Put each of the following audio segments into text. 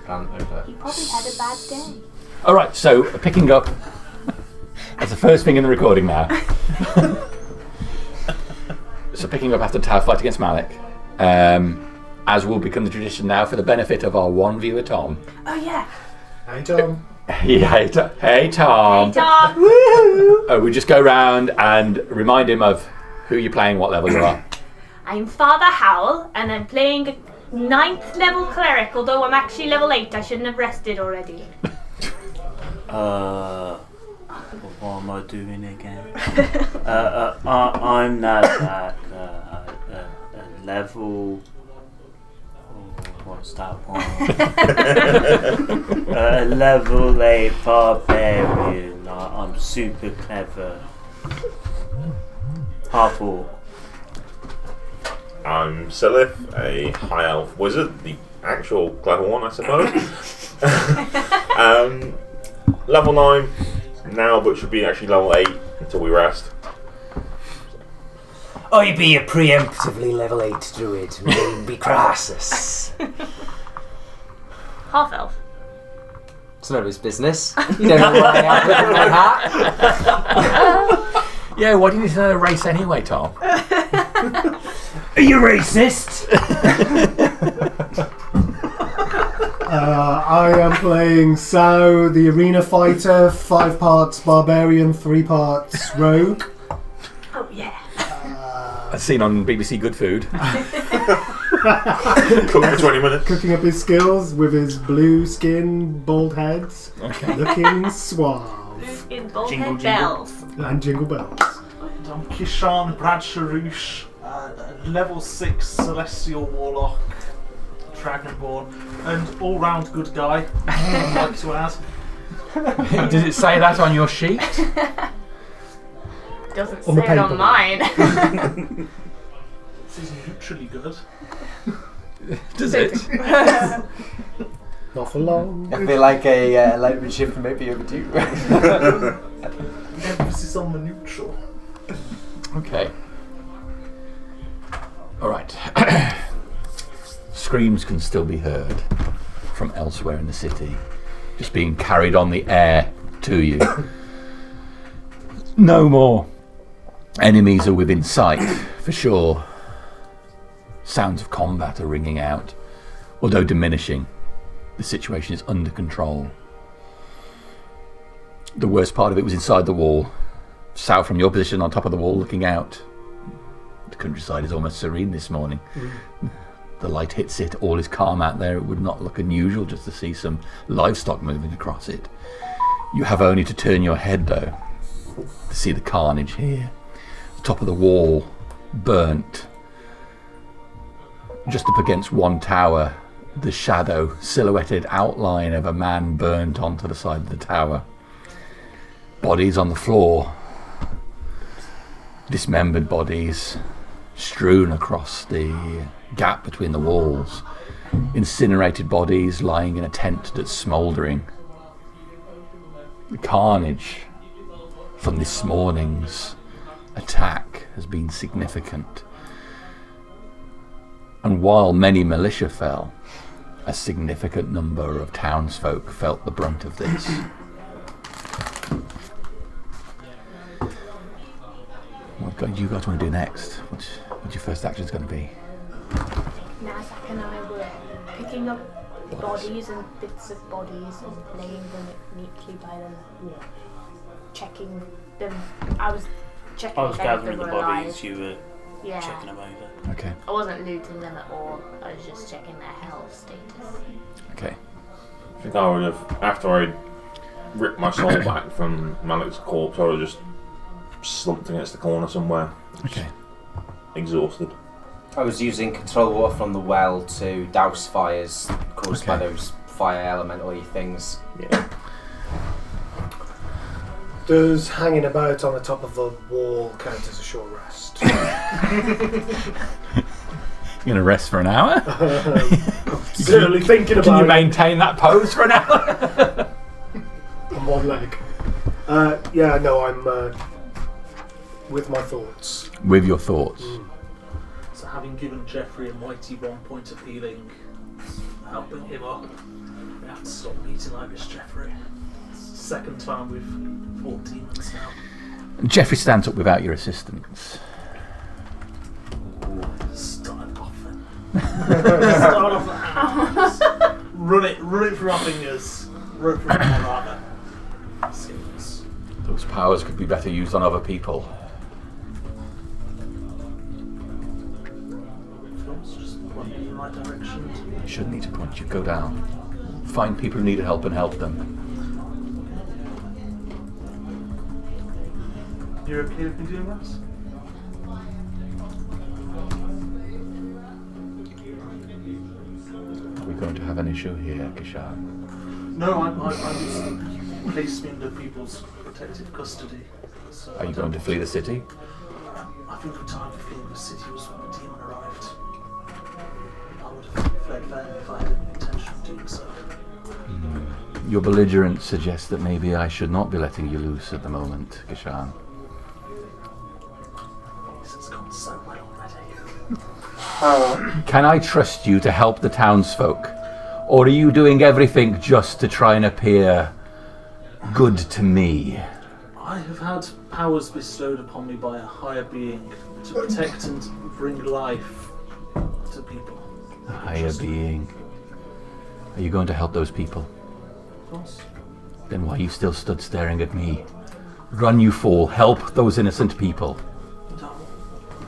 plant over. He probably had a bad day. Alright, so picking up. That's the first thing in the recording now. So picking up after the tower fight against Malek. As will become the tradition now for the benefit of our one viewer, Tom. Oh, yeah. Hey, Tom. Hey, Tom. Hey, Tom. Oh, we just go round and remind him of who you're playing, what level you are. I'm Father Howell, and I'm playing a 9th level cleric, although I'm actually level 8. I shouldn't have rested already. What am I doing again? I'm at level... what's that one? Level 8 barbarian. I'm super clever. Half orc. I'm Silith, a high elf wizard, the actual clever one, I suppose. Level 9 now, but should be actually level 8 until we rest. I be a preemptively level 8 druid, name be Crassus. Half elf. It's none of his business. You don't know what I am with my hat. Yeah, why do you need to know the race anyway, Tom? Are you racist? I am playing Sao, the arena fighter, 5 parts barbarian, 3 parts rogue. Oh, yeah. As seen on BBC Good Food. Cook for 20 minutes. Cooking up his skills with his blue skin, bald head, Okay. looking suave. In both Jingle, head jingle. bells. And jingle bells. And I'm Kishan Bradsharouche, level 6 Celestial Warlock, Dragonborn, and all-round good guy, I'd like to add. Does it say that on your sheet? Doesn't On the say it on paper. mine. This is neutrally good. Does it? Not for long. I feel like a enlightenment shift may be overdue. Emphasis on the neutral. Okay. Alright. Screams can still be heard from elsewhere in the city, just being carried on the air to you. No more enemies are within sight, for sure. Sounds of combat are ringing out, although diminishing. The situation is under control. The worst part of it was inside the wall. Sal, from your position on top of the wall looking out, the countryside is almost serene this morning. The light hits it, all is calm out there. It would not look unusual just to see some livestock moving across it. You have only to turn your head, though, to see the carnage here. The top of the wall, burnt. Just up against one tower, the shadow, silhouetted outline of a man burnt onto the side of the tower. Bodies on the floor. Dismembered bodies strewn across the gap between the walls. Incinerated bodies lying in a tent that's smouldering. The carnage from this morning's attack has been significant. And while many militia fell, a significant number of townsfolk felt the brunt of this. What do you guys want to do next? What's your first action going to be? Nazak and I were picking up bodies and bits of bodies and laying them neatly by them, checking them. I was checking I was if gathering they the were bodies, alive. you were Yeah. checking them over. Okay. I wasn't looting them at all. I was just checking their health status. Okay. I think I would have, after I ripped my soul back from Malek's corpse, I would have just slumped against the corner somewhere. Okay. Exhausted. I was using control water from the well to douse fires caused by Okay. those fire elemental-y things. Yeah. Does hanging about on the top of the wall count as a short rest? You're going to rest for an hour? Certainly thinking Can about you it maintain that pose for an hour? on one leg. Yeah, no, I'm with my thoughts. With your thoughts. So having given Jeffrey and Whitey 1 point of healing, helping him up. We have to stop meeting like this, Jeffrey. It's the second time we've fought demons now. Jeffrey stands up without your assistance. Start off then. Start off. Run it through our fingers. Run it through our armor. Skills. Those powers could be better used on other people. Just point in the right direction. You shouldn't need to point, you go down. Find people who need help and help them. You're okay with me doing this? Are we going to have an issue here, Kishar? No, I placed me under people's protective custody. So Are you going to flee the city? I think the time for fleeing the city was when the demon arrived. I would have fled then if I had any intention of doing so. Your belligerence suggests that maybe I should not be letting you loose at the moment, Kishan. This has gone so well already. Can I trust you to help the townsfolk? Or are you doing everything just to try and appear good to me? I have had powers bestowed upon me by a higher being to protect and bring life to people. A higher being. Are you going to help those people? Of course. Then why are you still stood staring at me? Run, you fool. Help those innocent people.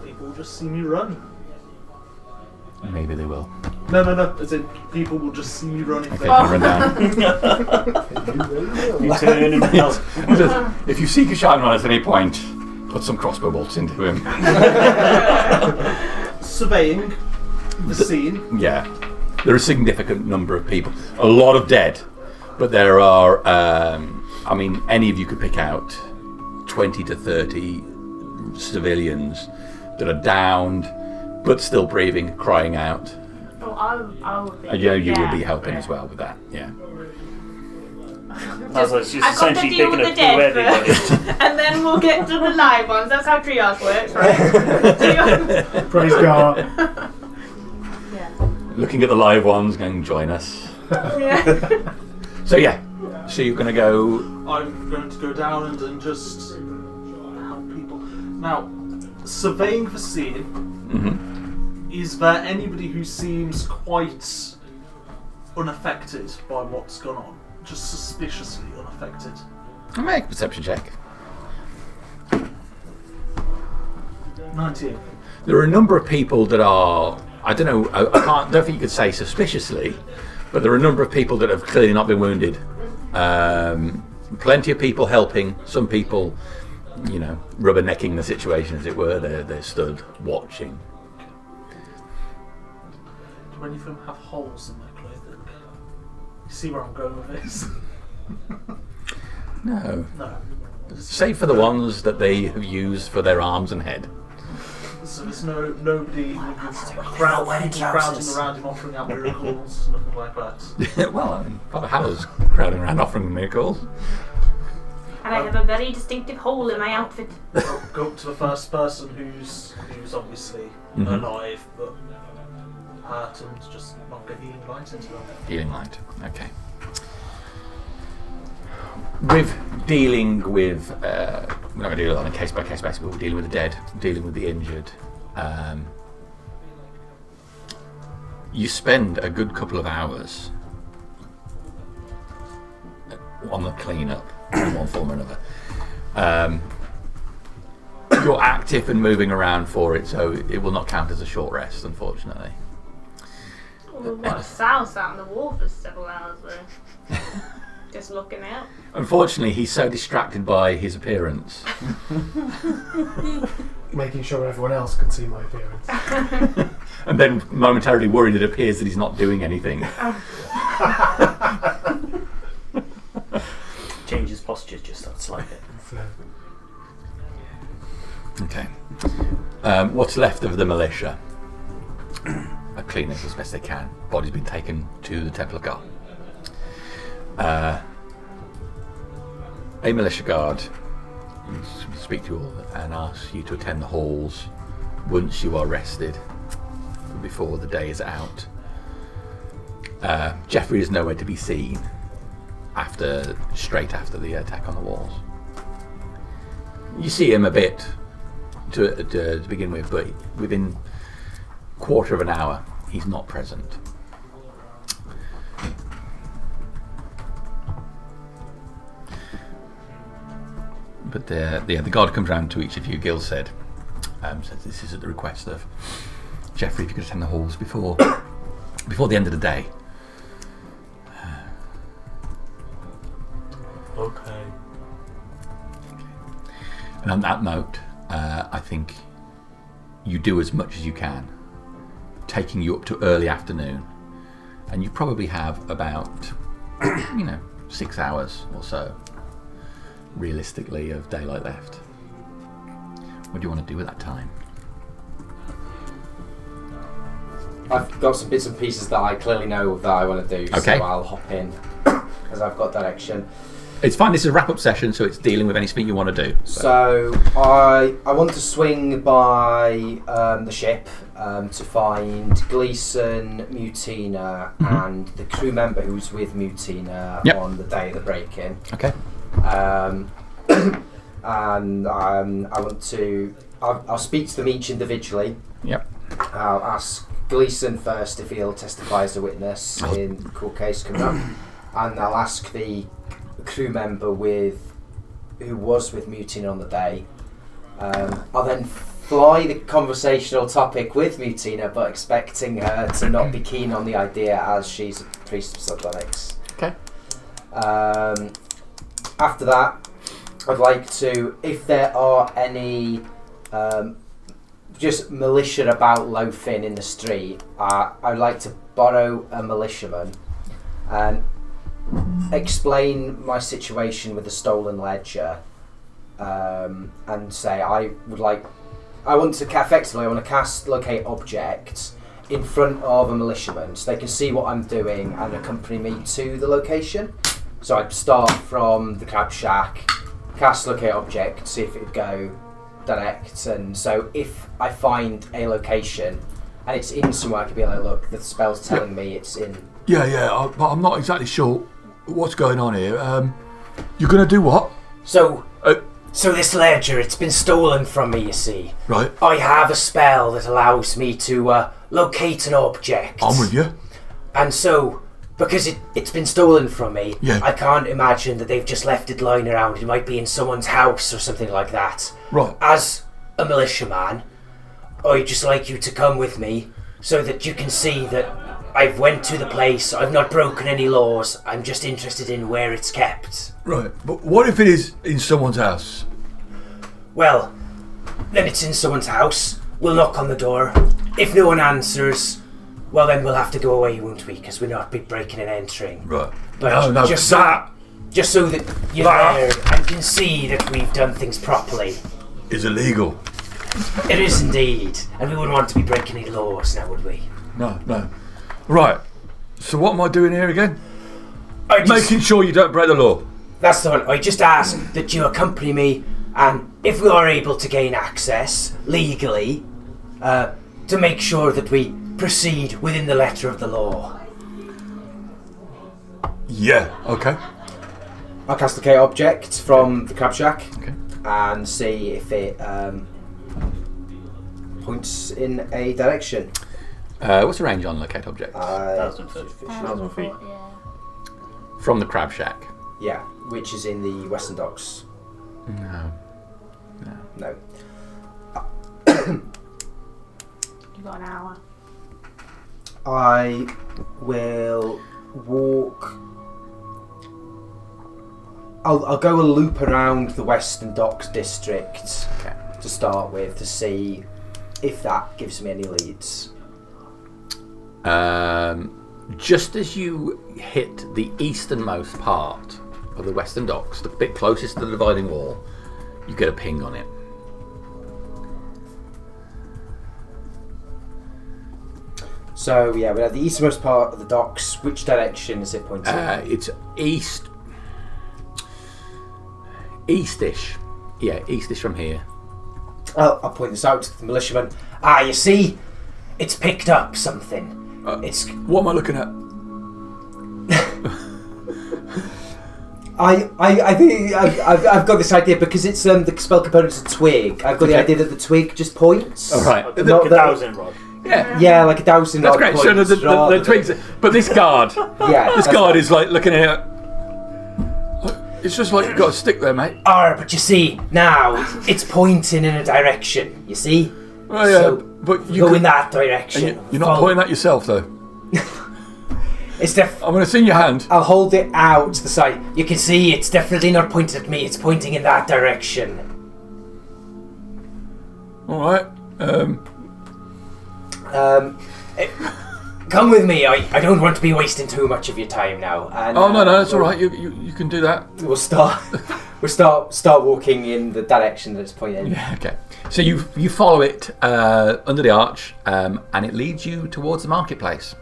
People will just see me run. Maybe they will. No. As in, people will just see me run if Okay, they run down. You turn and help. If you see Kishan run at any point, put some crossbow bolts into him. Surveying the scene. Yeah. There are a significant number of people. A lot of dead. But there are, any of you could pick out 20 to 30 civilians that are downed, but still breathing, crying out. Oh, I would be. You will be helping as well with that, yeah. That's like she's I've got to essentially deal picking with up the dead everybody. first, and then we'll get to the live ones. That's how triage works, right? Praise God. Yeah. Looking at the live ones, going, join us. Yeah. So you're going to go... I'm going to go down and just help people. Now, surveying the scene, is there anybody who seems quite unaffected by what's gone on? Just suspiciously unaffected? Make a perception check. 19. There are a number of people that are, I don't know, don't think you could say suspiciously, but there are a number of people that have clearly not been wounded. Plenty of people helping, some people, rubbernecking the situation, as it were. They're stood watching. Do any of them have holes in their clothing? You see where I'm going with this? No. No. Save for the ones that they have used for their arms and head. So there's nobody crowding around him offering out miracles, nothing like that. Well, Father Haller's crowding around offering miracles. And I have a very distinctive hole in my outfit. Go up to the first person who's obviously alive but hurt and just knock a healing light into them. Healing light. Okay. With dealing with, we're not going to deal with it on a case-by-case basis, but we're dealing with the dead, dealing with the injured. You spend a good couple of hours on the clean-up in one form or another. You're active and moving around for it, so it will not count as a short rest, unfortunately. Well, what, Sal sat on the wall for several hours though. Just looking out. Unfortunately, he's so distracted by his appearance. Making sure everyone else can see my appearance. And then momentarily worried it appears that he's not doing anything. Changes posture just that slightly. Okay. What's left of the militia? Are cleaning as best they can. Body's been taken to the Temple of God. A militia guard will speak to you all and ask you to attend the halls once you are rested, before the day is out. Jeffrey is nowhere to be seen straight after the attack on the walls. You see him a bit to begin with, but within a quarter of an hour, he's not present. But the guard comes round to each of you. Gil says this is at the request of Jeffrey. If you could attend the halls before the end of the day. Okay. And on that note, I think you do as much as you can, taking you up to early afternoon, and you probably have about 6 hours or so, realistically, of daylight left. What do you want to do with that time? I've got some bits and pieces that I clearly know that I want to do, Okay. so I'll hop in because I've got direction. It's fine. This is a wrap-up session, so it's dealing with anything you want to do. So I want to swing by the ship to find Gleason, Mutina, and the crew member who's with Mutina on the day of the break-in. Okay. And I want to. I'll speak to them each individually. Yep. I'll ask Gleason first if he'll testify as a witness in the court case coming up, and I'll ask the crew member who was with Mutina on the day. I'll then fly the conversational topic with Mutina, but expecting her to not be keen on the idea as she's a priest of psionics. Okay. After that, I'd like to, if there are any just militia about loafing in the street, I'd like to borrow a militiaman and explain my situation with the stolen ledger, and say I want to cast locate objects in front of a militiaman so they can see what I'm doing and accompany me to the location. So I'd start from the crab shack, cast locate object, see if it would go direct, and so if I find a location and it's in somewhere, I could be like, look, the spell's telling me it's in. Yeah, but I'm not exactly sure what's going on here. You're going to do what? So this ledger, it's been stolen from me, you see. Right. I have a spell that allows me to locate an object. I'm with you. And so, because it's been stolen from me, Yeah. I can't imagine that they've just left it lying around. It might be in someone's house or something like that. Right. As a militiaman, I'd just like you to come with me so that you can see that I've went to the place, I've not broken any laws, I'm just interested in where it's kept. Right. But what if it is in someone's house? Well, then it's in someone's house. We'll knock on the door. If no one answers, well then we'll have to go away, won't we? Because we'll not be breaking and entering. Right. But No, just that so that you're there and can see that we've done things properly. is illegal. It is indeed. And we wouldn't want to be breaking any laws now, would we? No. Right. So what am I doing here again? Making Making sure you don't break the law. That's the one. I just ask that you accompany me, and if we are able to gain access legally, to make sure that we proceed within the letter of the law. Yeah. Okay. I'll cast locate object from the crab shack. Okay. And see if it points in a direction. What's the range on locate objects? 1,000 feet. Yeah. From the crab shack. Yeah, which is in the Western Docks. No. You got an hour. I will walk. I'll go a loop around the Western Docks district to start with to see if that gives me any leads. Just as you hit the easternmost part of the Western Docks, the bit closest to the dividing wall, you get a ping on it. So yeah, we have the easternmost part of the docks. Which direction is it pointing? It's eastish. Yeah, eastish from here. I'll point this out to the militiaman. You see? It's picked up something. What am I looking at? I think I've got this idea because it's the spell component's a twig. I've got the idea that the twig just points. All right. Like Not a that- dowsing rod. Yeah, like a dowsing That's rod great. points So the rather twigs. But this guard, Yeah. this guard is like looking at. It's just like you've got a stick there, mate. But you see, now it's pointing in a direction. You see? Oh yeah, So, but you Go could- in that and direction. you're not Follow- pointing at yourself though. It's I'm going to see your hand. I'll hold it out to the side. You can see it's definitely not pointed at me. It's pointing in that direction. All right. Come with me. I don't want to be wasting too much of your time now. And, Oh no, that's all right. You can do that. We'll start walking in the direction that it's pointing. Yeah. Okay. So you follow it under the arch, and it leads you towards the marketplace.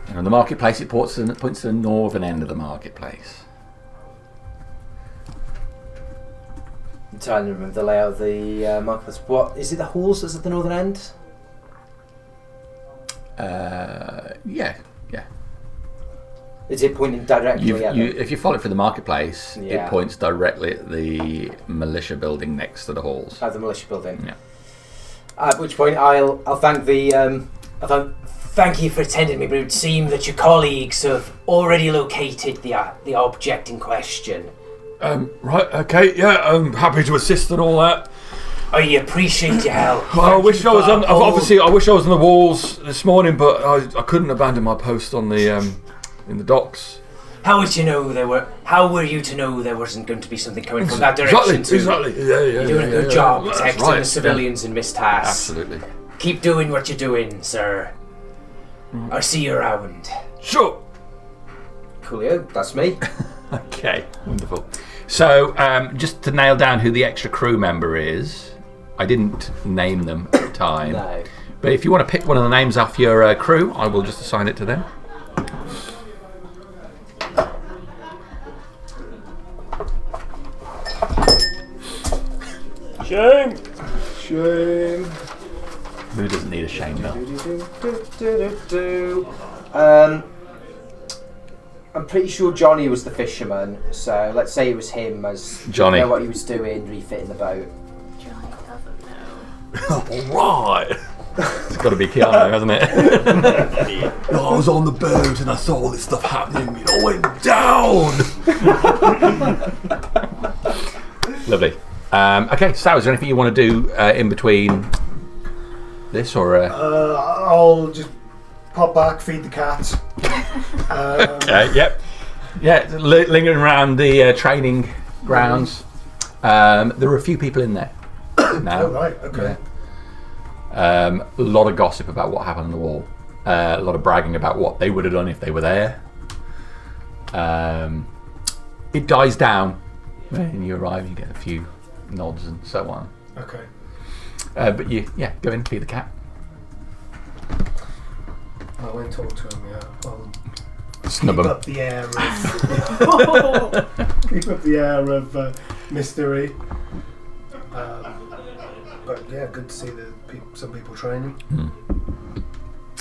And on the marketplace, it points to the northern end of the marketplace. I'm trying to remember the layout of the marketplace. What is it? The halls that's at the northern end? Yeah. Is it pointing directly at them? If you follow it through the marketplace, Yeah. it points directly at the militia building next to the halls. At the militia building. Yeah. At which point I'll thank the Thank you for attending me, but it would seem that your colleagues have already located the object in question. Right. Okay. Yeah. I'm happy to assist and all that. I appreciate your help. Well, I Thank wish you I was for on. all- Obviously, I wish I was on the walls this morning, but I couldn't abandon my post on the in the docks. How would you know there were? How were you to know there wasn't going to be something coming from that direction? Exactly. Yeah. You're doing a good job That's protecting right, the civilians in Mistas. Absolutely. Keep doing what you're doing, sir. I'll see you around. Sure. Coolio. That's me. Okay. Wonderful. So, just to nail down who the extra crew member is, I didn't name them at the time. No. But if you want to pick one of the names off your crew, I will just assign it to them. Shame! Shame. Who doesn't need a shame bell? I'm pretty sure Johnny was the fisherman, so let's say it was him as Johnny. Know what he was doing, refitting the boat. Johnny doesn't know. All right. It's got to be Keanu, hasn't it? I was on the boat and I saw all this stuff happening. It all went down. Lovely. Okay, so is there anything you want to do in between this or? I'll just pop back, feed the cat. Yep. Yeah, lingering around the training grounds. There are a few people in there now. Oh, right, okay. Yeah. A lot of gossip about what happened on the wall. A lot of bragging about what they would have done if they were there. It dies down when you arrive. You get a few nods and so on. Okay. But go in, feed the cat. I won't talk to him yet. I'll Snub keep him. up the air of keep up the air of mystery. But yeah, good to see some people training.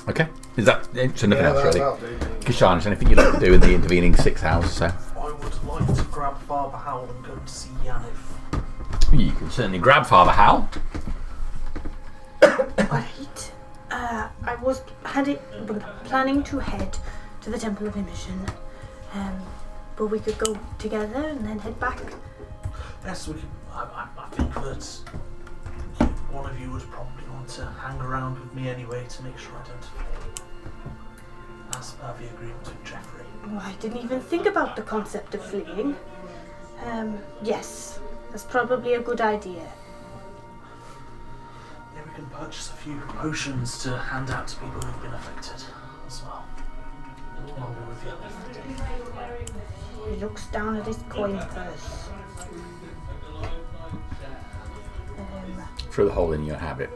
Okay. Is that so? Nothing else really. that'll do. Kishan, is there anything you'd like to do in the intervening 6 hours or so? I would like to grab Father Howell and go to see Yanniv. You can certainly grab Father Hal. Right. I was planning to head to the Temple of Imogen, but we could go together and then head back. Yes, we can. I think that one of you would probably want to hang around with me anyway to make sure I don't flee. As per the agreement with Jeffrey. Oh, I didn't even think about the concept of fleeing. Yes, that's probably a good idea. Yeah, we can purchase a few potions to hand out to people who've been affected as well. While we're with you. He looks down at his coin purse. Through the hole in your habit.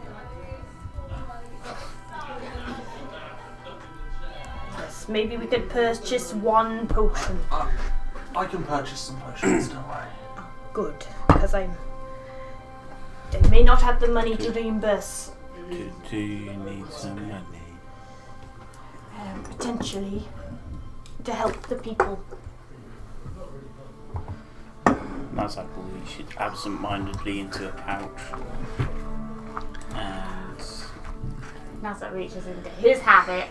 Yes, maybe we could purchase one potion. I can purchase some potions, don't worry. Good, because I may not have the money to reimburse. Do you need some money? potentially to help the people. That's like we should absent-mindedly into a pouch. And Nazar reaches into his habit.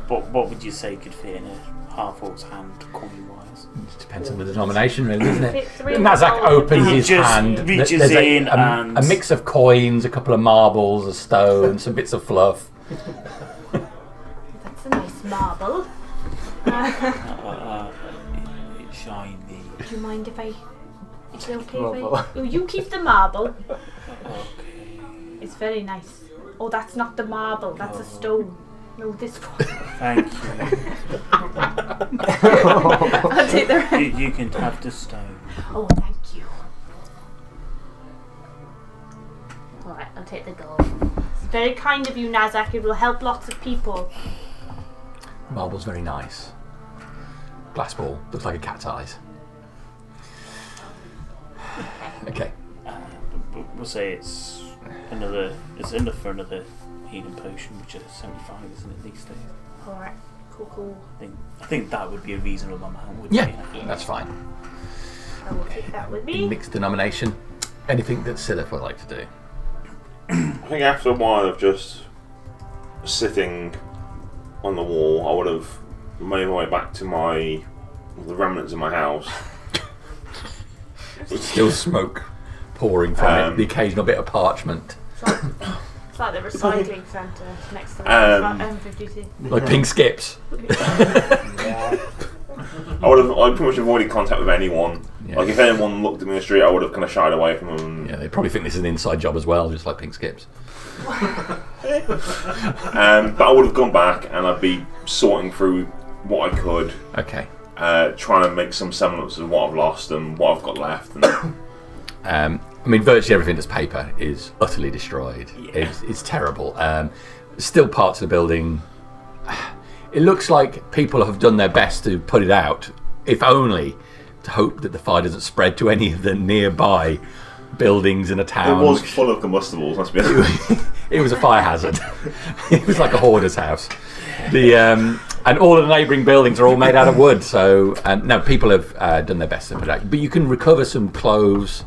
what would you say could fit in a half-orc's hand, coin-wise? It depends on the denomination, really, doesn't it? Fit 3 Nazak gold. opens He his just hand. reaches There's in a and- mix of coins, a couple of marbles, a stone, some bits of fluff. That's a nice marble. It's shiny. Do you mind if I... Is it okay if I... Oh, you keep the marble. Okay. It's very nice. Oh, that's not the marble. That's a stone. No, this one. Thank you. I'll take the rest. You can have the stone. Oh, thank you. Alright, I'll take the gold. It's very kind of you, Nazak. It will help lots of people. Marble's very nice. Glass ball, looks like a cat's eyes. Okay. We'll say it's enough for another healing potion, which is 75, isn't it, these days? Alright, cool. I think that would be a reasonable amount, wouldn't Yeah, it? that's fine. I will take that with me. Mixed denomination. Anything that Silith would like to do? I think after a while of just sitting on the wall, I would have made my way back to the remnants of my house. Still smoke pouring from it. The occasional bit of parchment. It's like the recycling centre next to the M52. Like pink skips. I'd pretty much avoided contact with anyone. Yeah. Like if anyone looked at me in the street, I would have kind of shied away from them. Yeah, they probably think this is an inside job as well, just like pink skips. But I would have gone back and I'd be sorting through what I could. Okay. Trying to make some semblance of what I've lost and what I've got left. And I mean, virtually everything that's paper is utterly destroyed. Yeah. It's terrible. Still parts of the building. It looks like people have done their best to put it out, if only to hope that the fire doesn't spread to any of the nearby buildings in a town. it was full of combustibles, must be honest. It was a fire hazard. It was like a hoarder's house. And all of the neighbouring buildings are all made out of wood. So no, people have done their best to put it out. But you can recover some clothes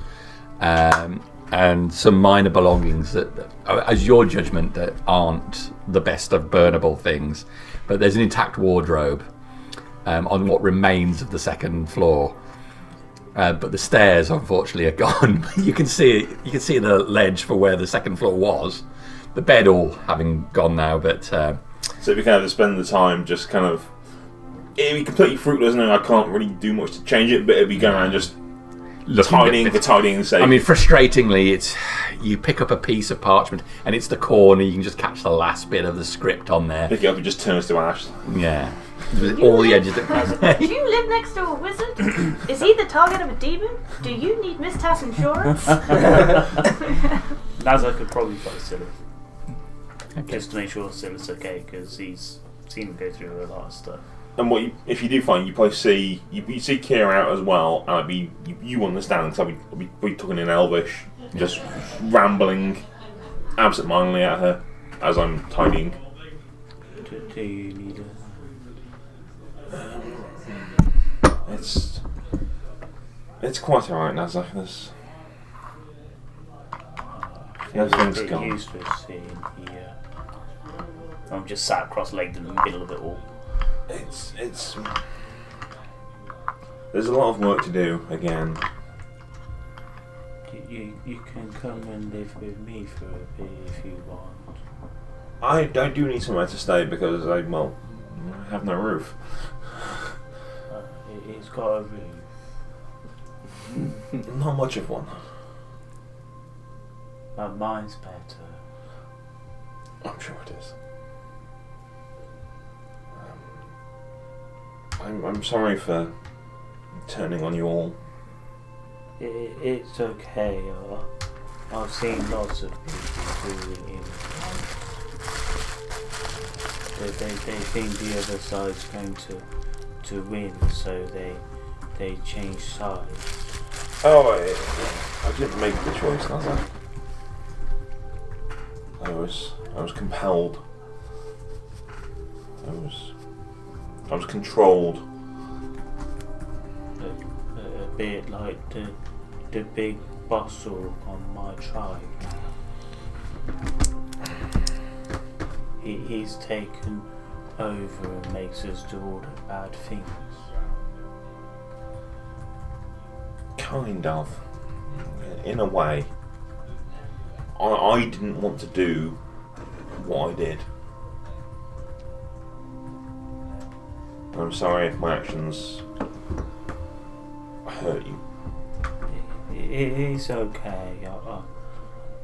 and some minor belongings that, as your judgment, that aren't the best of burnable things. But there's an intact wardrobe on what remains of the second floor. But the stairs, unfortunately, are gone. You can see the ledge for where the second floor was. The bed all having gone now, but So if you kind of spend the time just kind of... It'd be completely fruitless, and I can't really do much to change it, but it'd be going around just tidying for tidying's sake. I mean, frustratingly, it's you pick up a piece of parchment and it's the corner. You can just catch the last bit of the script on there. Pick it up, it just turns to ash. Yeah, with all the edges. Do you live next to a wizard? Is he the target of a demon? Do you need Mistha's insurance? Nazar could probably fight Silith. Just to make sure Silith's okay, because he's seen him go through a lot of stuff. And if you do find, you probably see Kira out as well, and I'd be you understand, because I'd be talking in Elvish, just rambling absent-mindedly at her as I'm tidying. Do you need It's quite alright, Nazar. Everything's gone. useless seeing here. I'm just sat cross-legged in the middle of it all. It's there's a lot of work to do again. You can come and live with me for a bit if you want. I do need somewhere to stay because I have no roof. It's got a roof. Not much of one. But mine's better. I'm sure it is. I'm sorry for turning on you all. It's okay. I've seen lots of people do it. They think the other side's going to win, so they change sides. Oh, I didn't make the choice, was I? I was compelled. I was controlled. A bit like the big boss orc on my tribe. He's taken over and makes us do all the bad things. Kind of. In a way. I didn't want to do what I did. I'm sorry if my actions hurt you. It's okay.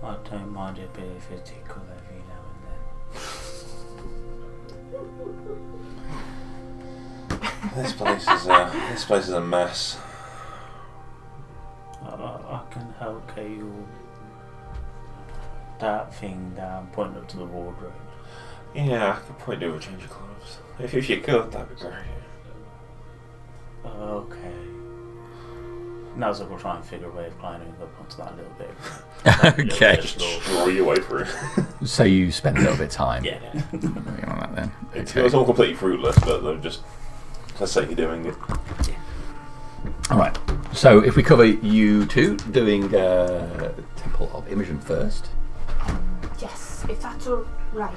I don't mind a bit of a tickle every now and then. This place is a mess. I can help get you that thing down, pointing up to the wardrobe. Yeah, I could point to a change of clothes. If you could, that'd be great. Okay. Now's we'll try and figure a way of climbing up onto that a little bit. Okay. Draw you away through. So you spend a little bit of time. Yeah. On that then. It was all completely fruitless, but they're just let's say you're doing it. All right. So if we cover you two doing Temple of Imogen first. Yes, if that's all right.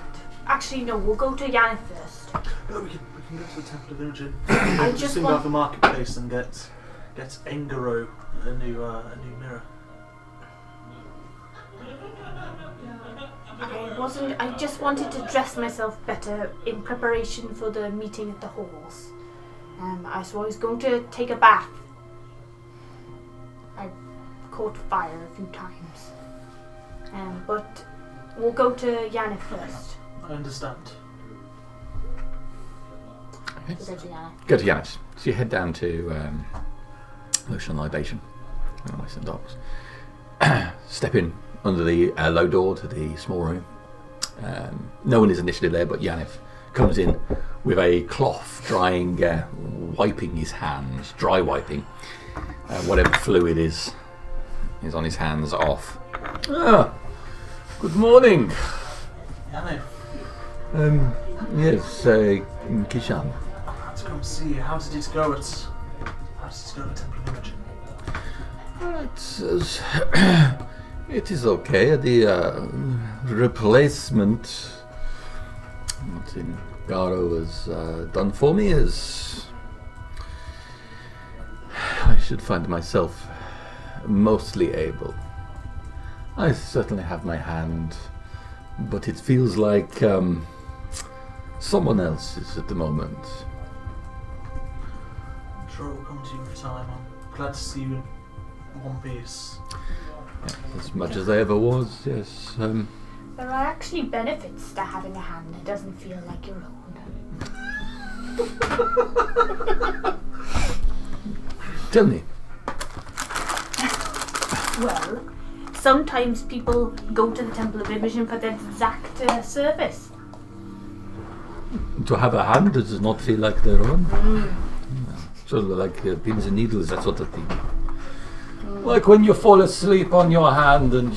Actually, no, we'll go to Yana first. No, we can go to the Temple of Imogen. I Just just think about want. the marketplace and get Engaro a new mirror. I just wanted to dress myself better in preparation for the meeting at the halls. So I was going to take a bath. I caught fire a few times. But we'll go to Yana first. I understand. Okay. We'll go to Yana. Go to Yanis. So you head down to Lotion and Libation. Nice and dogs. Step in under the low door to the small room. No one is initially there, but Yanif comes in with a cloth drying, wiping his hands, dry wiping. Whatever fluid is on his hands off. Ah, good morning. Yanni, Yes, Kishan. I had to come see you. How did it go at Temple of Imogen? It is okay. The replacement Martin Garo has done for me is I should find myself mostly able. I certainly have my hand, but it feels like someone else's at the moment. I'm sure it will come to you in time. I'm glad to see you in one piece. As much as I ever was, yes. There are actually benefits to having a hand that doesn't feel like your own. Tell me. Well, sometimes people go to the Temple of Imogen for that exact service. To have a hand that does not feel like their own? Sort of like pins and needles, that sort of thing. Like when you fall asleep on your hand and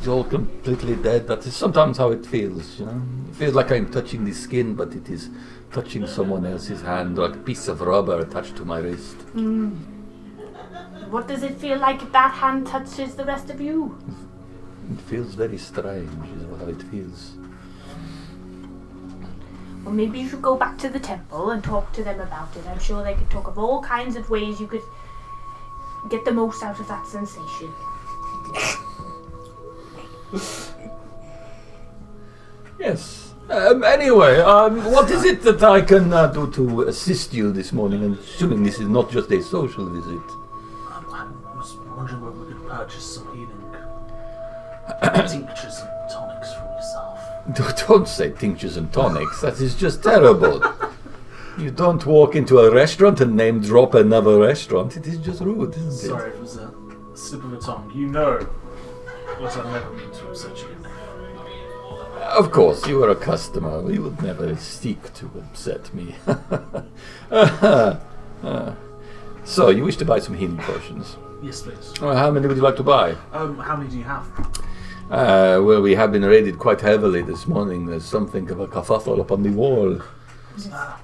you're completely dead, that is sometimes how it feels, you know. It feels like I'm touching the skin, but it is touching someone else's hand, like a piece of rubber attached to my wrist. What does it feel like if that hand touches the rest of you? It feels very strange, is how it feels. Well, maybe you should go back to the temple and talk to them about it. I'm sure they could talk of all kinds of ways you could get the most out of that sensation. Yes. Anyway, what is it that I can do to assist you this morning? And assuming this is not just a social visit. I was wondering whether we could purchase some healing tinctures and tonics for yourself. Don't say tinctures and tonics. That is just terrible. You don't walk into a restaurant and name drop another restaurant. It is just rude, isn't it? Sorry, it was a slip of the tongue. You know what I never mean to upset you. Of course, you are a customer. We would never seek to upset me. So, you wish to buy some healing potions? Yes, please. How many would you like to buy? How many do you have? Well, we have been raided quite heavily this morning. There's something of a kerfuffle up on the wall. Doesn't matter.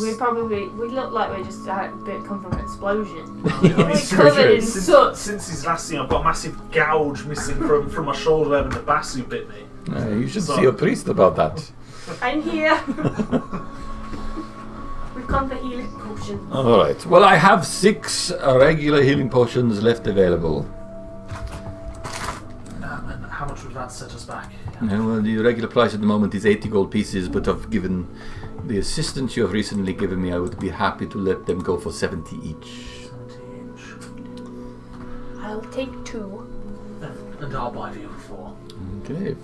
We look like we just come from an explosion. We're covered in soot. Since he's last seen, I've got a massive gouge missing from my shoulder where the basu bit me. You should see a priest about that. I'm here. We've come for healing potions. Alright, well I have 6 regular healing potions left available. And how much would that set us back? Well, the regular price at the moment is 80 gold pieces, but I've given the assistance you have recently given me, I would be happy to let them go for 70 each. 70 each. I'll take 2. And I'll buy the other 4. Okay.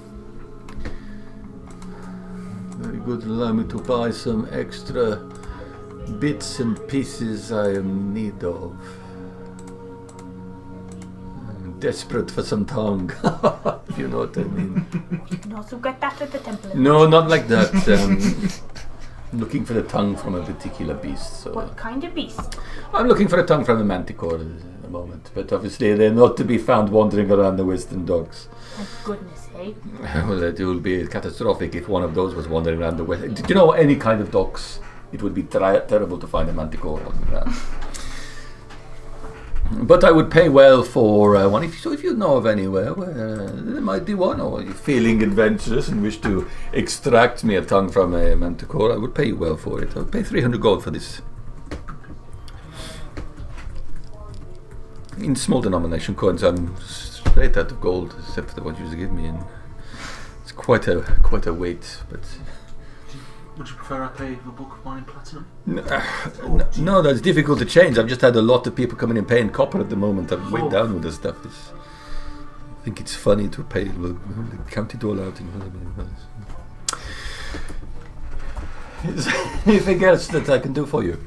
Very good. Allow me to buy some extra bits and pieces I am in need of. I'm desperate for some tongue. If you know what I mean. You can also get that at the Temple of No, not like that. I'm looking for the tongue from a particular beast. So What kind of beast? I'm looking for a tongue from a manticore at the moment, but obviously they're not to be found wandering around the Western Docks. Thank goodness, eh? Well, it will be catastrophic if one of those was wandering around the West. Do you know any kind of docks? It would be terrible to find a manticore wandering around. But I would pay well for one. If you know of anywhere where there might be one, or you're feeling adventurous and wish to extract me a tongue from a manticore, I would pay you well for it. I would pay 300 gold for this. In small denomination coins, I'm straight out of gold, except for the ones you used to give me. And it's quite a weight, but. Would you prefer I pay the book of mine in platinum? No, that's difficult to change. I've just had a lot of people coming in paying copper at the moment. I'm way down with this stuff. I think it's funny to pay. We'll count it all out. Is there anything else that I can do for you?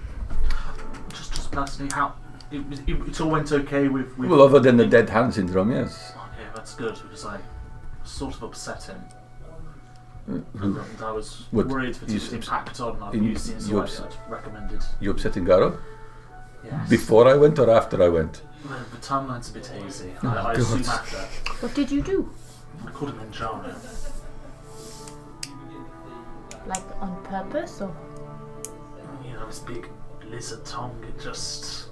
Just personally, how it all went okay with. Well, other than the dead hand syndrome, yes. Okay, that's good because I sort of upset him. Who? And I was What? worried for his impact on our you- views, so you I'd recommended. You upsetting Garo? Yes. Before I went or after I went? Well, the timeline's a bit hazy. Oh, I God. assume after. What did you do? I called him Njano. Like on purpose or? You know, his big lizard tongue, it just.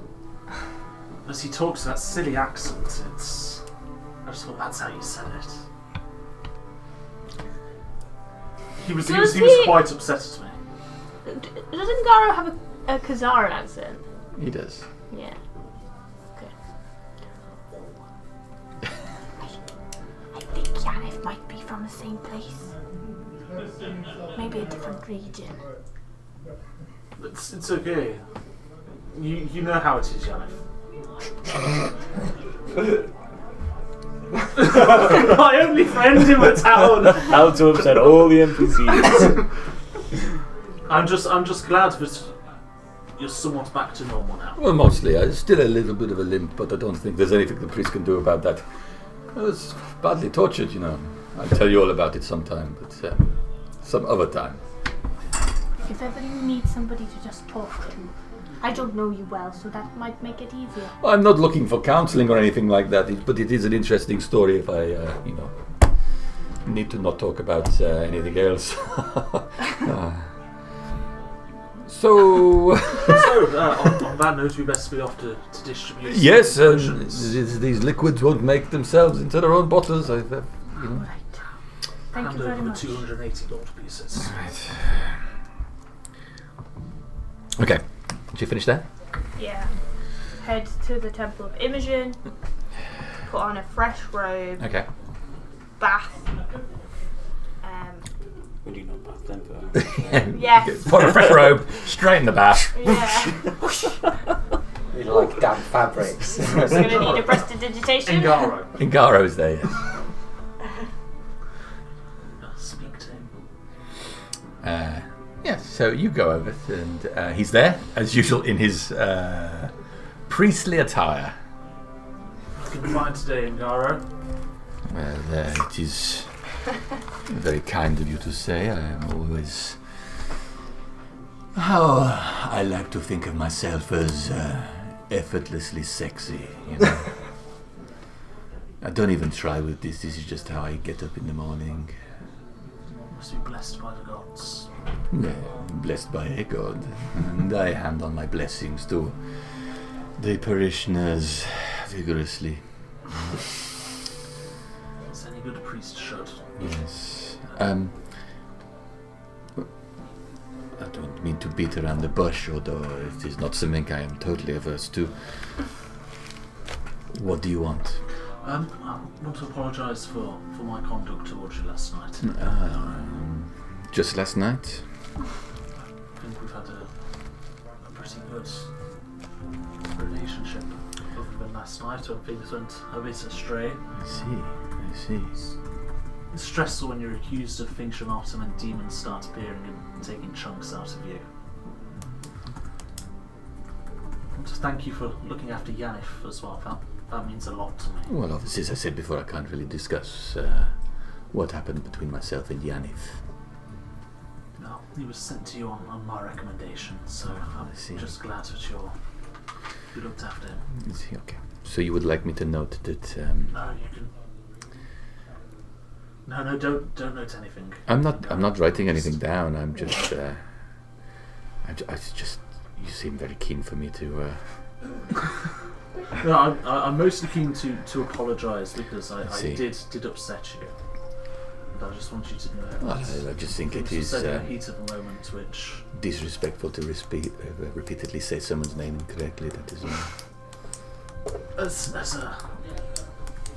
As he talks that silly accent, it's. I just thought that's how you said it. He was quite upset at me. Doesn't Garo have a Khazaran accent? He does. Yeah. Okay. I think Yanniv might be from the same place. Maybe a different region. It's okay. You know how it is, Yanniv. My only friend in the town. How to upset all the NPCs. I'm just glad that you're somewhat back to normal now. Well, mostly. I'm still a little bit of a limp, but I don't think there's anything the priest can do about that. I was badly tortured, you know. I'll tell you all about it sometime, but some other time. If ever you need somebody to just talk to, I don't know you well, so that might make it easier. I'm not looking for counselling or anything like that, but it is an interesting story if I, need to not talk about anything else. So on that note, we best be off to distribute. yes, potions. these liquids won't make themselves into their own bottles. Right. Thank Hand you very over the much. 280 gold pieces. Right. Okay, did you finish that? Yeah. Head to the Temple of Imogen. Put on a fresh robe. Okay. Bath. Would you not bath them first? Yes. Put a fresh robe, straight in the bath. Yeah. We like damp fabrics. We're gonna need a prestidigitation. Engaro. Ingaro's there. Yes. Speak to him. Yes, so you go over and he's there, as usual, in his priestly attire. What can you find today, Engaro? Well, it is very kind of you to say. I am always... I like to think of myself as effortlessly sexy, you know. I don't even try with this. This is just how I get up in the morning. Must be blessed by the gods. Blessed by a god, and I hand on my blessings to the parishioners vigorously. As any good priest should. Yes. I don't mean to beat around the bush, although it is not something I am totally averse to. What do you want? I want to apologise for my conduct towards you last night. Just last night? I think we've had a pretty good relationship other than last night when things went a bit astray. I see. It's stressful when you're accused of things you're not and then demons start appearing and taking chunks out of you. I want to thank you for looking after Yanif as well. That means a lot to me. Well, obviously, as I said before, I can't really discuss what happened between myself and Yanif. No, he was sent to you on my recommendation, so I'm just glad that you looked after him. I see, okay. So you would like me to note that... No, you can... No, don't note anything. I'm not writing anything down. I'm just... You seem very keen for me to... No, I'm mostly keen to apologise because I did upset you. And I just want you to know. Well, I just think it is in the heat of the moment, which disrespectful to repeatedly say someone's name incorrectly. That is all. As a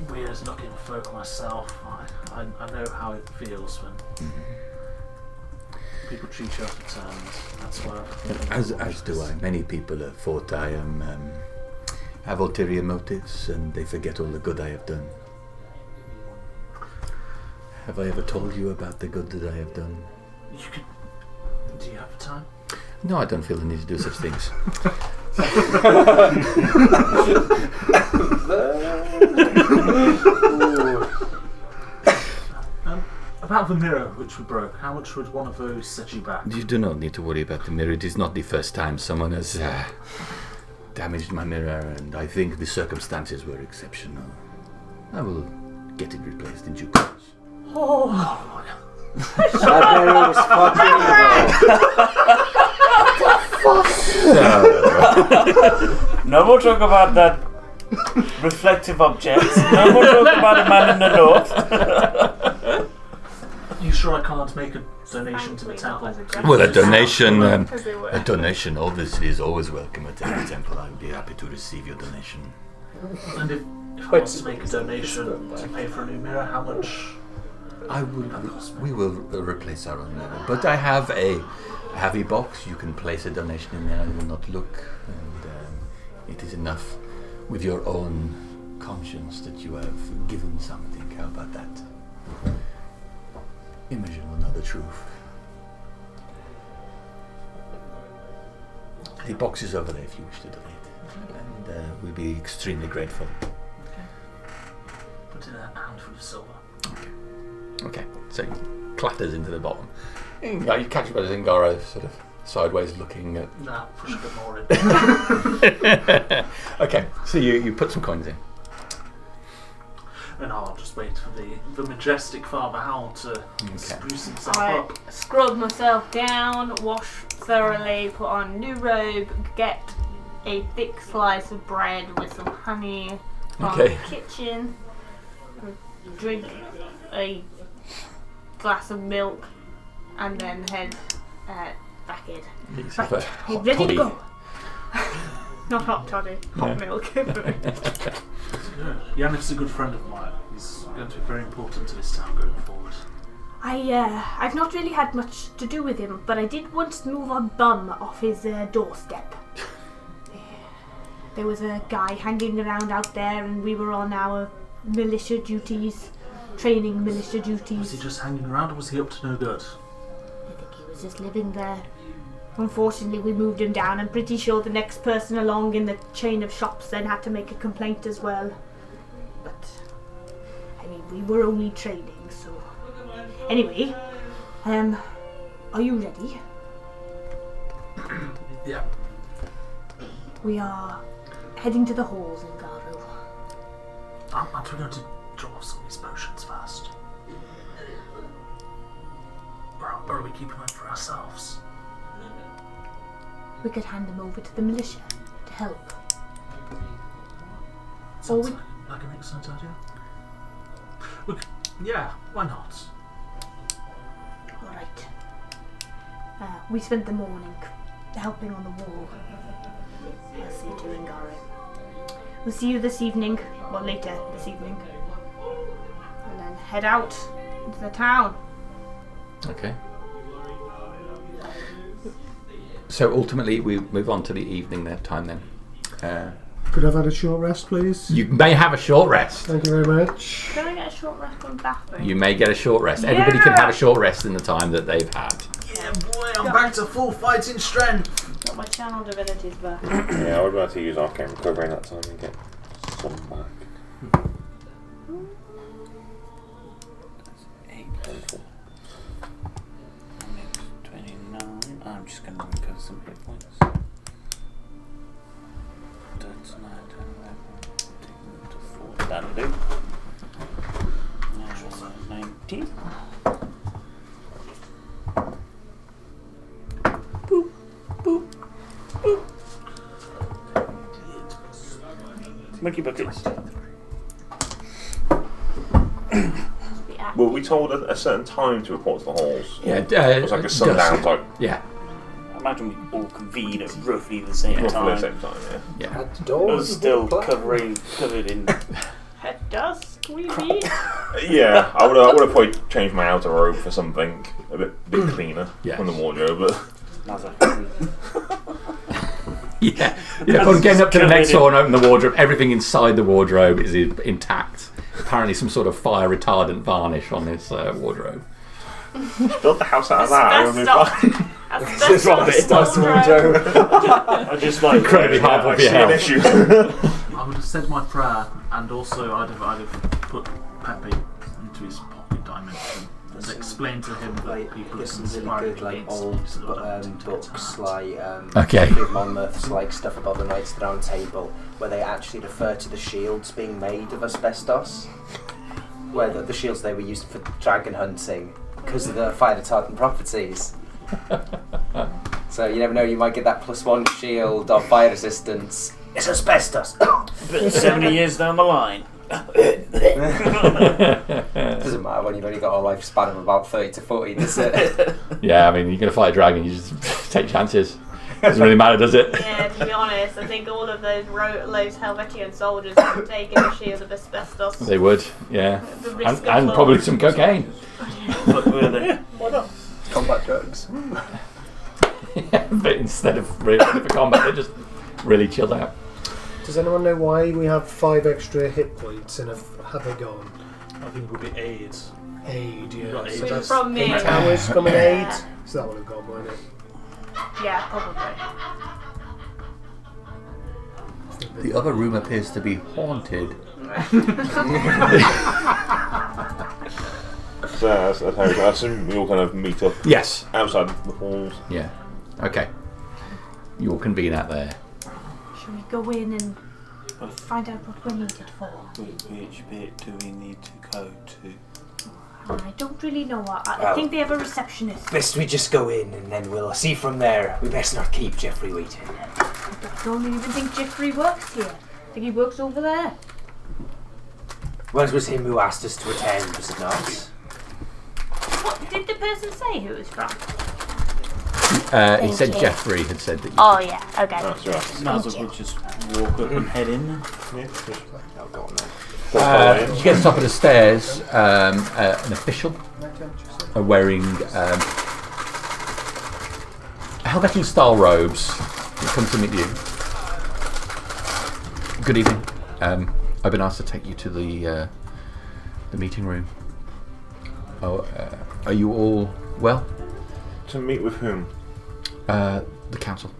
weird-looking folk myself, I know how it feels when people treat you out of turn. That's why. As do I. Many people have thought I am. Have ulterior motives, and they forget all the good I have done. Have I ever told you about the good that I have done? Do you have time? No, I don't feel the need to do such things. About the mirror which we broke, how much would one of those set you back? You do not need to worry about the mirror. It is not the first time someone has damaged my mirror, and I think the circumstances were exceptional. I will get it replaced in due course. That mirror was fucking No more talk about that reflective object. No more talk about a man in the north. Are you sure I can't make a donation to the temple? Well, a donation obviously is always welcome at any temple. I would be happy to receive your donation. And if I want to make a donation to pay for a new mirror, how much? We will replace our own mirror, but I have a heavy box. You can place a donation in there. I will not look, and it is enough with your own conscience that you have given something. How about that? Imogen will know the truth. The box is over there if you wish to donate, and we'll be extremely grateful. Okay. Put in a handful of silver. Okay, so he clatters into the bottom. You catch him by the Zingara sort of sideways looking at... Nah, push a bit more in. Okay, so you put some coins in. And I'll just wait for the majestic Father Howell to spruce himself up. I scrub myself down, wash thoroughly, put on a new robe, get a thick slice of bread with some honey from the kitchen, drink a glass of milk, and then head back in. Right, ready to go. Not hot toddy, hot milk. Yannick's a good friend of mine. He's going to be very important to this town going forward. I've not really had much to do with him, but I did once move a bum off his doorstep. There was a guy hanging around out there, and we were on our militia duties, training militia duties. Was he just hanging around, or was he up to no good? I think he was just living there. Unfortunately, we moved him down. I'm pretty sure the next person along in the chain of shops then had to make a complaint as well. But, I mean, we were only training, so... Anyway, are you ready? Yeah. We are heading to the halls in Garu. Aren't we going to drop off some of these potions first? Or are we keep an eye for ourselves. We could hand them over to the militia to help. Sounds like an excellent idea. Yeah, why not? Alright. We spent the morning helping on the wall. I'll see you to Ingari. We'll see you this evening, well later this evening. And then head out into the town. Okay. So ultimately, we move on to the evening time then. Could I have had a short rest, please? You may have a short rest. Thank you very much. Can I get a short rest from the bathroom? You may get a short rest. Everybody can have a short rest in the time that they've had. Yeah, boy, I'm back to full fighting strength. Got my channel divinities back. Yeah, I would like to use arcane recovery in that time and get some back. That's 8. 29. I'm just going to recover some hit points. That's 9, 10, 11. Take them to 4. That'll do. 19. Boop, boop, boop. Monkey buckets. Were we told at a certain time to report to the halls? Yeah, It was like a sundown type. Yeah. I imagine we all convene at roughly the same Roughly time. the same time, yeah. Yeah. At the It door. was still covered in. At dusk, we meet. Yeah, I would have probably changed my outer robe for something a bit cleaner Yes. from the wardrobe, but Yeah. Upon getting up to the next door and open the wardrobe, everything inside the wardrobe is intact. Apparently, some sort of fire retardant varnish on this wardrobe. built the house out of that. I would be fine. Asbestos wardrobe. I just like Incredibly hard I for see your an health. issue. I would have said my prayer, and also I'd have put Pepe into his pocket dimension and explained to him that Like, people there's some really conspiring good like against old him, so I don't want to books like Okay. Big Monmouth's like stuff about the Knights of the Round Table where they actually refer to the shields being made of asbestos, where the shields they were used for dragon hunting because of the fire retardant properties. So you never know, you might get that +1 shield of fire resistance. It's asbestos. But 70 years down the line. Doesn't matter when you've only got a lifespan of about 30 to 40, does it? Yeah, I mean, you're going to fight a dragon, you just take chances. Doesn't really matter, does it? Yeah, to be honest, I think all of those Helvetian soldiers would take in a shield of asbestos. They would, yeah. The risk And of probably some cocaine. But were they? Why not? Combat drugs. Yeah, but instead of really ready for combat, they're just really chilled out. Does anyone know why we have 5 extra hit points and have they gone? I think it would be AIDS. Aid, yeah. Got So aid. that's From me. 8 hours from an aid. Yeah. So that would have gone, won't it? Yeah, probably. The other room appears to be haunted. So that's how I assume we all kind of meet up Yes. outside the halls. Yeah. Okay. You all convene out there. Should we go in and find out what we're needed for? Which bit do we need to go to? I don't really know. I Well- think they have a receptionist. Best we just go in and then we'll see from there. We best not keep Jeffrey waiting. I don't even think Jeffrey works here. I think he works over there. Well, it was him who asked us to attend, was it not? What did the person say who it was from? He said you. Jeffrey had said that you Oh yeah, okay. That's right. Might as well just walk up and head in then. Yeah. Oh, go on then. you get to the top of the stairs, an official wearing Helvetian style robes comes to meet you. Good evening. I've been asked to take you to the meeting room. Oh, are you all well? To meet with whom? The council.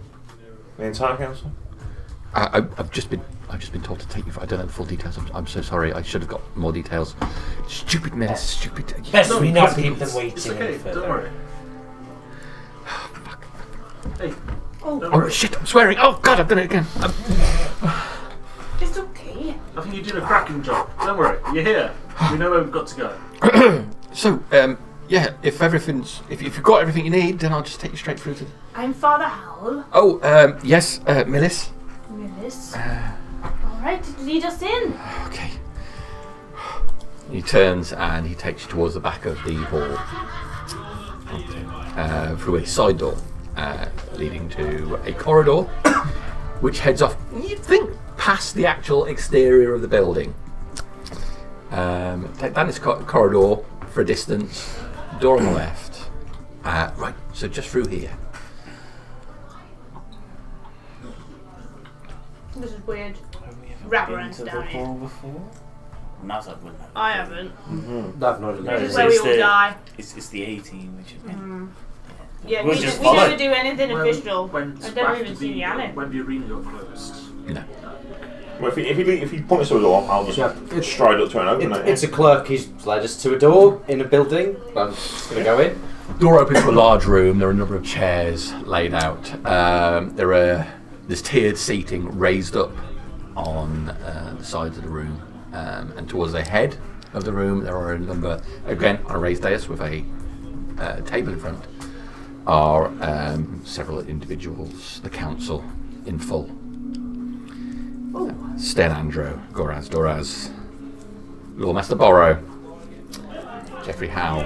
The entire council? I've just been told to take you. I don't know the full details. I'm so sorry. I should have got more details. Stupid mess. Stupid. Best No, we not it's- keep them waiting It's okay, any further. don't worry. Hey. Oh, Don't Oh worry. shit! I'm swearing. Oh god! I've done it again. it's okay. I think you're doing a cracking job. Don't worry, you're here. We know where we've got to go. So, Yeah, if you've got everything you need, then I'll just take you straight through to... I'm Father Howell. Oh, yes, Millis. Millis. Alright, lead us in. Okay. He turns and he takes you towards the back of the hall. Through a side door, leading to a corridor, which heads off, you'd think, past the actual exterior of the building. Take down this corridor for a distance, door on the left. Right, so just through here. This is weird. Have we ever been Wraparound to the down here. hall before? Nazar wouldn't have. I haven't. I've not No, This is it's where we the- all die. It's the 18 which have been. Yeah, We'll we just never follow. do anything official. When I don't even see the Anna. when the arena got closed. No. Well, if you point us to a door, I'll just Yeah. stride up to and open it. It's a clerk. He's led us to a door in a building. I'm just going to go in. Door opens to a large room. There are a number of chairs laid out. There's tiered seating raised up on the sides of the room, and towards the head of the room there are a number, again on a raised dais with a table in front, are several individuals, the council in full. Sten Andro, Goraz Doraz, Lawmaster Borrow, Geoffrey Howe.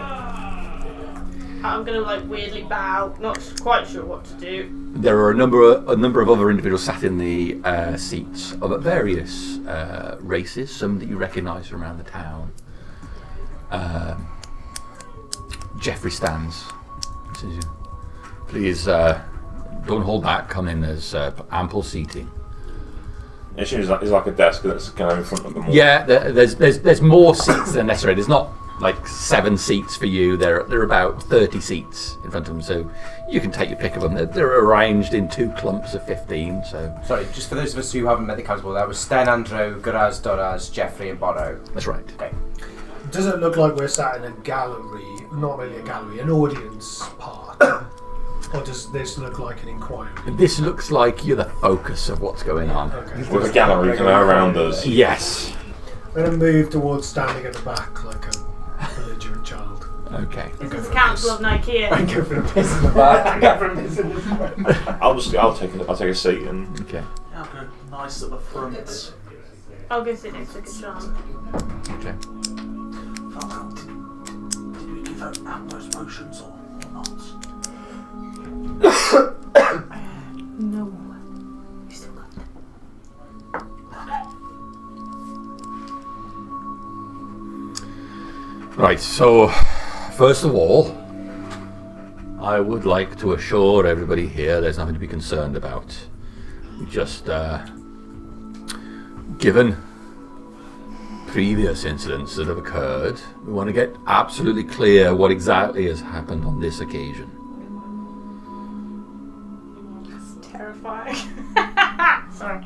I'm gonna like weirdly bow, not quite sure what to do. There are a number of other individuals sat in the seats of various races, some that you recognise from around the town. Geoffrey stands. He says, please don't hold back, come in, there's ample seating. It's like a desk that's kind of in front of them all. Yeah, there's more seats than necessary. There's not like 7 seats for you. There are about 30 seats in front of them, so you can take your pick of them. They're arranged in 2 clumps of 15. So Sorry, just for those of us who haven't met the council, that was Sten Andro, Goraz Doraz, Geoffrey, and Borrow. that's right. Okay. Does it look like we're sat in a gallery, not really a gallery, an audience part? Or does this look like an inquiry? This looks like you're the focus of what's going on. Okay. With a gallery kind of around us. Yes. I'm going to move towards standing at the back like a belligerent child. Okay. And go This is for a Council piss. of Nicaea. Go for a piss in the back. Go for a piss in the back. I'll take a seat and Okay. Yeah, I'll go nice at the front. I'll go sit next to Kashan. Okay. Did we give out Ambrose potions or not? No. We still got them. Right, so first of all, I would like to assure everybody here there's nothing to be concerned about. We just, given previous incidents that have occurred, we want to get absolutely clear what exactly has happened on this occasion. It's terrifying. Sorry.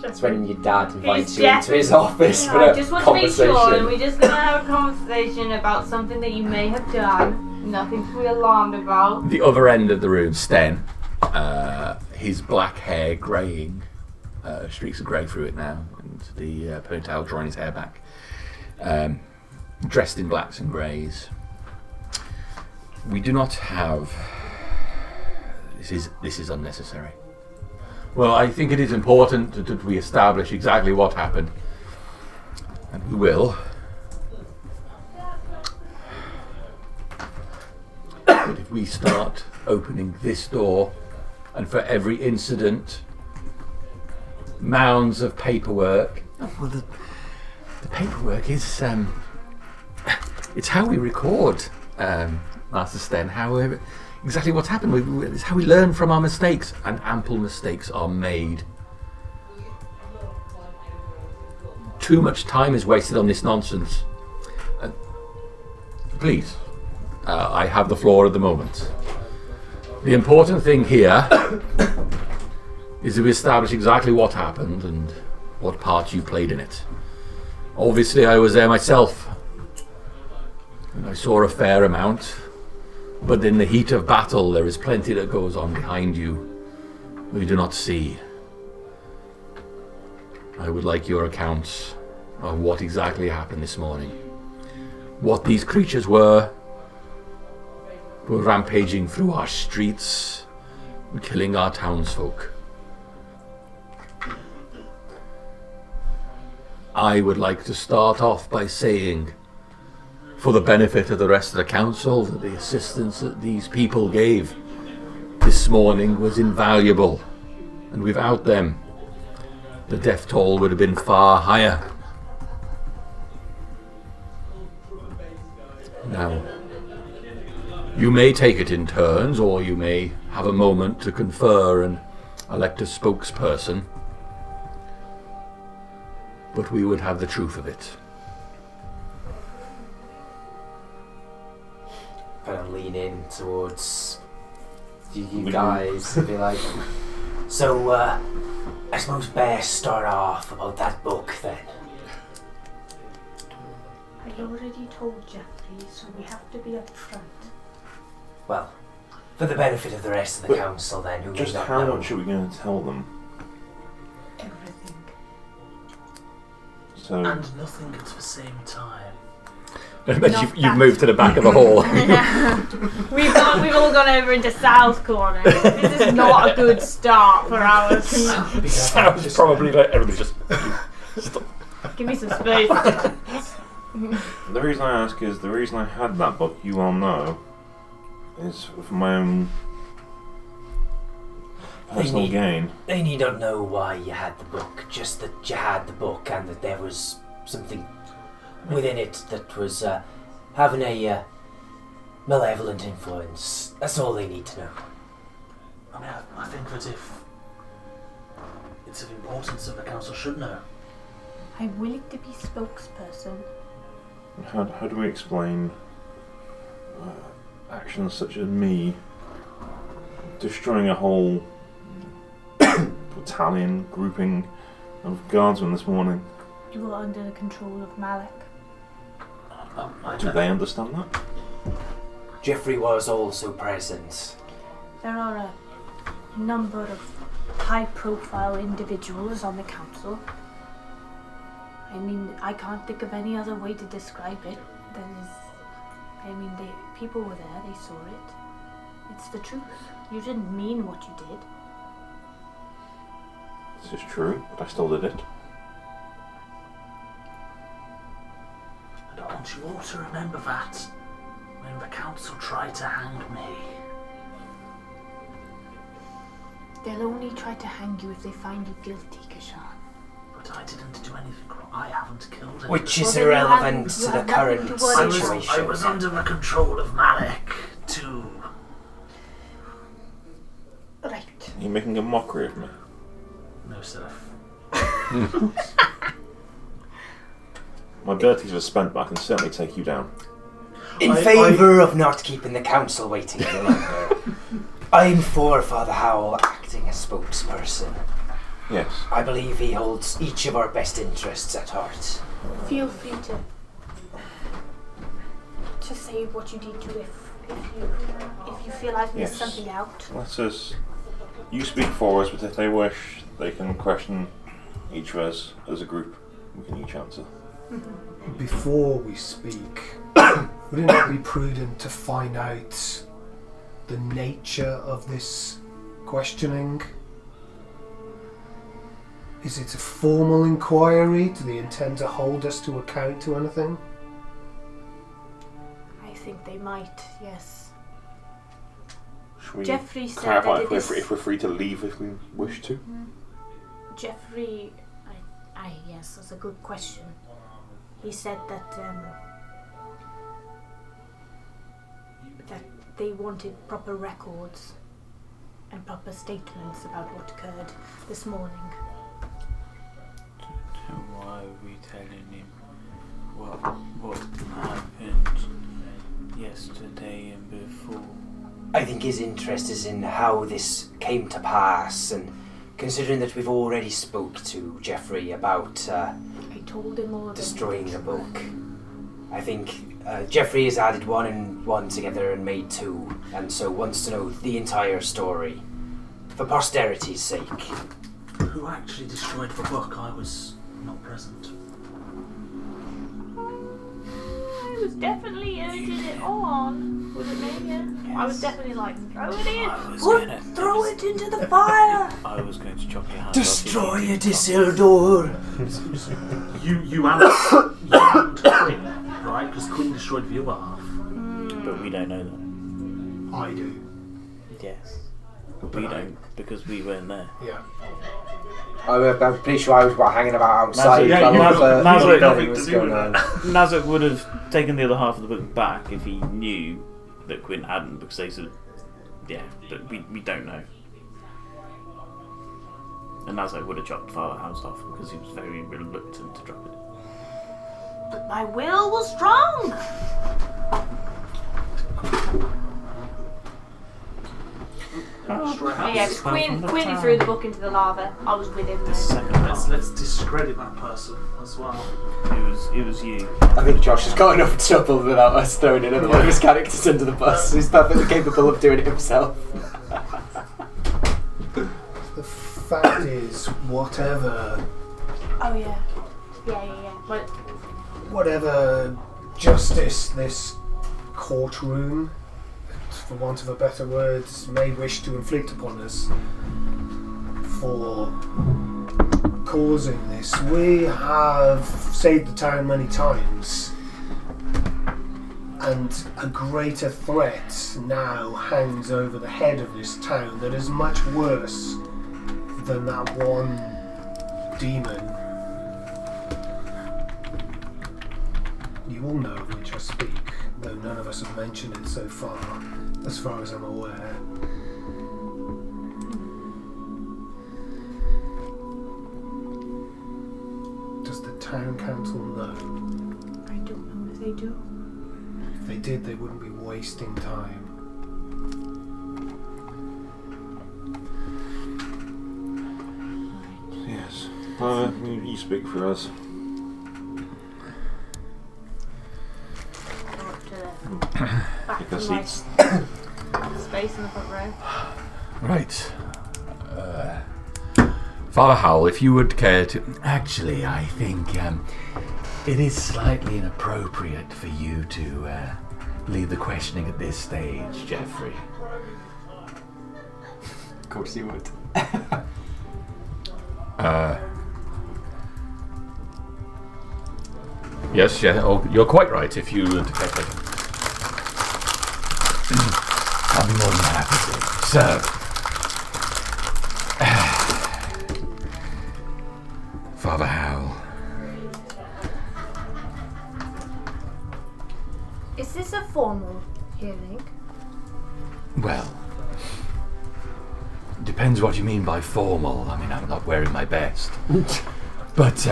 That's when your dad invites He's you into his office Yeah, for I a just want to make conversation. sure, and we're just going to have a conversation about something that you may have done. Nothing to be alarmed about. The other end of the room, Sten, his black hair greying, streaks of grey through it now, and the ponytail drawing his hair back. Dressed in blacks and greys. We do not have... This is unnecessary. Well, I think it is important that we establish exactly what happened. And we will. But if we start opening this door, and for every incident, mounds of paperwork. Well, the paperwork is it's how we record, Master Sten. Exactly what's happened. It's how we learn from our mistakes, and ample mistakes are made. Too much time is wasted on this nonsense. Please, I have the floor at the moment. The important thing here is that we establish exactly what happened and what part you played in it. Obviously, I was there myself, and I saw a fair amount. But in the heat of battle, there is plenty that goes on behind you we do not see. I would like your accounts of what exactly happened this morning. What these creatures were, who are rampaging through our streets and killing our townsfolk. I would like to start off by saying, for the benefit of the rest of the council, that the assistance that these people gave this morning was invaluable, and without them, the death toll would have been far higher. Now, you may take it in turns, or you may have a moment to confer and elect a spokesperson, but we would have the truth of it. Kind of lean in towards you guys and be like, so, I suppose best start off about that book then. I already told Jeffrey, so we have to be upfront. Well, for the benefit of the rest of the council then, who Just may not how know. much are we going to tell them? Everything. So And nothing at the same time. You've moved to the back of the hall. We've all gone over into Sal's corner. This is not a good start for ours. Sounds probably like everybody's just... Give me some space. the reason I ask is the reason I had that book, you all know, is for my own personal gain. They need not know why you had the book, just that you had the book and that there was something within it that was having a malevolent influence. That's all they need to know. I mean, I think that if it's of importance that the council should know. I'm willing to be spokesperson. How do we explain actions such as me destroying a whole battalion grouping of guardsmen this morning? You are under the control of Malek. Do they understand that? Jeffrey was also present. There are a number of high-profile individuals on the council. I mean, I can't think of any other way to describe it. People were there, they saw it. It's the truth. You didn't mean what you did. This is true, but I still did it. And I want you all to remember that when the council tried to hang me. They'll only try to hang you if they find you guilty, Kashan. But I didn't do anything wrong. I haven't killed anyone. Which is Well, then irrelevant you to the have current nothing to worry situation. I was under the control of Malek, too. Right. Are you making a mockery of me? No, Seth. My abilities are spent, but I can certainly take you down. In favour of not keeping the council waiting any longer, I'm for Father Howell acting as spokesperson. Yes. I believe he holds each of our best interests at heart. Feel free to say what you need to if you feel I've missed Yes. something out. Let us. You speak for us, but if they wish, they can question each of us as a group. We can each answer. Before we speak, would it not be prudent to find out the nature of this questioning? Is it a formal inquiry? Do they intend to hold us to account to anything? I think they might, yes. Should we Jeffrey said clarify that if we're free to leave if we wish to? Jeffrey, yes, that's a good question. He said that that they wanted proper records and proper statements about what occurred this morning. So why are we telling him what happened yesterday and before? I think his interest is in how this came to pass, and considering that we've already spoke to Jeffrey about I told him all of destroying the book, I think Jeffrey has added one and one together and made two, and so wants to know the entire story, for posterity's sake. Who actually destroyed the book? I was not present. I was definitely urging it on. Was it me? Yeah. I was definitely like, throw it in. Throw it into the fire! I was going to chop your hand Destroy off. it, Isildur! You and Quinn, right? Because Quinn destroyed the other half. But we don't know that. I do. Yes. We don't, because we weren't there. Yeah. I'm pretty sure I was hanging about outside. Nazarick nothing to do with that. Nazarick would have taken the other half of the book back if he knew that Quinn hadn't, because they said, yeah, but we don't know. And Nazarick would have chopped Father House off because he was very reluctant to drop it. But my will was strong. Yeah, it was Quinn who threw the book into the lava. I was with him. Let's discredit that person as well. It was you. I think Josh has got enough trouble without us throwing another one of his characters under the bus. He's perfectly capable of doing it himself. The fact is, whatever Oh yeah. But whatever justice this courtroom, for want of a better word, may wish to inflict upon us for causing this, we have saved the town many times, and a greater threat now hangs over the head of this town that is much worse than that one demon. You all know of which I speak, though none of us have mentioned it so far as I'm aware. Does the town council know? I don't know if they do. If they did, they wouldn't be wasting time. Yes. You speak for us. Back Take our to my seats. space in the front row. Right. Father Howell, if you would care to... Actually, I think it is slightly inappropriate for you to lead the questioning at this stage, Geoffrey. Of course you would. Yes, yeah, oh, you're quite right. If you would care to... I'll be more than happy to. So... Father Howell. Is this a formal hearing? Well... Depends what you mean by formal. I mean, I'm not wearing my best. But,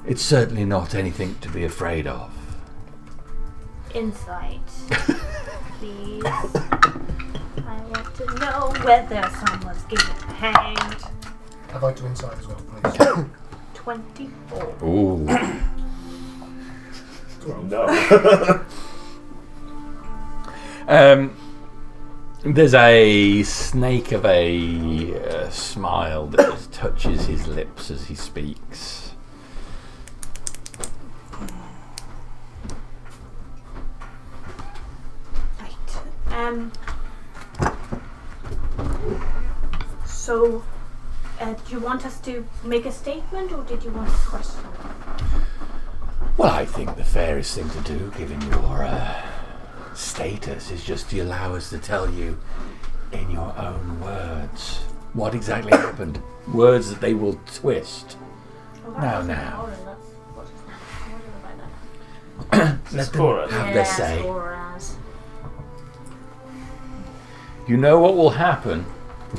it's certainly not anything to be afraid of. Insight, please. I want to know whether someone's getting hanged. I'd like to insight as well, please. 24. Ooh. No. There's a snake of a smile that just touches his lips as he speaks. So, do you want us to make a statement, or did you want a question? Well, I think the fairest thing to do, given your status, is just to allow us to tell you in your own words what exactly happened. Words that they will twist. Well, Now. That's Let them Score us. have their say. Scorers. You know what will happen?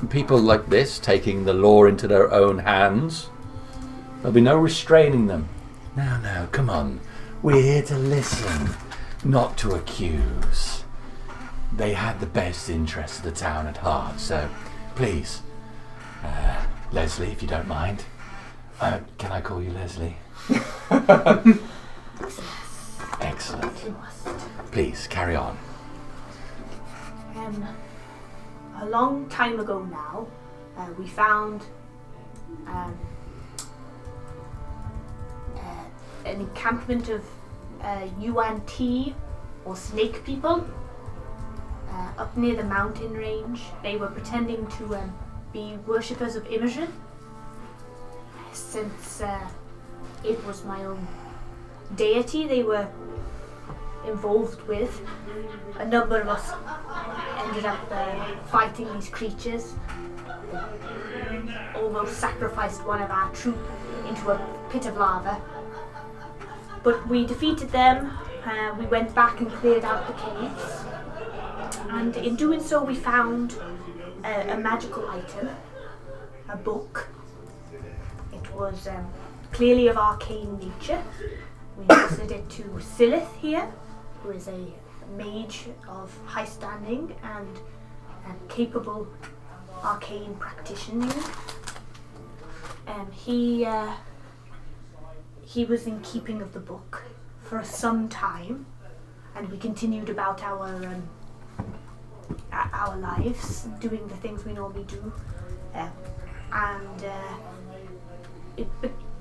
People like this taking the law into their own hands. There'll be no restraining them. Now, come on. We're here to listen, not to accuse. They had the best interests of the town at heart, so please, Leslie, if you don't mind. Can I call you Leslie? Excellent. Please, carry on. A long time ago now, we found an encampment of Yuan Ti or snake people up near the mountain range. They were pretending to be worshippers of Imogen, since it was my own deity they were involved with. A number of us ended up fighting these creatures. They almost sacrificed one of our troop into a pit of lava. But we defeated them. We went back and cleared out the caves. And in doing so, we found a magical item, a book. It was clearly of arcane nature. We entrusted it to Silith here, who is a mage of high standing and capable arcane practitioner. He was in keeping of the book for some time, and we continued about our lives, doing the things we normally do, and it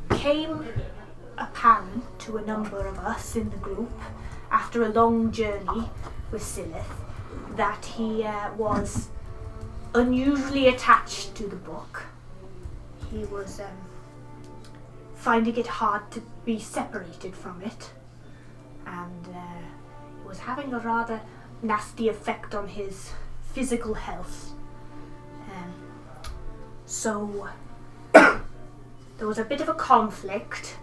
became apparent to a number of us in the group, after a long journey with Silith, that he was unusually attached to the book. He was finding it hard to be separated from it, and it was having a rather nasty effect on his physical health. So there was a bit of a conflict,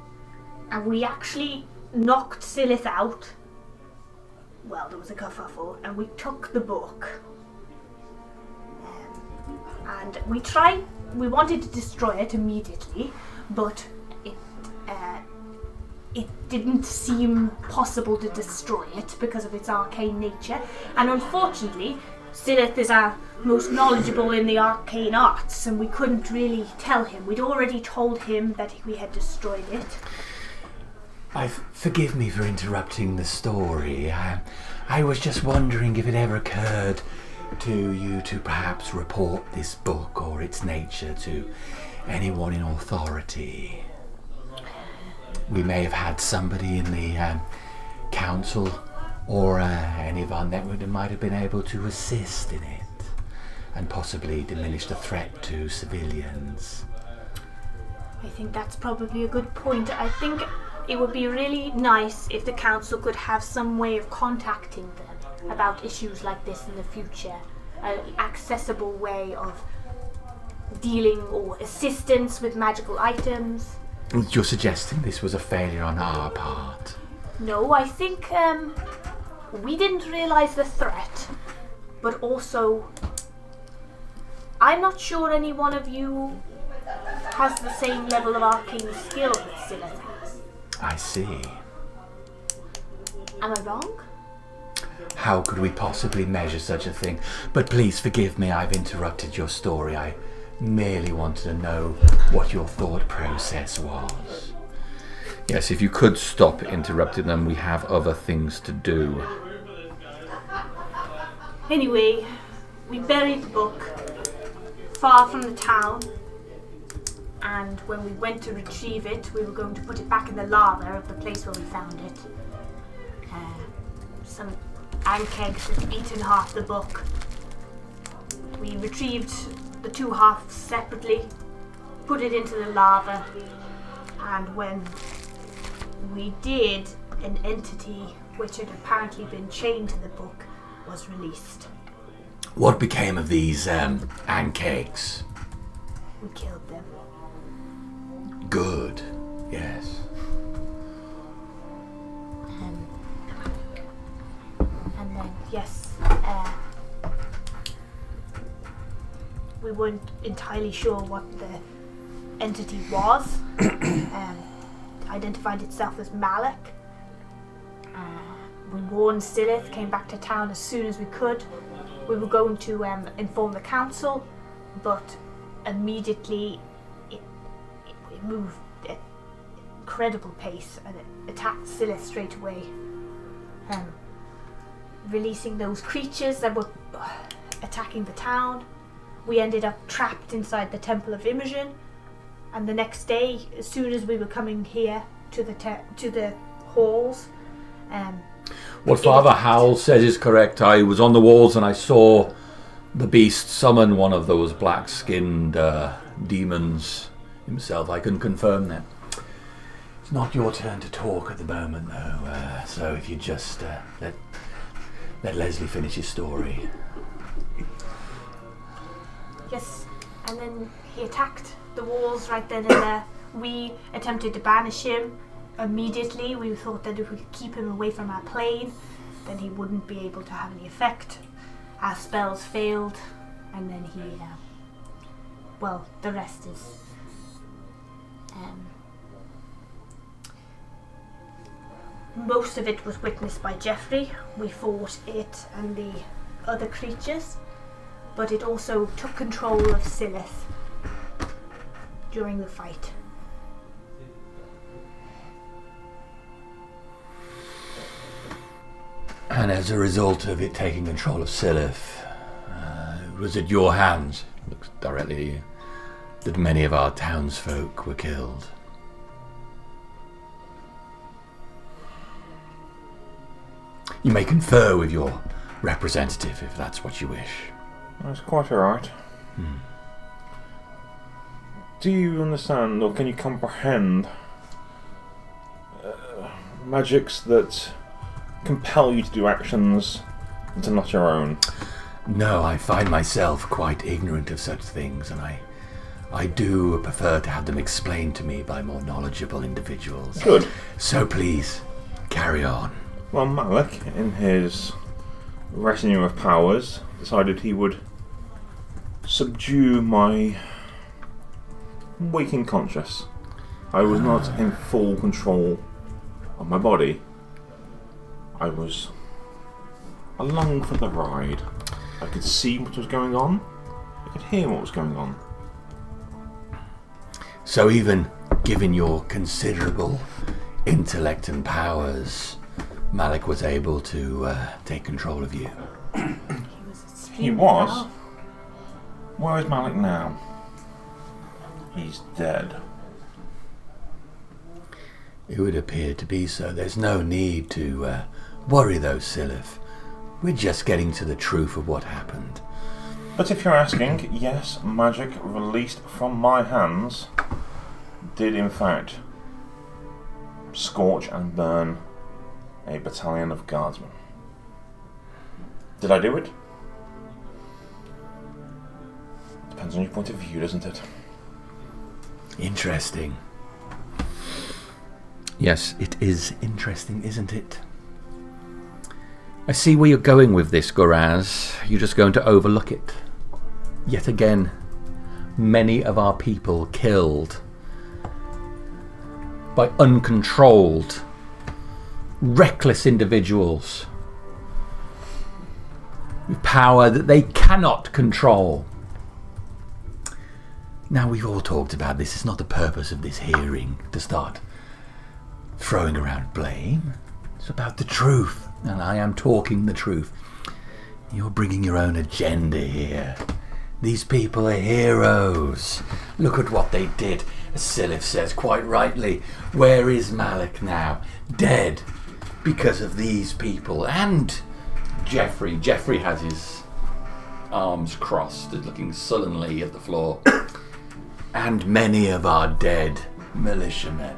and we actually knocked Silith out. Well, there was a kerfuffle, and we took the book. And we wanted to destroy it immediately, but it didn't seem possible to destroy it because of its arcane nature. And unfortunately, Silith is our most knowledgeable in the arcane arts, and we couldn't really tell him. We'd already told him that we had destroyed it. Forgive me for interrupting the story. I was just wondering if it ever occurred to you to perhaps report this book or its nature to anyone in authority. We may have had somebody in the council or any of our network that might have been able to assist in it and possibly diminish the threat to civilians. I think that's probably a good point. I think it would be really nice if the council could have some way of contacting them about issues like this in the future. An accessible way of dealing or assistance with magical items. You're suggesting this was a failure on our part? No, I think we didn't realise the threat, but also I'm not sure any one of you has the same level of arcane skill that Silith has. I see. Am I wrong? How could we possibly measure such a thing? But please forgive me, I've interrupted your story. I merely wanted to know what your thought process was. Yes, if you could stop interrupting them, we have other things to do. Anyway, we buried the book far from the town, and when we went to retrieve it, we were going to put it back in the lava of the place where we found it. Some ankegs had eaten half the book. We retrieved the two halves separately, put it into the lava, and when we did, an entity which had apparently been chained to the book was released. What became of these ankegs? We killed them. Good, yes. And then, yes, we weren't entirely sure what the entity was. Identified itself as Malek. We warned Silith, came back to town as soon as we could. We were going to inform the council, but immediately it moved at incredible pace and it attacked Silith straight away, releasing those creatures that were attacking the town. We ended up trapped inside the Temple of Imogen, and the next day, as soon as we were coming here to the halls, What Father Howell says is correct. I was on the walls and I saw the beast summon one of those black-skinned demons himself. I can confirm that. It's not your turn to talk at the moment, though. So if you just let Leslie finish his story. Yes, and then he attacked the walls right then and there. We attempted to banish him immediately. We thought that if we could keep him away from our plane, then he wouldn't be able to have any effect. Our spells failed, and then he, well, the rest is, most of it was witnessed by Jeffrey. We fought it and the other creatures, but it also took control of Silith during the fight. And as a result of it taking control of Silith, was it your hands, looks directly at you, that many of our townsfolk were killed? You may confer with your representative if that's what you wish. That's quite alright. Do you understand, or can you comprehend magics that compel you to do actions that are not your own? No, I find myself quite ignorant of such things, and I do prefer to have them explained to me by more knowledgeable individuals. Good. So please, carry on. Well, Malek, in his retinue of powers, decided he would subdue my waking conscious. I was not in full control of my body. I was along for the ride. I could see what was going on. I could hear what was going on. So even given your considerable intellect and powers, Malek was able to take control of you. He was. Where is Malek now? He's dead. It would appear to be so. There's no need to worry though, Silith. We're just getting to the truth of what happened. But if you're asking, yes, magic released from my hands did in fact scorch and burn a battalion of guardsmen. Did I do it? Depends on your point of view, doesn't it? Interesting. Yes, it is interesting, isn't it? I see where you're going with this, Goraz. You're just going to overlook it. Yet again, many of our people killed by uncontrolled, reckless individuals with power that they cannot control. Now, we've all talked about this. It's not the purpose of this hearing to start throwing around blame. It's about the truth, and I am talking the truth. You're bringing your own agenda here. These people are heroes. Look at what they did. As Silith says quite rightly, where is Malek now? Dead. Because of these people. And Jeffrey. Jeffrey has his arms crossed, looking sullenly at the floor. And many of our dead militiamen.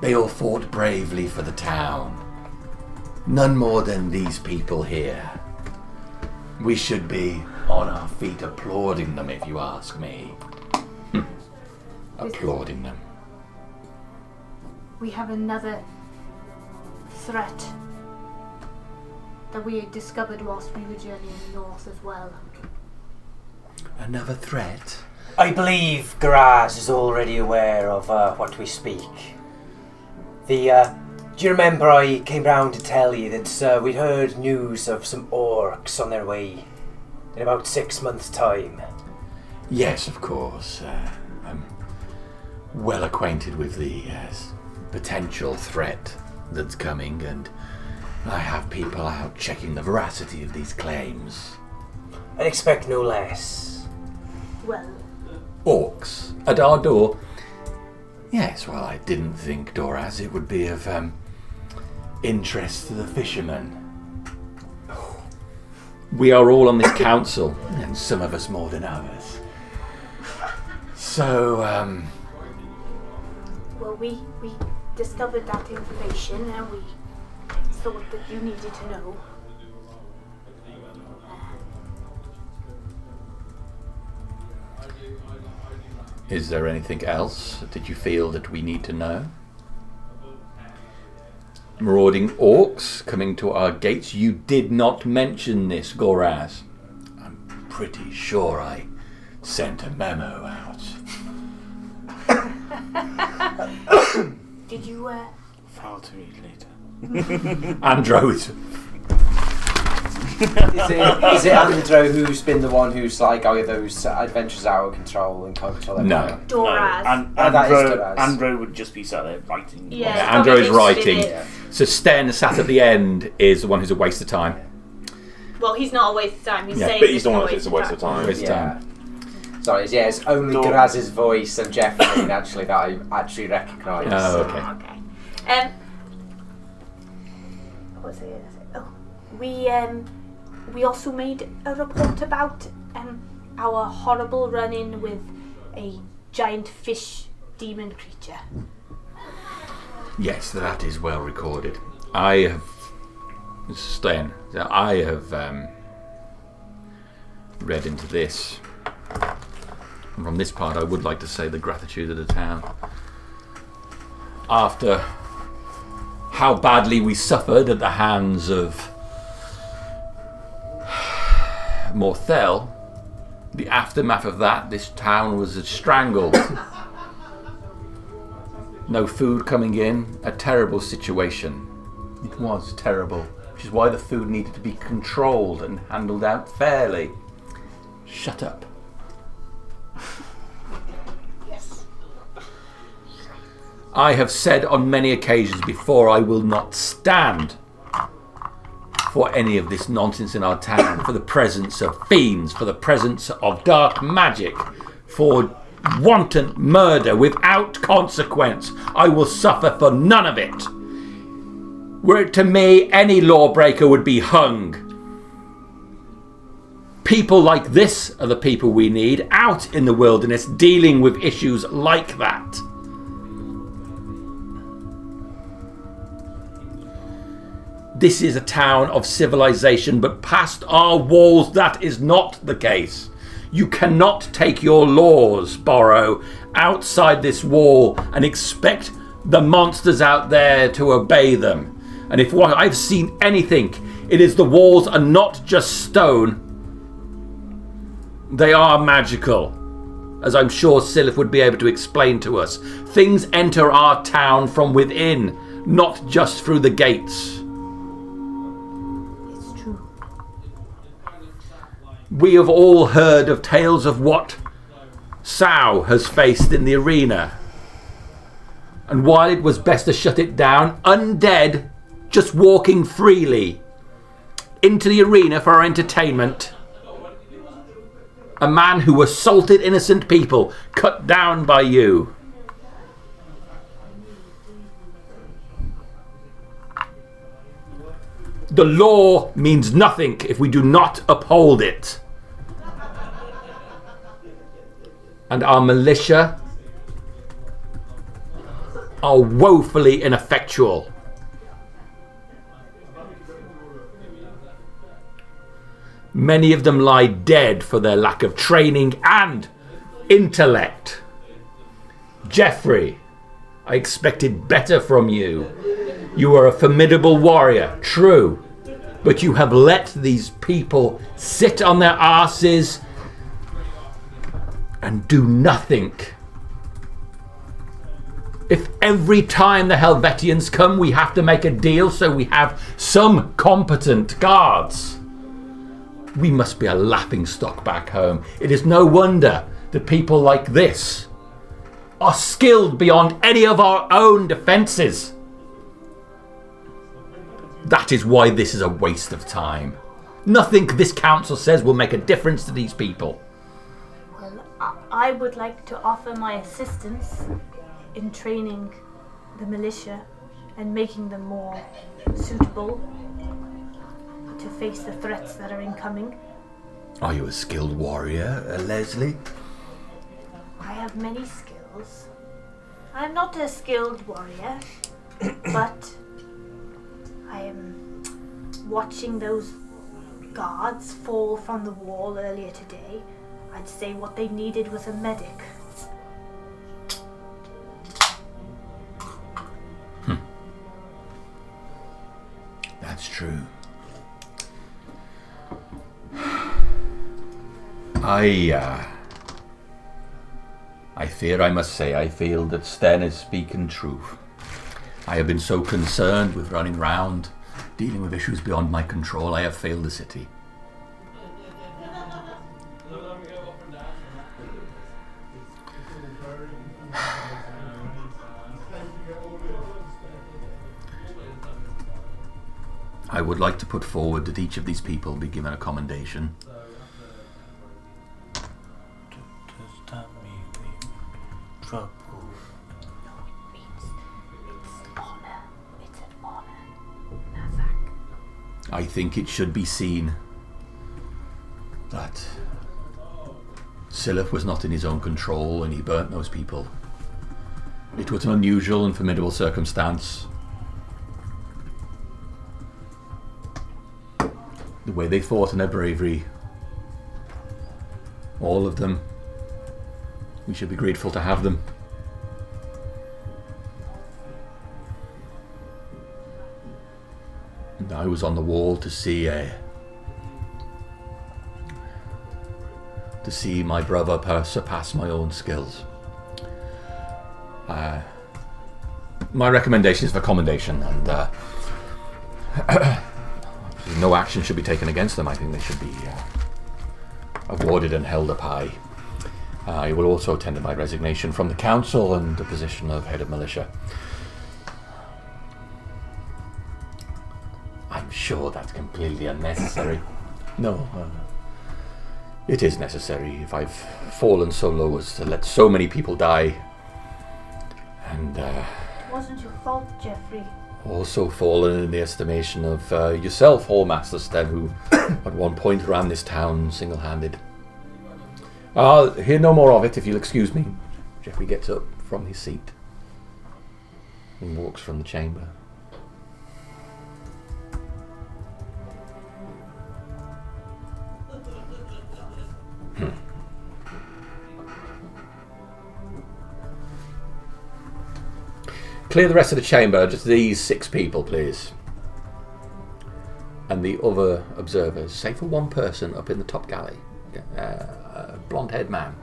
They all fought bravely for the town. None more than these people here. We should be on our feet applauding them, if you ask me. Applauding them. We have another threat that we discovered whilst we were journeying north as well. Another threat? I believe Garaz is already aware of what we speak. Do you remember I came round to tell you that we'd heard news of some orcs on their way in about 6 months' time? Yes, of course. I'm well acquainted with the potential threat that's coming, and I have people out checking the veracity of these claims. I'd expect no less. Well, Orcs at our door? Yes, well, I didn't think, Doraz, it would be of interest to the fishermen. We are all on this council, and some of us more than others. So, Well, we discovered that information and we thought that you needed to know. is there anything else that you feel that we need to know? Marauding orcs coming to our gates. You did not mention this, Goraz. I'm pretty sure I sent a memo out. Did you, File to read later. Andros. Is it Andro who's been the one who's like, oh, those adventures are out of control and can't control everything? No. Doraz? that is Doraz. Andro would just be sat there writing. Yeah, Andro is probably writing. did it. So Sten sat at the end is the one who's a waste of time. Well, he's not a waste of time. He's Yeah, saying But he's the one that's a waste of time. Waste of Yeah. time. Sorry, yeah, it's only No. Graz's voice and Jeffrey actually that I actually recognise. Oh, okay. Okay. What was I going to say? Oh, we also made a report about our horrible run-in with a giant fish demon creature. Yes, that is well recorded. I have... Sten, I have read into this. And from this part, I would like to say the gratitude of the town. After how badly we suffered at the hands of Morthel, the aftermath of that, this town was strangled. No food coming in, a terrible situation. It was terrible, which is why the food needed to be controlled and handled out fairly. Shut up. Yes. I have said on many occasions before, I will not stand for any of this nonsense in our town, for the presence of fiends, for the presence of dark magic, for wanton murder without consequence. I will suffer for none of it. Were it to me, any lawbreaker would be hung. People like this are the people we need out in the wilderness dealing with issues like that. This is a town of civilization, but past our walls that is not the case. You cannot take your laws, Borrow, outside this wall and expect the monsters out there to obey them. And if what I've seen anything, it is the walls are not just stone. They are magical, as I'm sure Silith would be able to explain to us. Things enter our town from within, not just through the gates. It's true. We have all heard of tales of what Sao has faced in the arena. And while it was best to shut it down, undead just walking freely into the arena for our entertainment. A man who assaulted innocent people, cut down by you. The law means nothing if we do not uphold it. And our militia are woefully ineffectual. Many of them lie dead for their lack of training and intellect. Jeffrey, I expected better from you. You are a formidable warrior, true, but you have let these people sit on their asses and do nothing. If every time the Helvetians come we have to make a deal so we have some competent guards, we must be a laughingstock back home. It is no wonder that people like this are skilled beyond any of our own defences. That is why this is a waste of time. Nothing this council says will make a difference to these people. Well, I would like to offer my assistance in training the militia and making them more suitable to face the threats that are incoming. Are you a skilled warrior, Leslie? I have many skills. I'm not a skilled warrior, but I am watching those guards fall from the wall earlier today. I'd say what they needed was a medic. That's true. I fear I must say I feel that Sten is speaking truth. I have been so concerned with running round, dealing with issues beyond my control, I have failed the city. I would like to put forward that each of these people be given a commendation. Does that mean trouble? No, it means it's honor. It's an honor. Nazak. I think it should be seen that Silith was not in his own control and he burnt those people. It was an unusual and formidable circumstance. The way they fought and their bravery, all of them, we should be grateful to have them. And I was on the wall to see my brother surpass my own skills. My recommendation is for commendation, and no action should be taken against them. I think they should be awarded and held up high. I will also tender my resignation from the council and the position of head of militia. I'm sure that's completely unnecessary. No, it is necessary. If I've fallen so low as to let so many people die, and It wasn't your fault, Jeffrey. also fallen in the estimation of yourself, Hallmaster Sten, who at one point ran this town single-handed. I'll hear no more of it, if you'll excuse me. Jeffrey gets up from his seat and walks from the chamber. Clear the rest of the chamber, just these 6 people, please. And the other observers, save for one person up in the top galley. A blonde-haired man.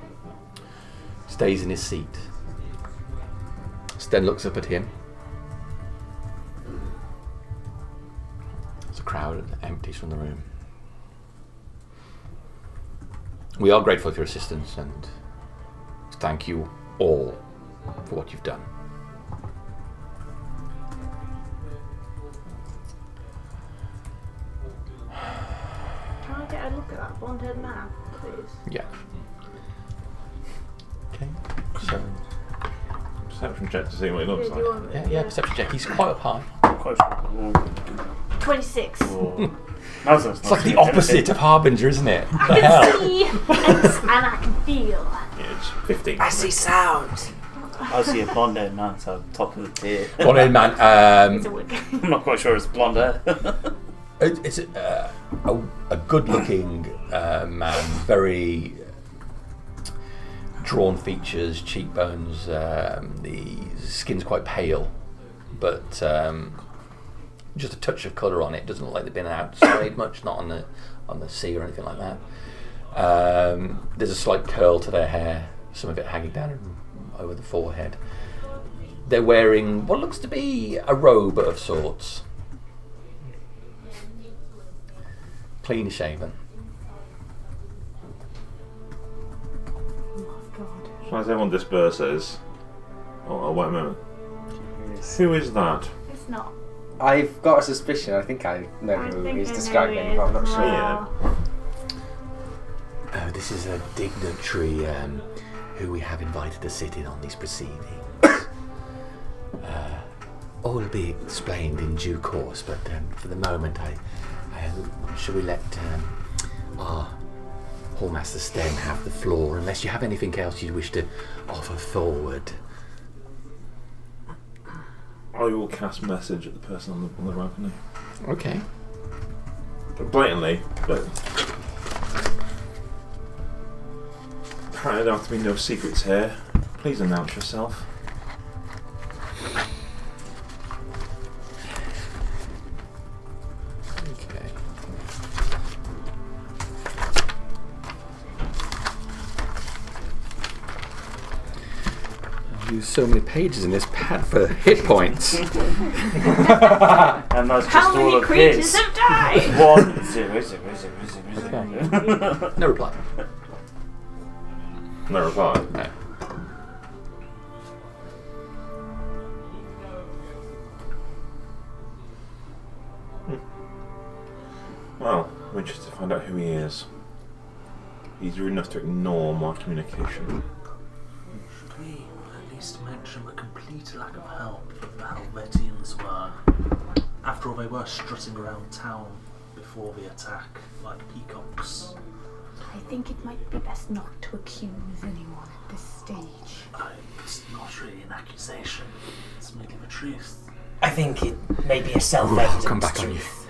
Stays in his seat. Sten looks up at him. There's a crowd that empties from the room. We are grateful for your assistance and thank you all for what you've done. Can I get a look at that blonde-haired man, please? Yeah. Okay. So, Perception check to see what he looks Yeah, do you like. want yeah, perception check. He's quite up high. Quite sure. 26. It's like the opposite of Harbinger, isn't it? What the I hell? can see and I can feel. Yeah, it's 15. I see sound. I see a blonde haired man, so top of the tier. Blonde-haired man. It's a wig. I'm not quite sure it's blonde hair. It's a good-looking man, very drawn features, cheekbones. The skin's quite pale, but just a touch of colour on it. Doesn't look like they've been outside much, not on the sea or anything like that. There's a slight curl to their hair, some of it hanging down over the forehead. They're wearing what looks to be a robe of sorts. Clean shaven. Oh my god. So as everyone disperses, wait a minute. Who is that? It's not. I've got a suspicion. I think I know I who think he's I know describing, who he but I'm not is. sure. Yeah. This is a dignitary who we have invited to sit in on these proceedings. All will be explained in due course, but for the moment, shall we let our Hallmaster Sten have the floor, unless you have anything else you wish to offer forward. I will cast message at the person on the balcony. Okay. But blatantly, but apparently there have to be no secrets here. Please announce yourself. Okay. I've used so many pages in this pad for hit points. And that's just How all many of creatures his. have died? 1 0 0 0 0 0. No reply. No reply. No. Well, I'm interested to find out who he is. He's rude enough to ignore my communication. Should we at least mention the complete lack of help that the Helvetians were? After all, they were strutting around town before the attack like peacocks. I think it might be best not to accuse anyone at this stage. It's not really an accusation. It's merely the truth. I think it may be a self-evident come back on you. truth.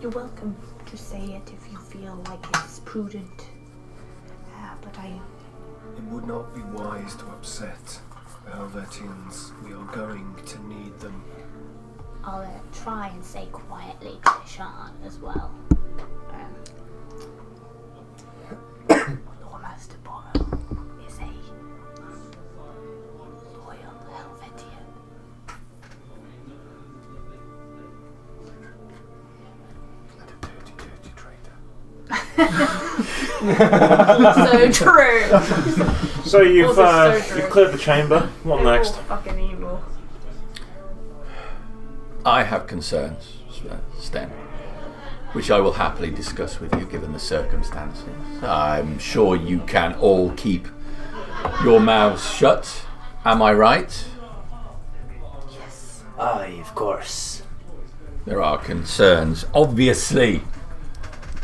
You're welcome to say it if you feel like it's prudent. But It would not be wise to upset the Helvetians. We are going to need them. I'll try and say quietly to Sean as well. Lord Master Borrow is a loyal Helvetian. And a dirty, dirty traitor. So true. So you've Also so true. you've cleared the chamber. What They're next? all fucking evil. I have concerns, Sten, which I will happily discuss with you given the circumstances. I'm sure you can all keep your mouths shut. Am I right? Yes. Aye, of course. There are concerns, obviously,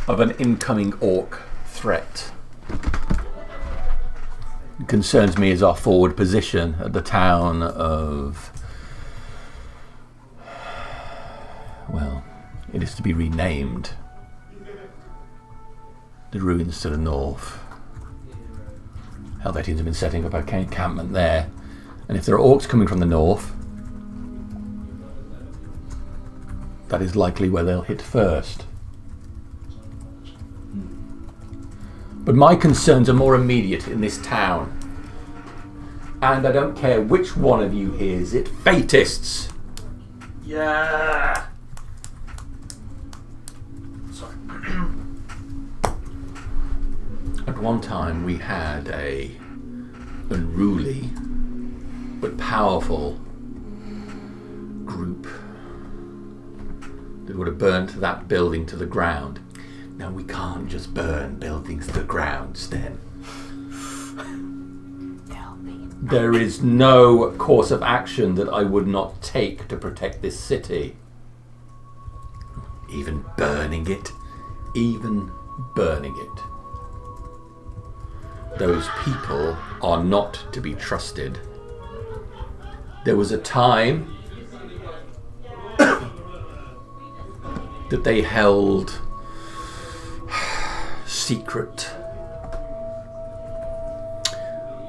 of an incoming orc threat. It concerns me as our forward position at the town of... Well, it is to be renamed. The ruins to the north. Helvetians have been setting up an encampment there. And if there are orcs coming from the north, that is likely where they'll hit first. But my concerns are more immediate in this town. And I don't care which one of you hears it. Fatists! Yeah. Sorry. At one time we had a unruly but powerful group that would have burnt that building to the ground. Now we can't just burn buildings to the ground, Sten. Tell me. There is no course of action that I would not take to protect this city. Even burning it. Even burning it. Those people are not to be trusted. There was a time that they held secret.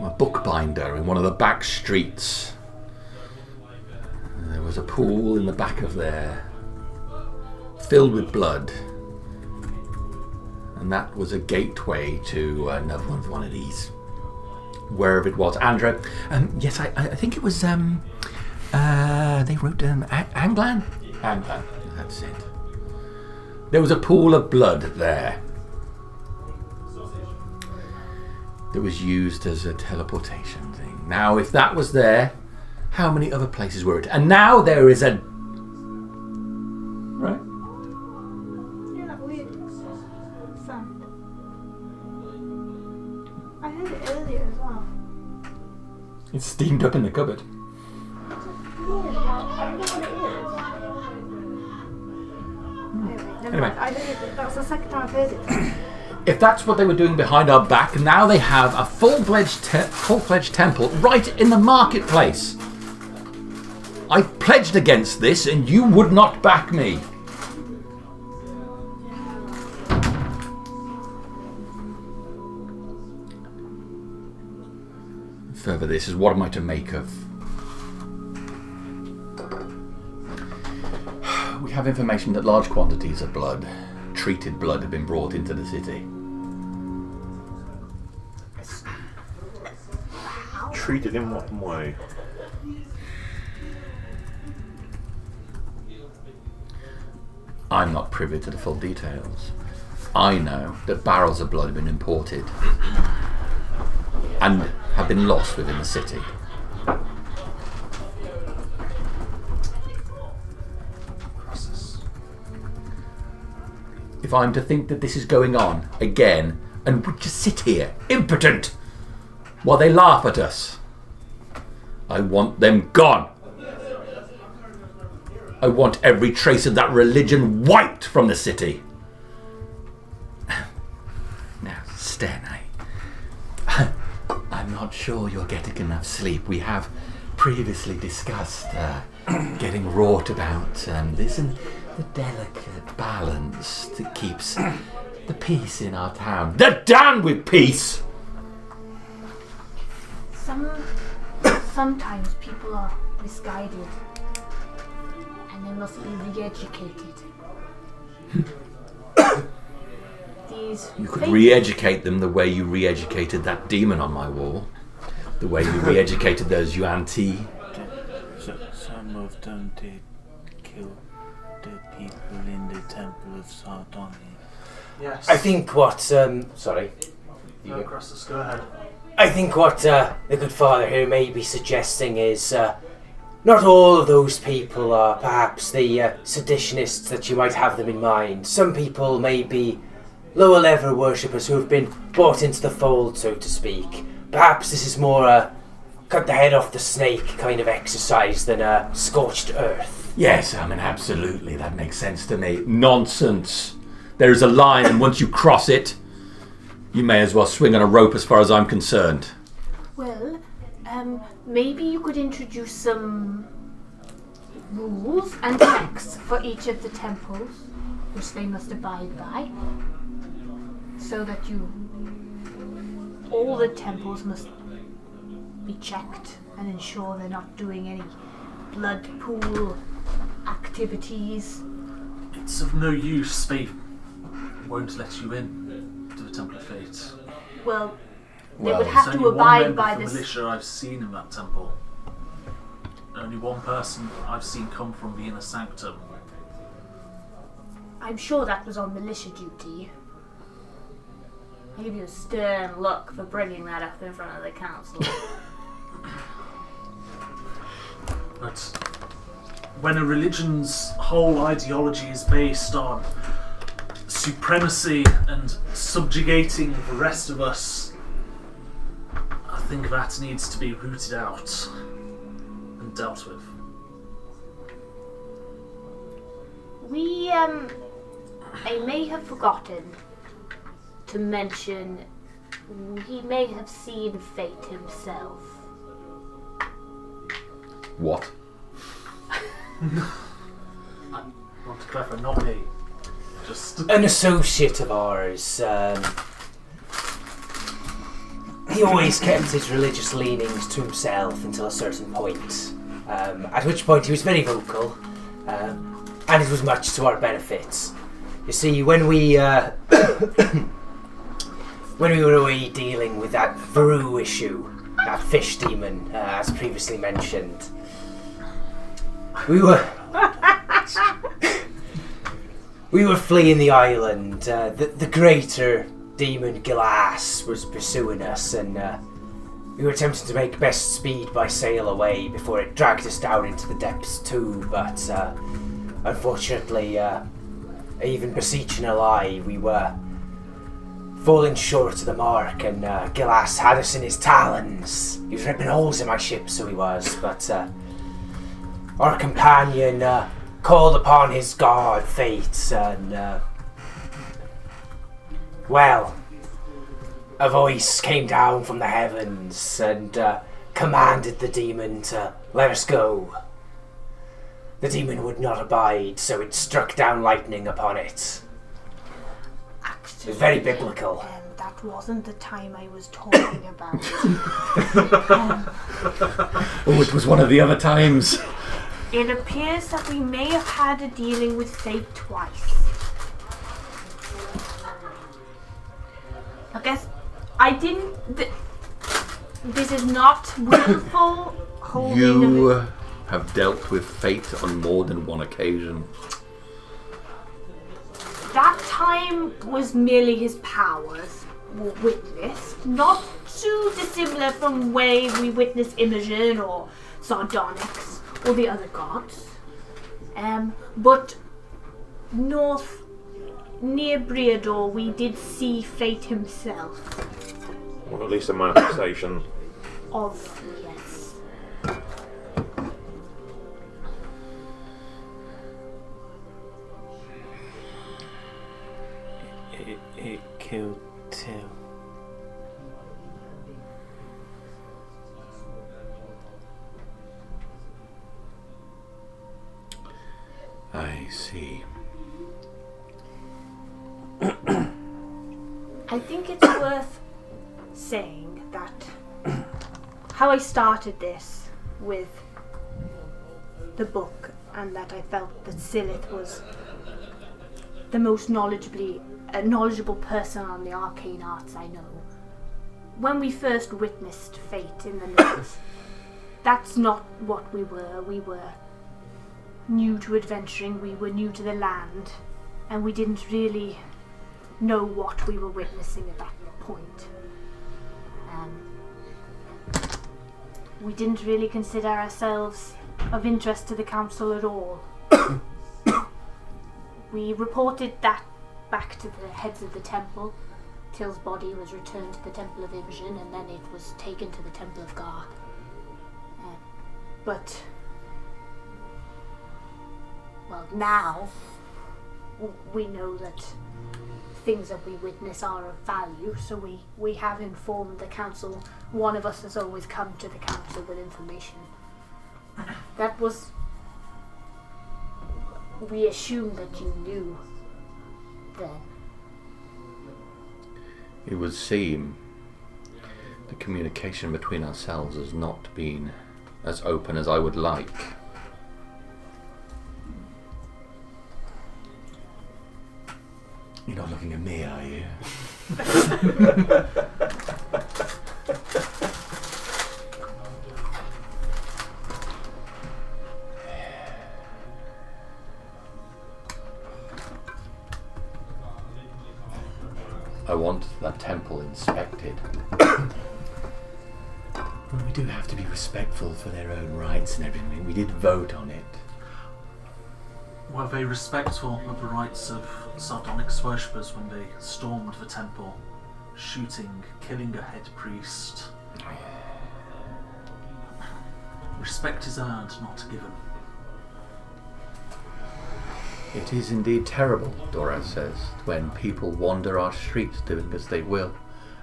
A bookbinder in one of the back streets. And there was a pool in the back of there, filled with blood. And that was a gateway to another one of these, wherever it was. Andra, yes, I think it was, they wrote Anglan? Anglan, that's it. There was a pool of blood there that was used as a teleportation thing. Now, if that was there, how many other places were it? And now there is a... Right? Yeah, that weird sound. I heard it earlier as well. It's steamed up in the cupboard. Anyway, I don't know, that's the second time I've heard it. If that's what they were doing behind our back, now they have a full-fledged temple right in the marketplace. I pledged against this, and you would not back me. Further, this is what am I to make of? We have information that large quantities of blood, treated blood, have been brought into the city. Treated in what way? I'm not privy to the full details. I know that barrels of blood have been imported and have been lost within the city. If I'm to think that this is going on again and we just sit here, impotent, while they laugh at us, I want them gone. I want every trace of that religion wiped from the city. Now, Sten, I'm not sure you're getting enough sleep. We have previously discussed getting wrought about this and the delicate balance that keeps the peace in our town. They're down with peace! Sometimes people are misguided and they must be re-educated. You could re-educate them the way you re-educated that demon on my wall. The way you re-educated those Yuan Ti. Some of them did kill the people in the Temple of Sardonyx. Yes. I think what, sorry. No, Crassus, go ahead. I think what the good father here may be suggesting is not all of those people are perhaps the seditionists that you might have them in mind. Some people may be lower level worshippers who have been brought into the fold, so to speak. Perhaps this is more a cut the head off the snake kind of exercise than a scorched earth. Yes, I mean, absolutely, that makes sense to me. Nonsense. There is a line, and once you cross it, you may as well swing on a rope as far as I'm concerned. Well, maybe you could introduce some rules and checks for each of the temples, which they must abide by, so that all the temples must be checked and ensure they're not doing any blood pool activities. It's of no use. They won't let you in to the Temple of Fate. Well, they Well, would have There's to only one abide member by of the this. militia I've seen in that temple. Only one person I've seen come from the inner sanctum. I'm sure that was on militia duty. I give you a stern look for bringing that up in front of the council. But when a religion's whole ideology is based on supremacy and subjugating the rest of us, I think that needs to be rooted out and dealt with. I may have forgotten to mention he may have seen fate himself. What? I want to clarify, not me. Just An associate of ours, he always kept his religious leanings to himself until a certain point, at which point he was very vocal, and it was much to our benefit. You see, when we when we were away dealing with that Varu issue, that fish demon, as previously mentioned, we were fleeing the island. The greater demon Glass was pursuing us, and we were attempting to make best speed by sail away before it dragged us down into the depths too. But unfortunately, even beseeching a lie, we were falling short of the mark, and Gilas had us in his talons. He was ripping holes in my ship, so he was, but our companion called upon his god, Fate, and well, a voice came down from the heavens and commanded the demon to let us go. The demon would not abide, so it struck down lightning upon it. Actually, It was very biblical. That wasn't the time I was talking about. Oh, it was one of the other times. It appears that we may have had a dealing with Fate twice. I guess I didn't. This is not willful holding You of it. have dealt with Fate on more than one occasion. That time was merely his powers were witnessed, not too dissimilar from way we witnessed Imogen or Sardonyx or the other gods. But north, near Briador, we did see Fate himself. Or at least a manifestation. Of, yes. It killed Till. I see. I think it's worth saying that how I started this with the book, and that I felt that Silith was the most knowledgeable person on the arcane arts I know. When we first witnessed Fate in the North, that's not what we were. We were new to adventuring, we were new to the land, and we didn't really know what we were witnessing at that point. We didn't really consider ourselves of interest to the council at all. We reported that back to the heads of the temple. Till's body was returned to the Temple of Imogen, and then it was taken to the Temple of Gar. But well, now we know that things that we witness are of value, so we have informed the council. One of us has always come to the council with information. That was... We assumed that you knew then. It would seem the communication between ourselves has not been as open as I would like. You're not looking at me, are you? I want that temple inspected. We do have to be respectful for their own rights and everything. We did vote on it. Were they respectful of the rights of Sardonyx worshippers when they stormed the temple, shooting, killing a head priest? Respect is earned, not given. It is indeed terrible, Doraz says, when people wander our streets doing as they will,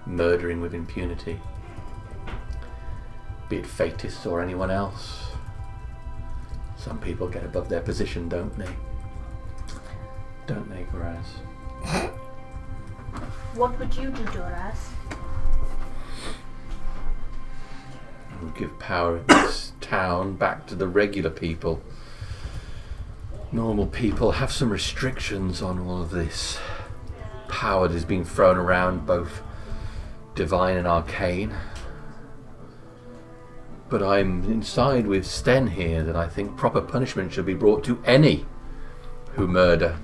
murdering with impunity. Be it Fatists or anyone else. Some people get above their position, don't they? Don't they, Doraz? What would you do, Doraz? I would give power in this town back to the regular people. Normal people have some restrictions on all of this power that is being thrown around, both divine and arcane. But I'm inside with Sten here that I think proper punishment should be brought to any who murder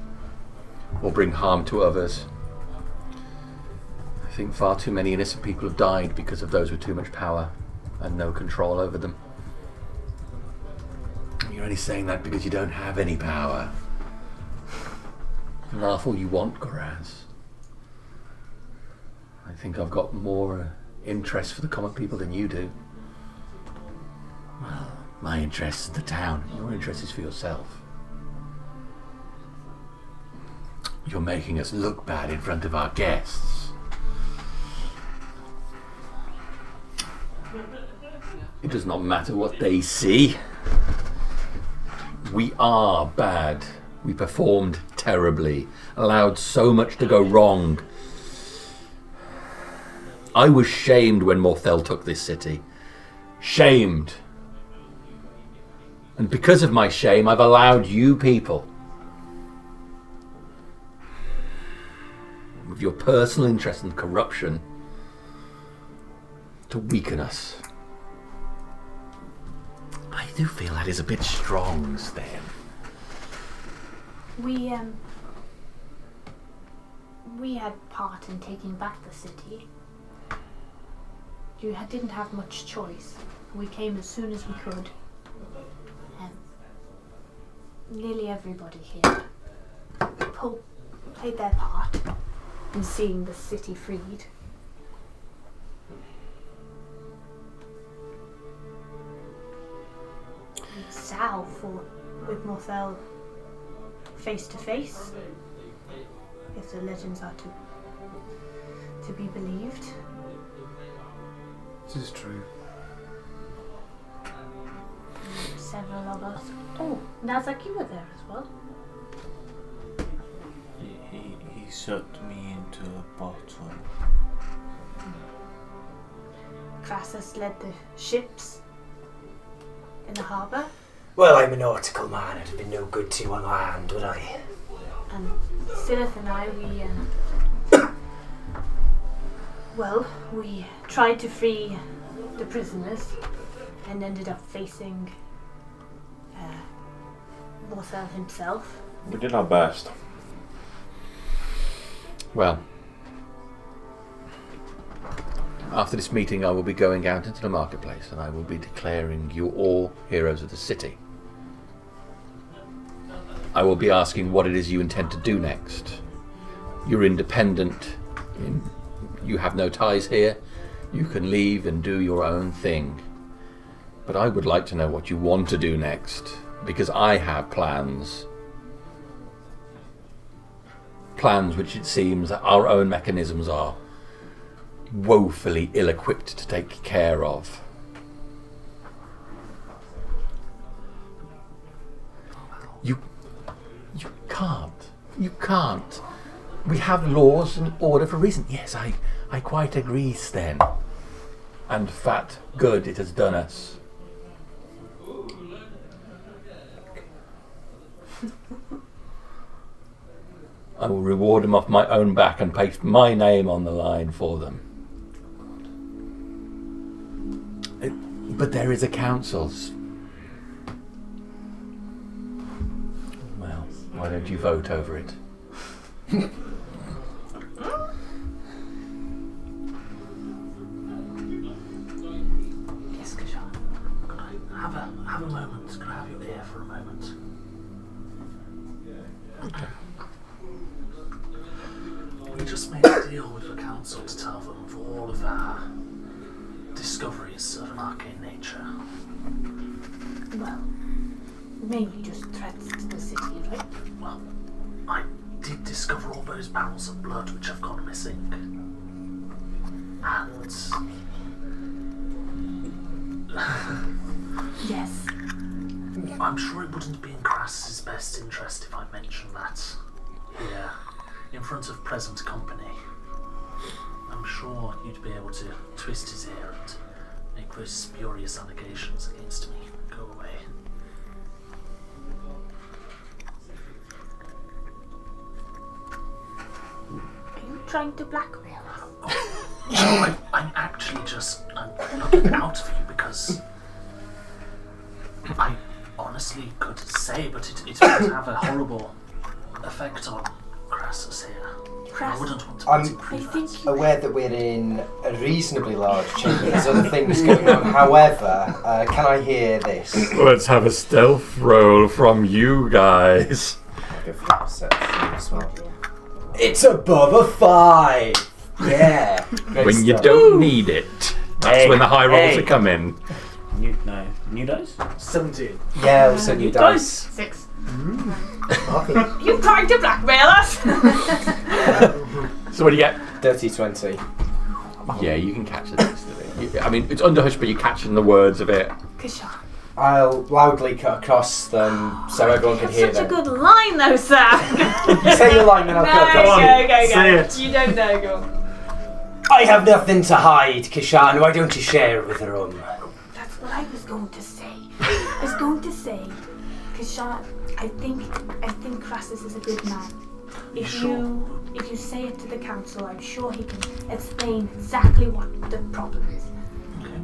or bring harm to others. I think far too many innocent people have died because of those with too much power and no control over them. You're only saying that because you don't have any power. Laugh all you want, Goraz. I think I've got more interest for the common people than you do. Well, my interest is the town. Your interest is for yourself. You're making us look bad in front of our guests. It does not matter what they see. We are bad. We performed terribly, allowed so much to go wrong. I was shamed when Morthel took this city. Shamed. And because of my shame, I've allowed you people, with your personal interest and corruption, to weaken us. I do feel that is a bit strong, Stan. We had part in taking back the city. You didn't have much choice. We came as soon as we could. Nearly everybody here played their part in seeing the city freed. Sal fought with Morthel face to face, if the legends are to be believed. This is true. Several of us. Oh, Nazak, you were there as well. He sucked me into a bottle. Crassus led the ships in the harbour. Well, I'm a nautical man. I'd have been no good to you on land, would I? And Silith and I, we tried to free the prisoners and ended up facing Morthel himself. We did our best. Well, after this meeting I will be going out into the marketplace and I will be declaring you all heroes of the city. I will be asking what it is you intend to do next. You're independent. You have no ties here. You can leave and do your own thing. But I would like to know what you want to do next, because I have plans. Plans which it seems that our own mechanisms are woefully ill-equipped to take care of. You can't. We have laws and order for a reason. Yes, I quite agree, Sten. And fat good it has done us. I will reward them off my own back and paste my name on the line for them. But there is a council's. Well, why don't you vote over it? Yes, Kashan. Could I have a moment? Could I have your ear for a moment? Okay. We just made a deal with the council to tell them of all of our discoveries of an arcane nature. Well, mainly just threats to the city, right? Well, I did discover all those barrels of blood which have gone missing. And Yes. I'm sure it wouldn't be in Crassus's best interest if I mentioned that here, in front of present company. I'm sure you'd be able to twist his ear and make those spurious allegations against me go away. Are you trying to blackmail us? No, I'm actually I'm looking out for you because I honestly could say, but it would have a horrible effect on Crassus here. I wouldn't want to I'm prove aware that we're in a reasonably large chamber. There's other things going on. However, can I hear this? Let's have a stealth roll from you guys. I'll go for that perception as well. It's above a 5. Yeah. Great When you stuff. don't need it. That's when the high rolls are coming. New dice? 17. Yeah, also new dice. 6. You trying to blackmail us? So what do you get? Dirty 20. Yeah, you can catch the text of it. I mean, it's under hush, but you're catching the words of it. Kashan. I'll loudly cut across them so everyone can hear Such a them. good line, though, sir. You say your line, then I'll cut across. Go. Say it. You don't know, go on. I have nothing to hide, Kashan. Why don't you share with the room? That's what I was going to say. I was going to say, Kashan, I think Crassus is a good man. If you say it to the council, I'm sure he can explain exactly what the problem is. Okay.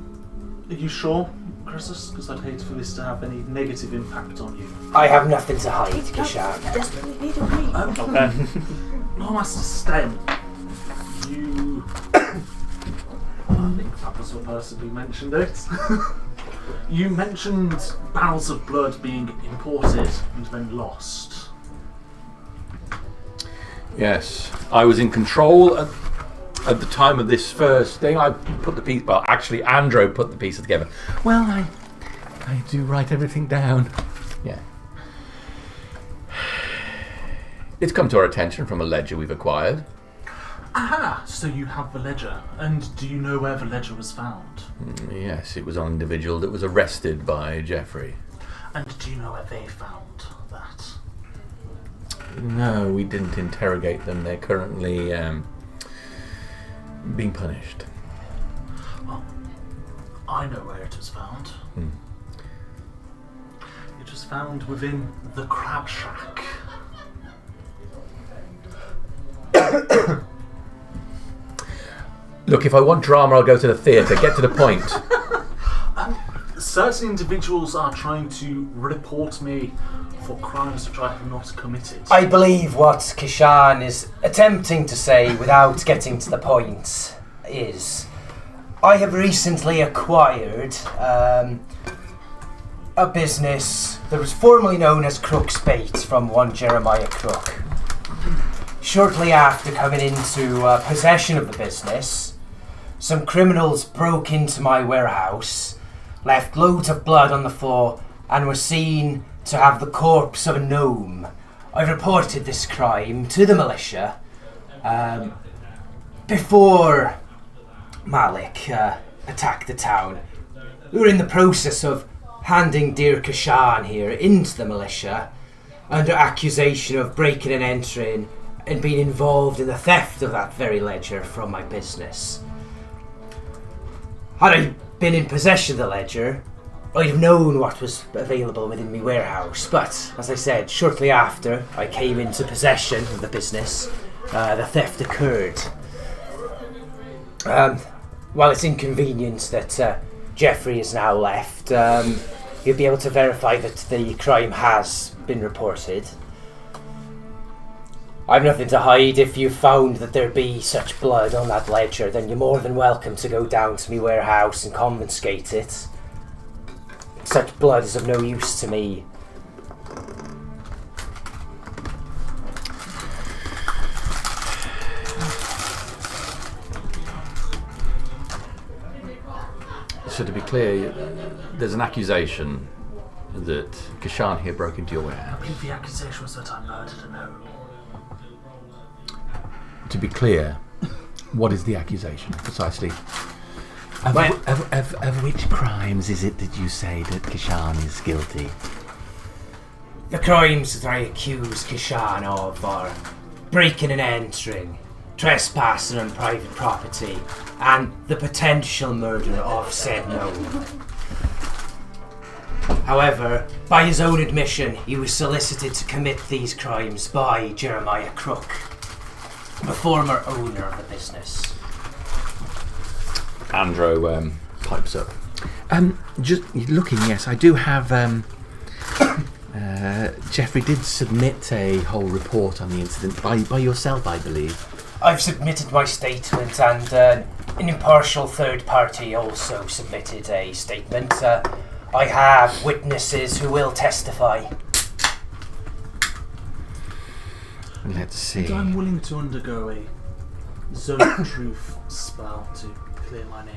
Are you sure, Crassus? Because I'd hate for this to have any negative impact on you. I have nothing to hide, Kashan. Desperately need a way. Okay. Lord Master Sten, you... I think that was the person who mentioned it. You mentioned barrels of blood being imported and then lost. Yes, I was in control at the time of this first thing. I put the piece. Well, actually, Andrew put the pieces together. Well, I do write everything down. Yeah. It's come to our attention from a ledger we've acquired. Aha! So you have the ledger. And do you know where the ledger was found? Yes, it was an individual that was arrested by Jeffrey. And do you know where they found that? No, we didn't interrogate them. They're currently being punished. Well, I know where it was found. It was found within the crab shack. Look, if I want drama, I'll go to the theatre. Get to the point. Certain individuals are trying to report me for crimes which I have not committed. I believe what Kashan is attempting to say without getting to the point is I have recently acquired a business that was formerly known as Crook's Bait from one Jeremiah Crook. Shortly after coming into possession of the business, some criminals broke into my warehouse, left loads of blood on the floor, and were seen to have the corpse of a gnome. I reported this crime to the militia before Malek attacked the town. We were in the process of handing dear Kashan here into the militia under accusation of breaking and entering and being involved in the theft of that very ledger from my business. Had I been in possession of the ledger, I'd have known what was available within my warehouse, but, as I said, shortly after I came into possession of the business, the theft occurred. While it's inconvenient that Jeffrey is now left, you'll be able to verify that the crime has been reported. I've nothing to hide. If you found that there be such blood on that ledger, then you're more than welcome to go down to my warehouse and confiscate it. Such blood is of no use to me. So to be clear, there's an accusation that Kashan here broke into your I warehouse. believe the accusation was that I murdered a gnome. To be clear, what is the accusation precisely? Of which crimes is it that you say that Kashan is guilty? The crimes that I accuse Kashan of are breaking and entering, trespassing on private property, and the potential murder of said gnome. However, by his own admission, he was solicited to commit these crimes by Jeremiah Crook, the former owner of the business. Andrew pipes up. Just looking, yes, I do have. Jeffrey did submit a whole report on the incident by yourself, I believe. I've submitted my statement, and an impartial third party also submitted a statement. I have witnesses who will testify. Let's see. And I'm willing to undergo a Zone of Truth spell to clear my name.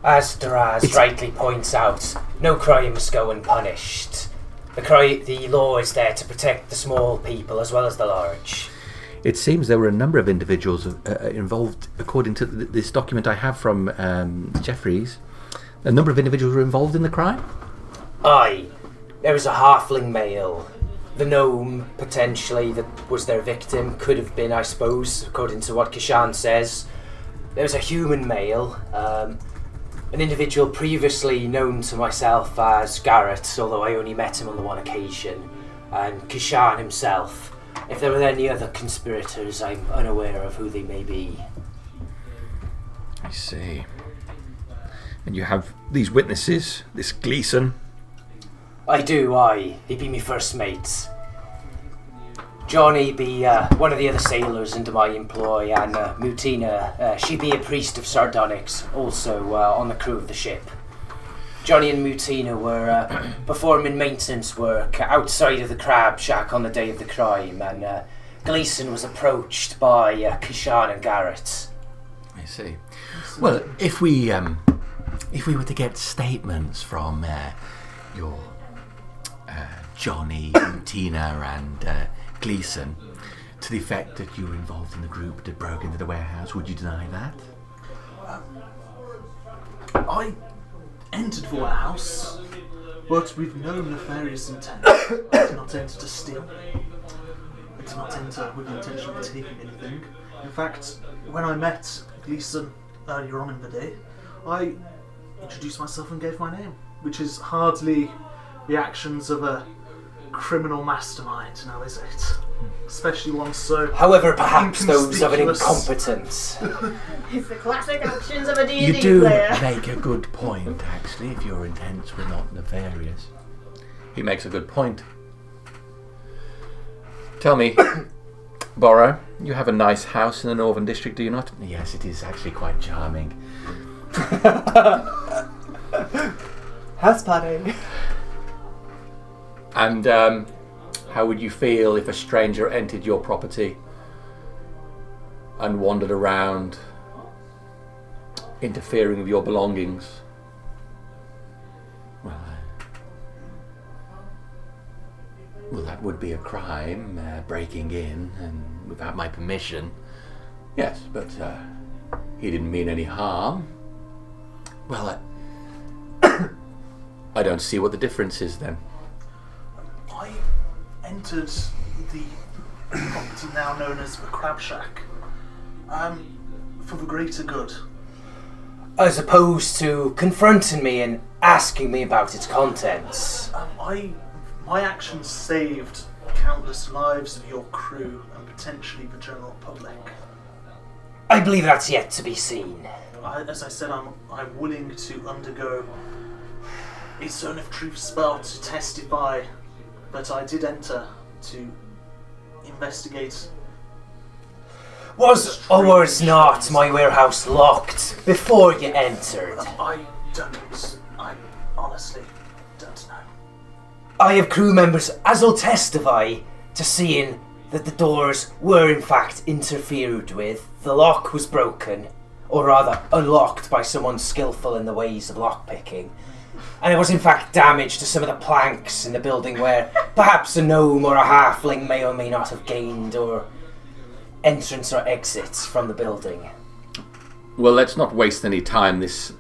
As Daraz rightly points out, no crimes go unpunished. The law is there to protect the small people as well as the large. It seems there were a number of individuals involved, according to this document I have from Jeffries. A number of individuals were involved in the crime? Aye. There was a halfling male. The gnome, potentially, that was their victim. Could have been, I suppose, according to what Kishan says. There was a human male. An individual previously known to myself as Garrett, although I only met him on the one occasion. And Kishan himself. If there were any other conspirators, I'm unaware of who they may be. I see. And you have these witnesses, this Gleason. I do, aye. He be me first mates. Johnny be one of the other sailors under my employ, and Mutina, she be a priest of Sardonyx, also on the crew of the ship. Johnny and Mutina were performing maintenance work outside of the crab shack on the day of the crime, and Gleason was approached by Kishan and Garrett. I see. Well, if we were to get statements from your Johnny, Tina, and Gleason to the effect that you were involved in the group that broke into the warehouse, would you deny that? I entered the warehouse, but with no nefarious intent. I did not enter to steal. I did not enter with the intention of taking anything. In fact, when I met Gleason earlier on in the day, I introduced myself and gave my name, which is hardly the actions of a criminal mastermind, now is it? Especially one so... However, perhaps those of an incompetence. It's the classic actions of a D&D You do player. make a good point, actually, if your intents were not nefarious. He makes a good point. Tell me, Borrow, you have a nice house in the Northern District, do you not? Yes, it is actually quite charming. House party. And how would you feel if a stranger entered your property and wandered around, interfering with your belongings? Well, that would be a crime, breaking in and without my permission. Yes, but he didn't mean any harm. Well, I don't see what the difference is then. I entered the property now known as the Crab Shack for the greater good. As opposed to confronting me and asking me about its contents. My actions saved countless lives of your crew and potentially the general public. I believe that's yet to be seen. As I said, I'm willing to undergo a Zone of Truth spell to testify, but I did enter to investigate. Was or was not my warehouse locked before you entered? I honestly don't know. I have crew members as will testify to seeing that the doors were in fact interfered with, the lock was broken, or rather unlocked by someone skillful in the ways of lockpicking, and it was in fact damage to some of the planks in the building where perhaps a gnome or a halfling may or may not have gained or entrance or exits from the building. Well, let's not waste any time. This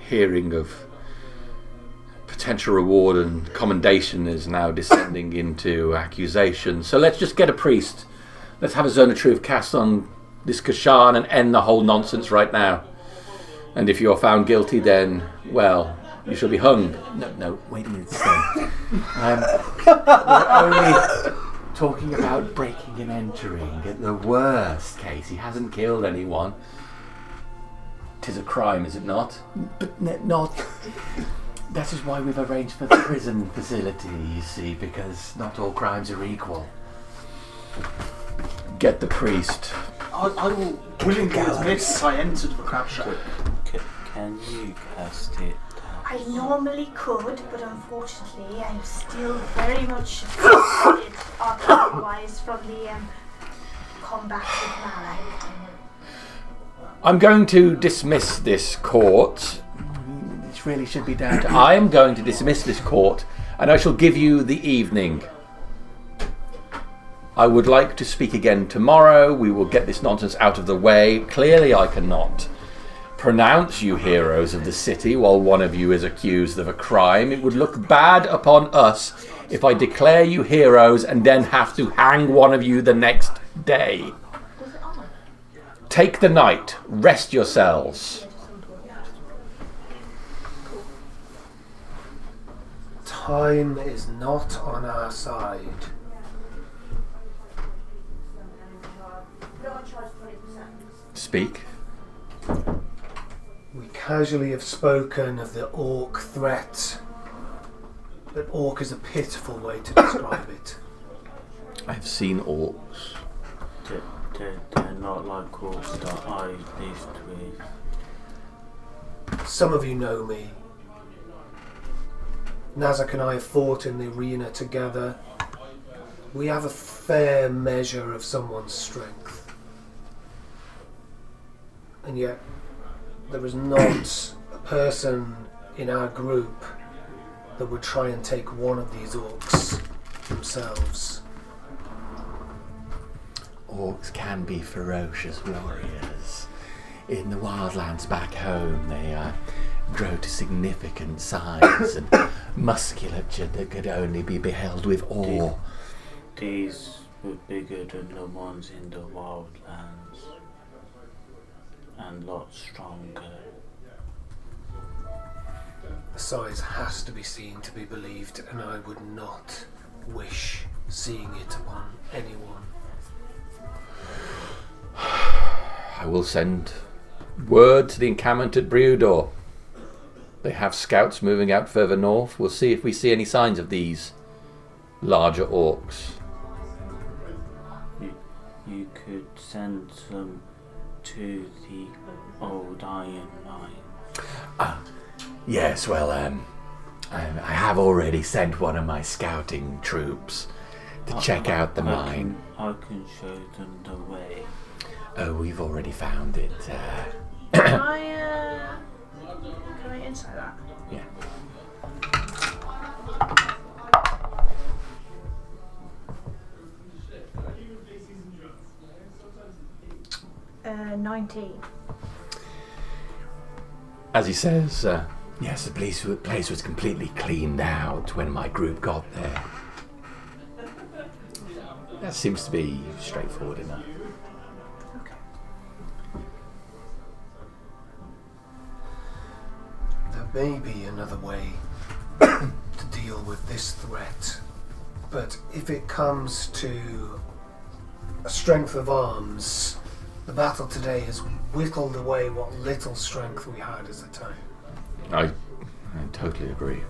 hearing of potential reward and commendation is now descending into accusation. So let's just get a priest. Let's have a Zone of Truth cast on this Kashan and end the whole nonsense right now. And if you're found guilty, then, well, you shall be hung. No, wait a minute, Sven. We're only talking about breaking and entering. At the worst case, he hasn't killed anyone. 'Tis a crime, is it not? But not... That is why we've arranged for the prison facility, you see, because not all crimes are equal. Get the priest. I will willingly admit I entered the Crab Shack. Can you cast it down? I normally could, but unfortunately I'm still very much affected arcane-wise from the combat with Malek. I'm going to dismiss this court. This really should be down to... I am going to dismiss this court, and I shall give you the evening. I would like to speak again tomorrow. We will get this nonsense out of the way. Clearly I cannot pronounce you heroes of the city while one of you is accused of a crime. It would look bad upon us if I declare you heroes and then have to hang one of you the next day. Take the night. Rest yourselves. Time is not on our side. Speak. We casually have spoken of the orc threat, but orc is a pitiful way to describe it. I've seen orcs. They're not like orcs that I lived with. Some of you know me. Nazak and I have fought in the arena together. We have a fair measure of someone's strength. And yet, there is not a person in our group that would try and take one of these orcs themselves. Orcs can be ferocious warriors. In the wildlands back home, they grow to significant size and musculature that could only be beheld with awe. These were bigger than the ones in the wildlands. And lots stronger. The size has to be seen to be believed, and I would not wish seeing it upon anyone. I will send word to the encampment at Briudor. They have scouts moving out further north. We'll see if we see any signs of these larger orcs. You could send some to the old iron mine. Yes, well, I have already sent one of my scouting troops to check out the mine. I can show them the way. Oh, we've already found it. Can I insight that? Yeah. 19. As he says, Yes, the place was completely cleaned out when my group got there. that seems to be straightforward enough. Okay. There may be another way to deal with this threat, but if it comes to a strength of arms, the battle today has whittled away what little strength we had as a town. I totally agree.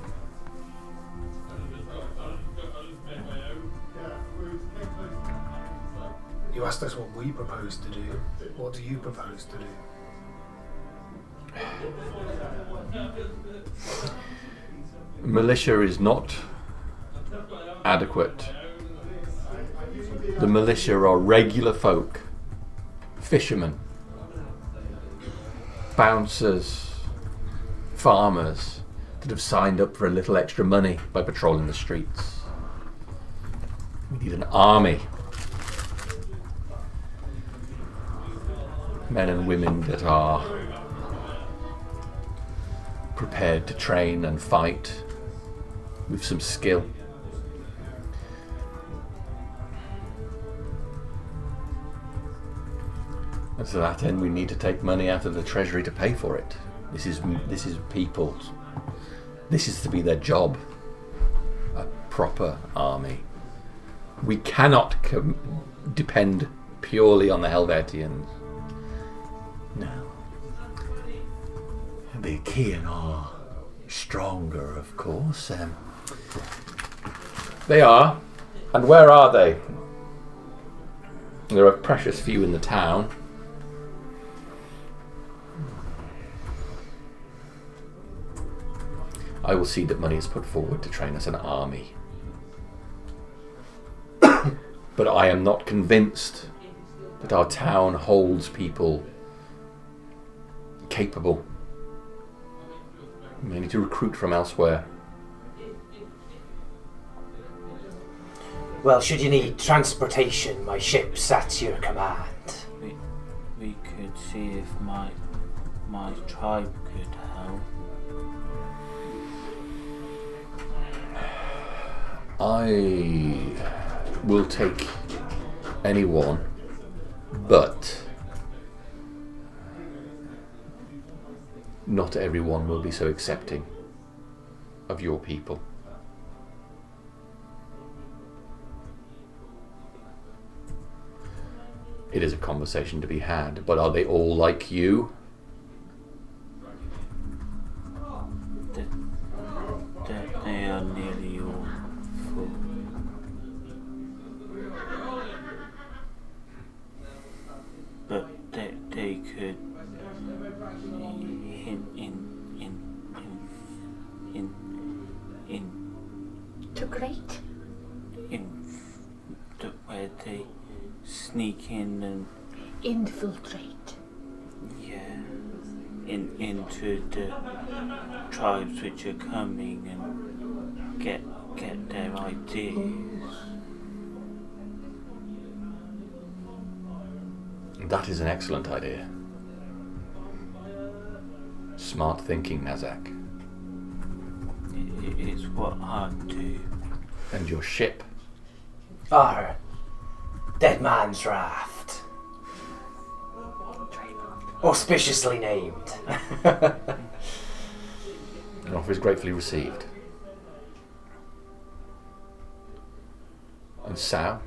You asked us what we propose to do. What do you propose to do? Militia is not adequate. The militia are regular folk, fishermen, bouncers, farmers that have signed up for a little extra money by patrolling the streets. We need an army. Men and women that are prepared to train and fight with some skill. And to that end, we need to take money out of the treasury to pay for it. This is people's. This is to be their job. A proper army. We cannot depend purely on the Helvetians. No. The Kian are stronger, of course. They are. And where are they? There are precious few in the town. I will see that money is put forward to train us an army. But I am not convinced that our town holds people capable. We may need to recruit from elsewhere. Well, should you need transportation, my ship's at your command. We could see if my tribe could help. I will take anyone, but not everyone will be so accepting of your people. It is a conversation to be had, but are they all like you? They are nearly all full. But they could Integrate? Where they sneak in and Infiltrate. into the tribes which are coming and get their ideas. That is an excellent idea. Smart thinking, Nazak. It's what I do. And your ship? Our Dead Man's Raft. Auspiciously named. An offer is gratefully received. And Sao?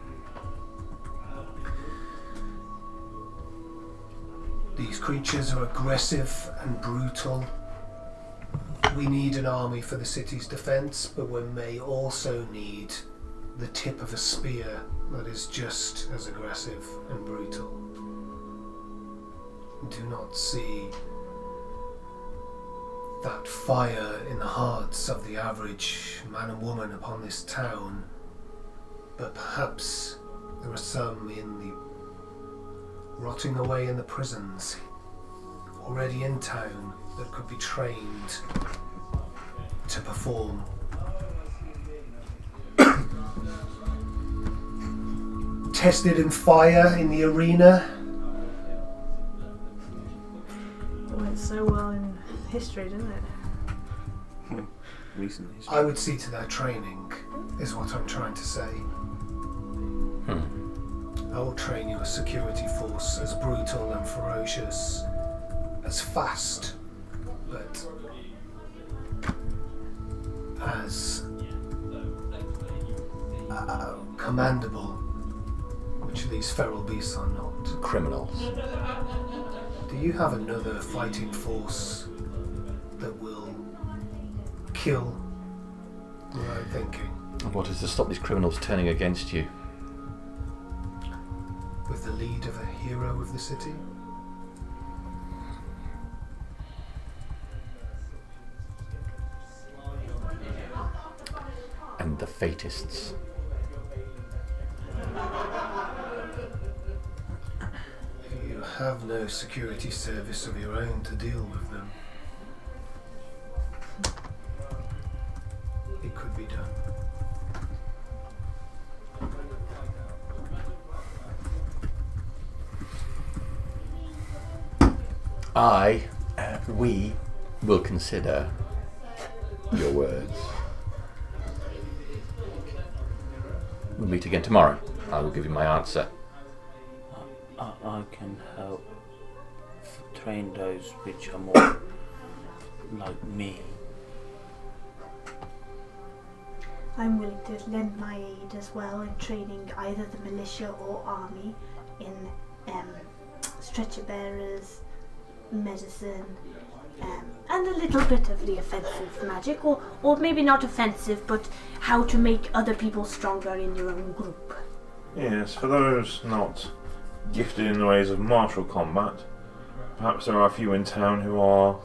These creatures are aggressive and brutal. We need an army for the city's defense, but we may also need the tip of a spear that is just as aggressive and brutal. Do not see that fire in the hearts of the average man and woman upon this town, but perhaps there are some in the rotting away in the prisons, already in town, that could be trained to perform. Tested in fire in the arena. It went so well in history, didn't it? Recent history. I would see to their training, is what I'm trying to say. I will train you a security force as brutal and ferocious, as fast, but as commandable, which these feral beasts are not. Criminals. Do you have another fighting force that will kill without thinking? And what is to stop these criminals turning against you? With the lead of a hero of the city? And the Fatists. You have no security service of your own to deal with them. It could be done. We will consider your words. We'll meet again tomorrow. I will give you my answer. I can help train those which are more like me. I'm willing to lend my aid as well in training either the militia or army in stretcher bearers, medicine, and a little bit of the offensive magic, or maybe not offensive, but how to make other people stronger in your own group. Yes, for those not gifted in the ways of martial combat, perhaps there are a few in town who are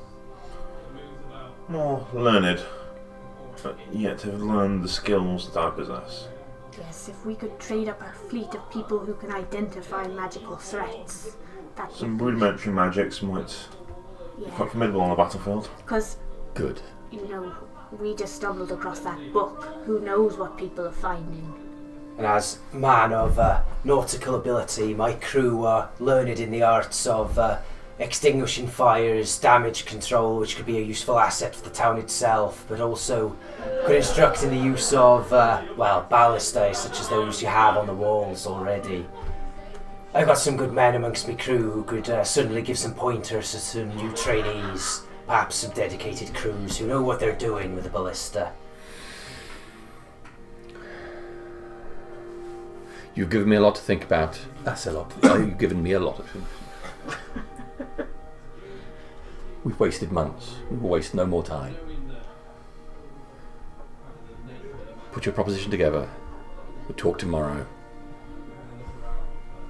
more learned yet to learn the skills that I possess. Yes, if we could trade up our fleet of people who can identify magical threats, that Some would rudimentary magics might be yeah. quite formidable on the battlefield. Because, Good. you know, we just stumbled across that book. Who knows what people are finding? And as man of nautical ability, my crew are learned in the arts of extinguishing fires, damage control, which could be a useful asset for the town itself, but also could instruct in the use of, ballistae, such as those you have on the walls already. I've got some good men amongst my crew who could suddenly give some pointers to some new trainees, perhaps some dedicated crews who know what they're doing with the ballista. You've given me a lot to think about. That's a lot. You've given me a lot of things. We've wasted months. We will waste no more time. Put your proposition together. We'll talk tomorrow.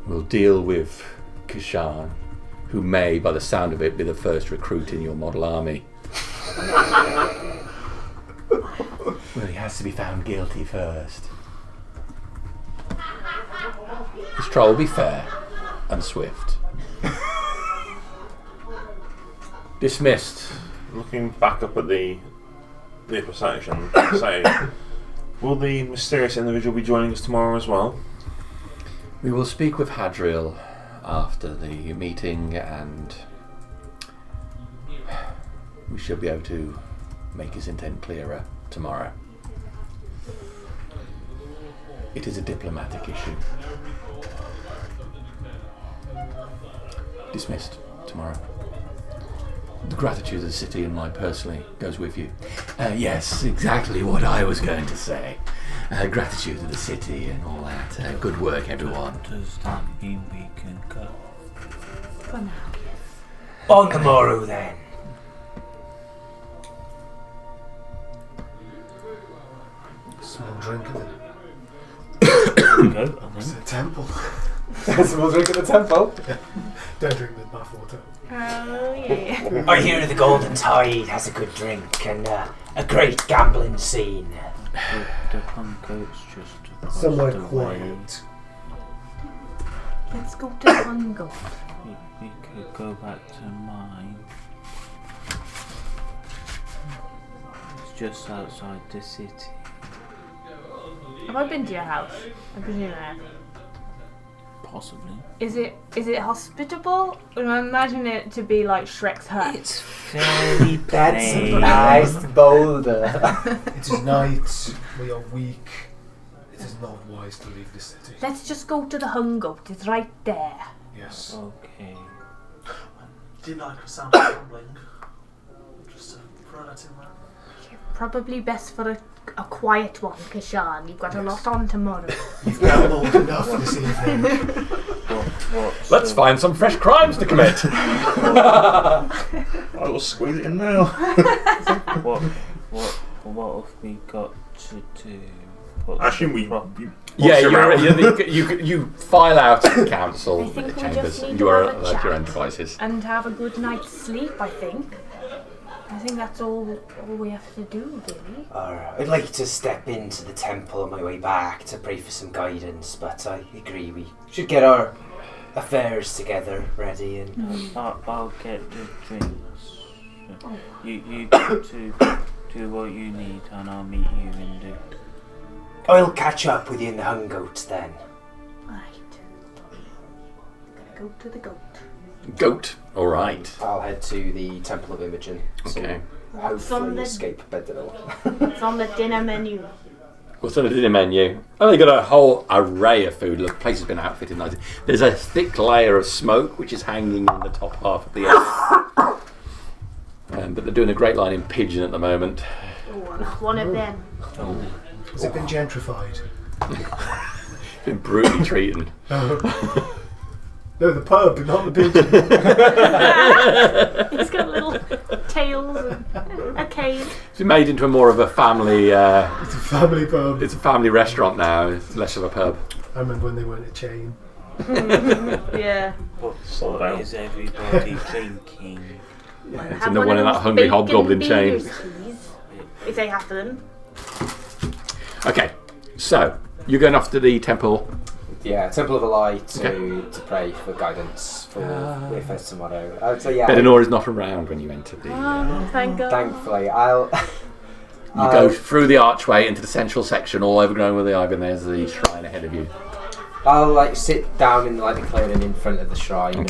We'll deal with Kishan, who may, by the sound of it, be the first recruit in your model army. Well, he has to be found guilty first. This trial will be fair and swift. Dismissed. Looking back up at the upper section, say, will the mysterious individual be joining us tomorrow as well? We will speak with Hadriel after the meeting, and we should be able to make his intent clearer tomorrow. It is a diplomatic issue. Dismissed tomorrow. The gratitude of the city and mine personally goes with you. Yes, exactly what I was going to say. Gratitude to the city and all that. Good work, everyone. Does that mean we can go? For now. On the morrow, then. Small drink at Go, I the think. temple. Small drink at the temple. Don't drink with bath water. Oh, yeah. I hear the Golden Tide has a good drink and a great gambling scene. The Hungoat's just across Somewhere the way. quiet. Let's go to Hungo. We could go back to mine. It's just outside the city. Have I been to your house? I presume I have. Possibly. Is it hospitable? Or I imagine it to be like Shrek's hut. It's fairly That's a plain. nice boulder. It is night. We are weak. It is not wise to leave the city. Let's just go to the Hungoat. It's right there. Yes. Okay. Do you like the sound of gambling? Just to throw that in there. Probably best for a quiet one, Kishan. You've got a lot on tomorrow. You've gambled enough this evening. What Let's find some fresh crimes to commit. I will squeeze it in now. What have we got to do? What's Actually, the You file out at the council I think we chambers. just need You to are have a at your chat. own devices. And have a good night's sleep, I think. I think that's all we have to do, really. I'd like to step into the temple on my way back to pray for some guidance, but I agree we should get our affairs together ready and... I'll get the drinks. You go to do what you need, and I'll meet you in the. I'll catch up with you in the Hungoat then. Right. Gonna go to the goat. Goat. All right. I'll head to the Temple of Imogen. Okay. What's on Hopefully the escape Bedell. It's on the dinner menu. What's on the dinner menu? Oh, they got a whole array of food. Look, the place has been outfitted nicely. There's a thick layer of smoke which is hanging in the top half of the air. But they're doing a great line in pigeon at the moment. Oh, one of them. Has it been gentrified? Been brutally treated. No, the pub, not the pigeon. It's got little tails and a cane. It's been made into more of a family. It's a family pub. It's a family restaurant now. It's less of a pub. I remember when they weren't a chain. Yeah. What is everybody drinking? It's in the one in that hungry hobgoblin chain. Beers, please. If they have them. Okay, so you're going off to the temple. Yeah, Temple of Imogen to pray for guidance for Wayfair's tomorrow. So yeah, Bedinor is not around when you enter the. Thank God. thankfully, I'll. You go through the archway into the central section, all overgrown with the ivy, and there's the shrine ahead of you. I'll sit down in the clearing in front of the shrine and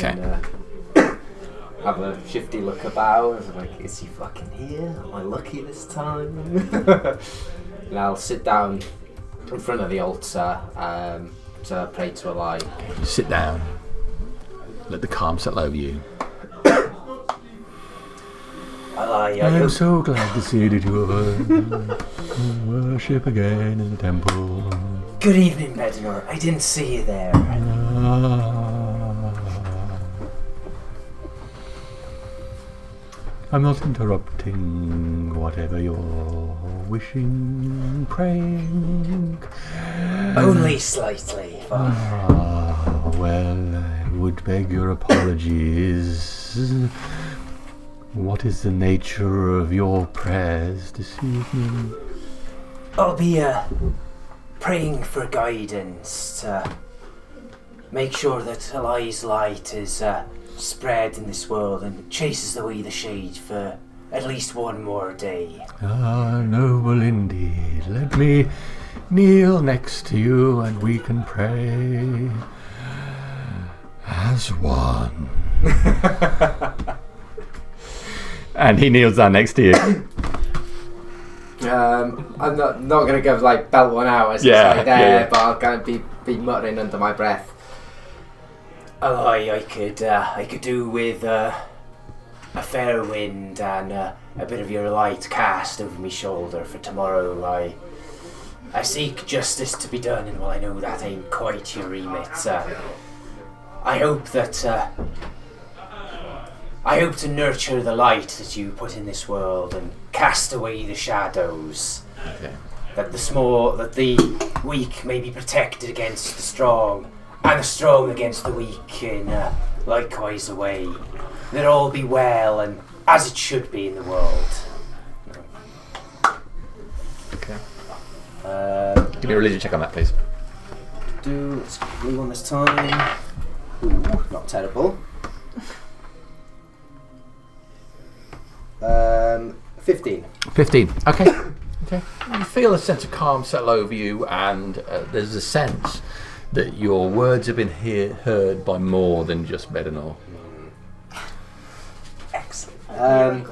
have a shifty look about. I'm like, is he fucking here? Am I lucky this time? And I'll sit down in front of the altar to pray to Eli. You sit down, let the calm settle over you. I'm so glad to see that you worship again in the temple. Good evening, Bedinor. I didn't see you there. I'm not interrupting whatever you're wishing, praying. Only slightly. Well, I would beg your apologies. What is the nature of your prayers this evening? I'll be praying for guidance to make sure that Eli's light is spread in this world and chases away the shade for at least one more day. Noble indeed. Let me kneel next to you and we can pray as one. And he kneels down next to you. I'm not going to go belt one out as but I'll kind of be muttering under my breath. Eli, I could do with a fair wind and a bit of your light cast over my shoulder for tomorrow. I seek justice to be done, and while I know that ain't quite your remit, I hope to nurture the light that you put in this world and cast away the shadows. Okay. That the weak may be protected against the strong, and the strong against the weak in likewise a way. That all be well and as it should be in the world. Okay. Give me a religion check on that, please. Let's blue one this time. Ooh, not terrible. 15. 15. Okay. Okay. You feel a sense of calm settle over you, and there's a sense that your words have been heard by more than just Bedinor. Excellent.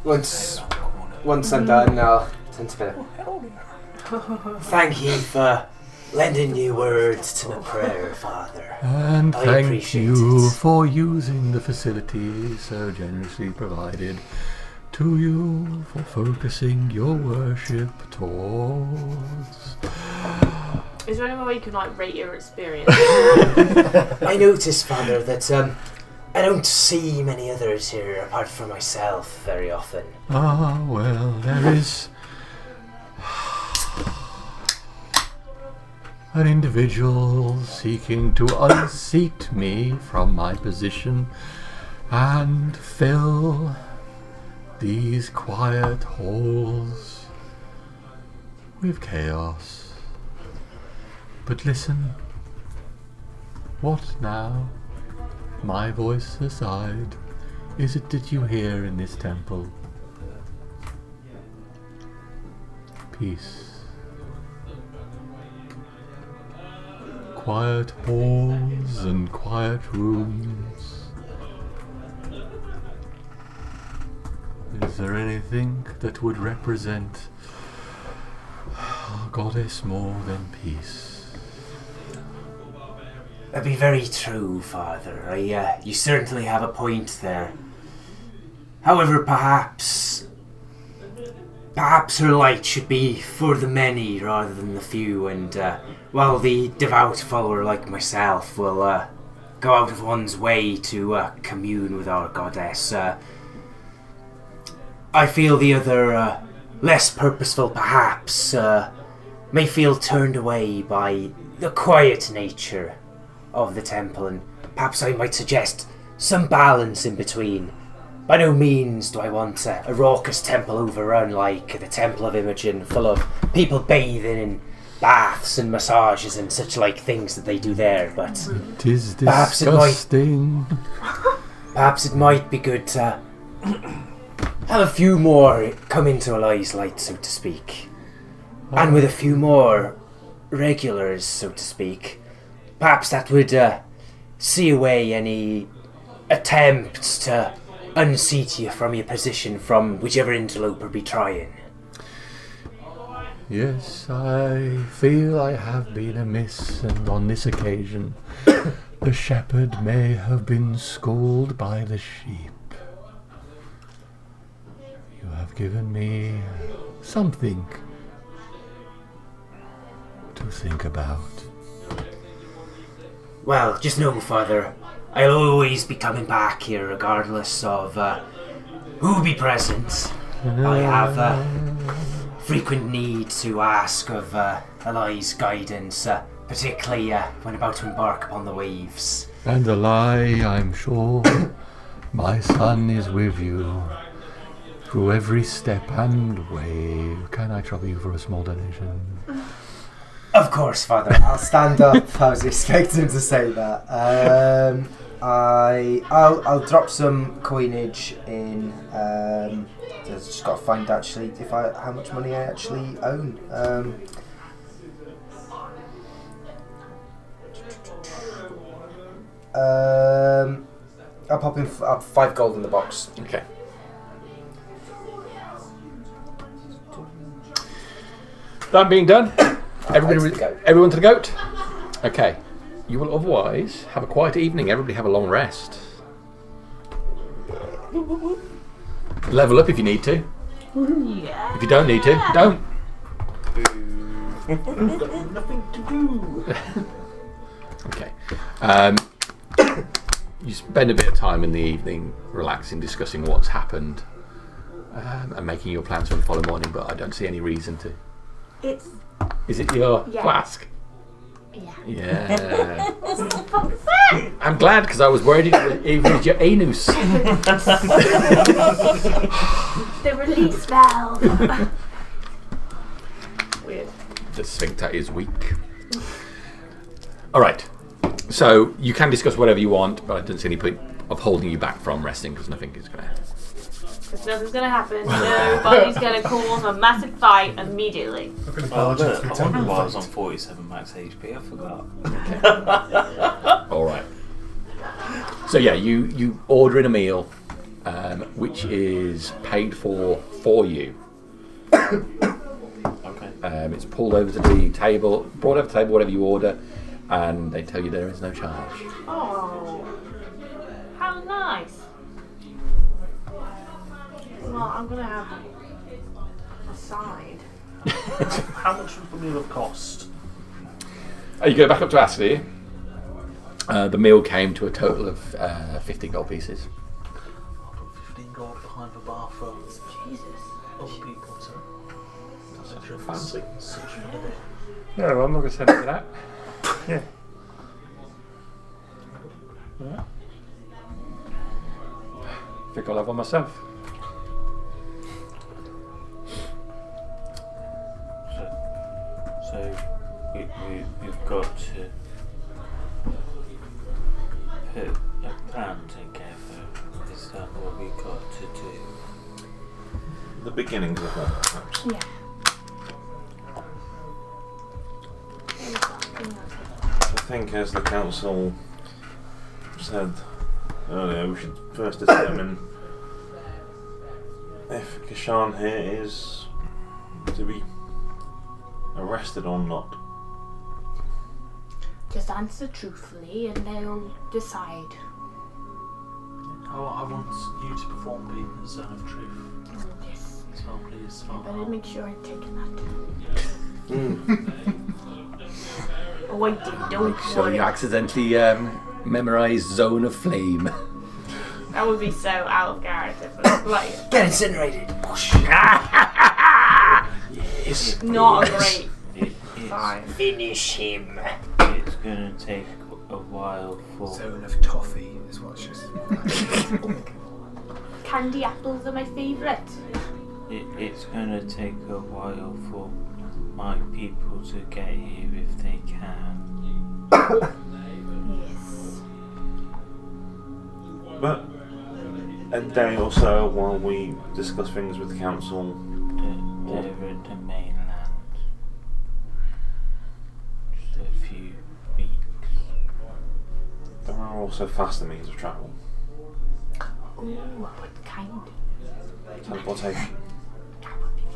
Once I'm done, I'll turn to Philip. Thank you for lending your words to my prayer, Father. And I thank appreciate you it. for using the facility so generously provided to you for focusing your worship towards. Is there any way you can rate your experience? I notice, Father, that I don't see many others here apart from myself very often. Well, there is an individual seeking to unseat me from my position and fill these quiet halls with chaos. But listen, what now, my voice aside, is it that you hear in this temple? Peace. Quiet halls and quiet rooms. Is there anything that would represent a goddess more than peace? That'd be very true, Father. You certainly have a point there. However, perhaps her light should be for the many rather than the few, and while the devout follower like myself will go out of one's way to commune with our goddess, I feel the other, less purposeful perhaps, may feel turned away by the quiet nature of the temple, and perhaps I might suggest some balance in between. by no means do I want a raucous temple overrun like the Temple of Imogen, full of people bathing in baths and massages and such like things that they do there, but It is perhaps disgusting. perhaps it might be good to have a few more come into Eli's light, so to speak. And with a few more regulars, so to speak, perhaps that would see away any attempts to unseat you from your position from whichever interloper be trying. Yes, I feel I have been amiss, and on this occasion the shepherd may have been schooled by the sheep. You have given me something to think about. Well, just know, Father, I'll always be coming back here regardless of who be present. I have frequent need to ask of Eli's guidance, particularly when about to embark upon the waves. And a lie, I'm sure. My son is with you through every step and wave. Can I trouble you for a small donation? Of course, Father. I'll stand up. I was expecting him to say that. I'll drop some coinage in. I just got to find actually how much money I actually own. I'll pop in 5 gold in the box. Okay. That being done, everyone to the goat. Okay. You will otherwise have a quiet evening. Everybody have a long rest. Level up if you need to. Yeah. If you don't need to, don't. We've got nothing to do. Okay. You spend a bit of time in the evening relaxing, discussing what's happened, and making your plans for the following morning, but I don't see any reason to. Is it your flask? Yeah. Yeah. I'm glad, because I was worried it was your anus. The release valve. Weird. The sphincter is weak. Alright. So, you can discuss whatever you want, but I don't see any point of holding you back from resting, because nothing is going to happen. Because nothing's going to happen. Nobody's going to cause a massive fight immediately. I'm going to Oh, barge look, through I Temple wonder why I of was on Light. 47 max HP. I forgot. Alright. So yeah, you order in a meal, which is paid for you. Okay. It's pulled over to the table, brought over to the table, whatever you order, and they tell you there is no charge. Oh, how nice. Well, I'm going to have a side. How much would the meal have cost? You go back up to ask, do you? The meal came to a total of 15 gold pieces. I'll put 15 gold behind the bar for Jesus. other people to Fancy. such No, I'm not going to send it to that. Yeah. Yeah. I think I'll have one myself. So we've got to put a plan together. Is that what we got to do? The beginnings of one, perhaps. Yeah. I think, as the council said earlier, we should first determine if Kashan here is to be arrested or not. Just answer truthfully and they'll decide. Oh, I want you to perform being the zone of truth. Oh, yes. So please, I better make sure I've taken that. Mm. Oh, I did. Don't So worry. you accidentally memorise Zone of Flame. That would be so out of character. But like, Get incinerated. Yes. not a great It's sign. Finish him. it's gonna take a while for. Zone of toffee is what she's. candy apples are my favourite. It's gonna take a while for my people to get here if they can. Yes. But a day or so while we discuss things with the council. They're at the mainland. Just a few weeks. There are also faster means of travel. Ooh, what kind? Teleportation.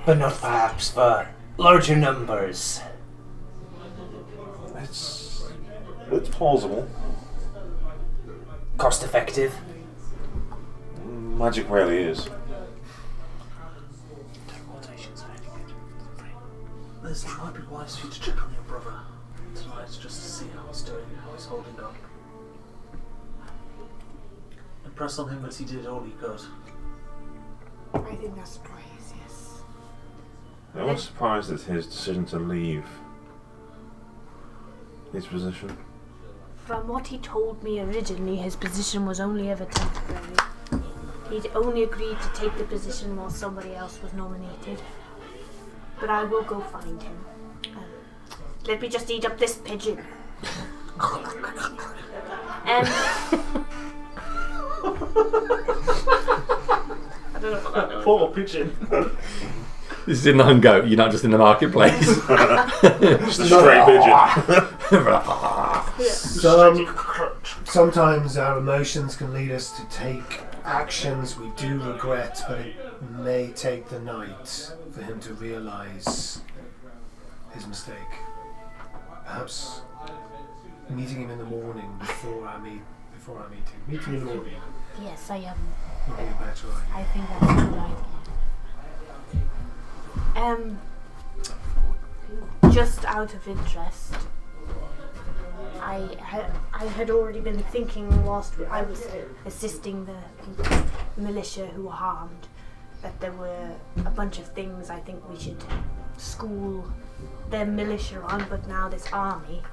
But not perhaps for larger numbers. It's plausible. Cost effective. Magic really is. Teleportation's very good. Liz, it might be wise for you to check on your brother tonight just to see how he's doing, how he's holding up. Impress on him that he did all he could. I think that's wise, yes. I was surprised at his decision to leave his position. From what he told me originally, his position was only ever temporary. He'd only agreed to take the position while somebody else was nominated. But I will go find him. Let me just eat up this pigeon. I don't know what that was. Poor pigeon. This is in the Hungo. You're not just in the marketplace. Just a stray pigeon. Sometimes our emotions can lead us to take actions we do regret, but it may take the night for him to realise his mistake. Perhaps meeting him in the morning before our meeting. Meeting in the morning Yes, I am. would be a better idea. I think that's a good idea. Just out of interest, I had already been thinking whilst I was assisting the militia who were harmed that there were a bunch of things I think we should school the militia on, but now this army,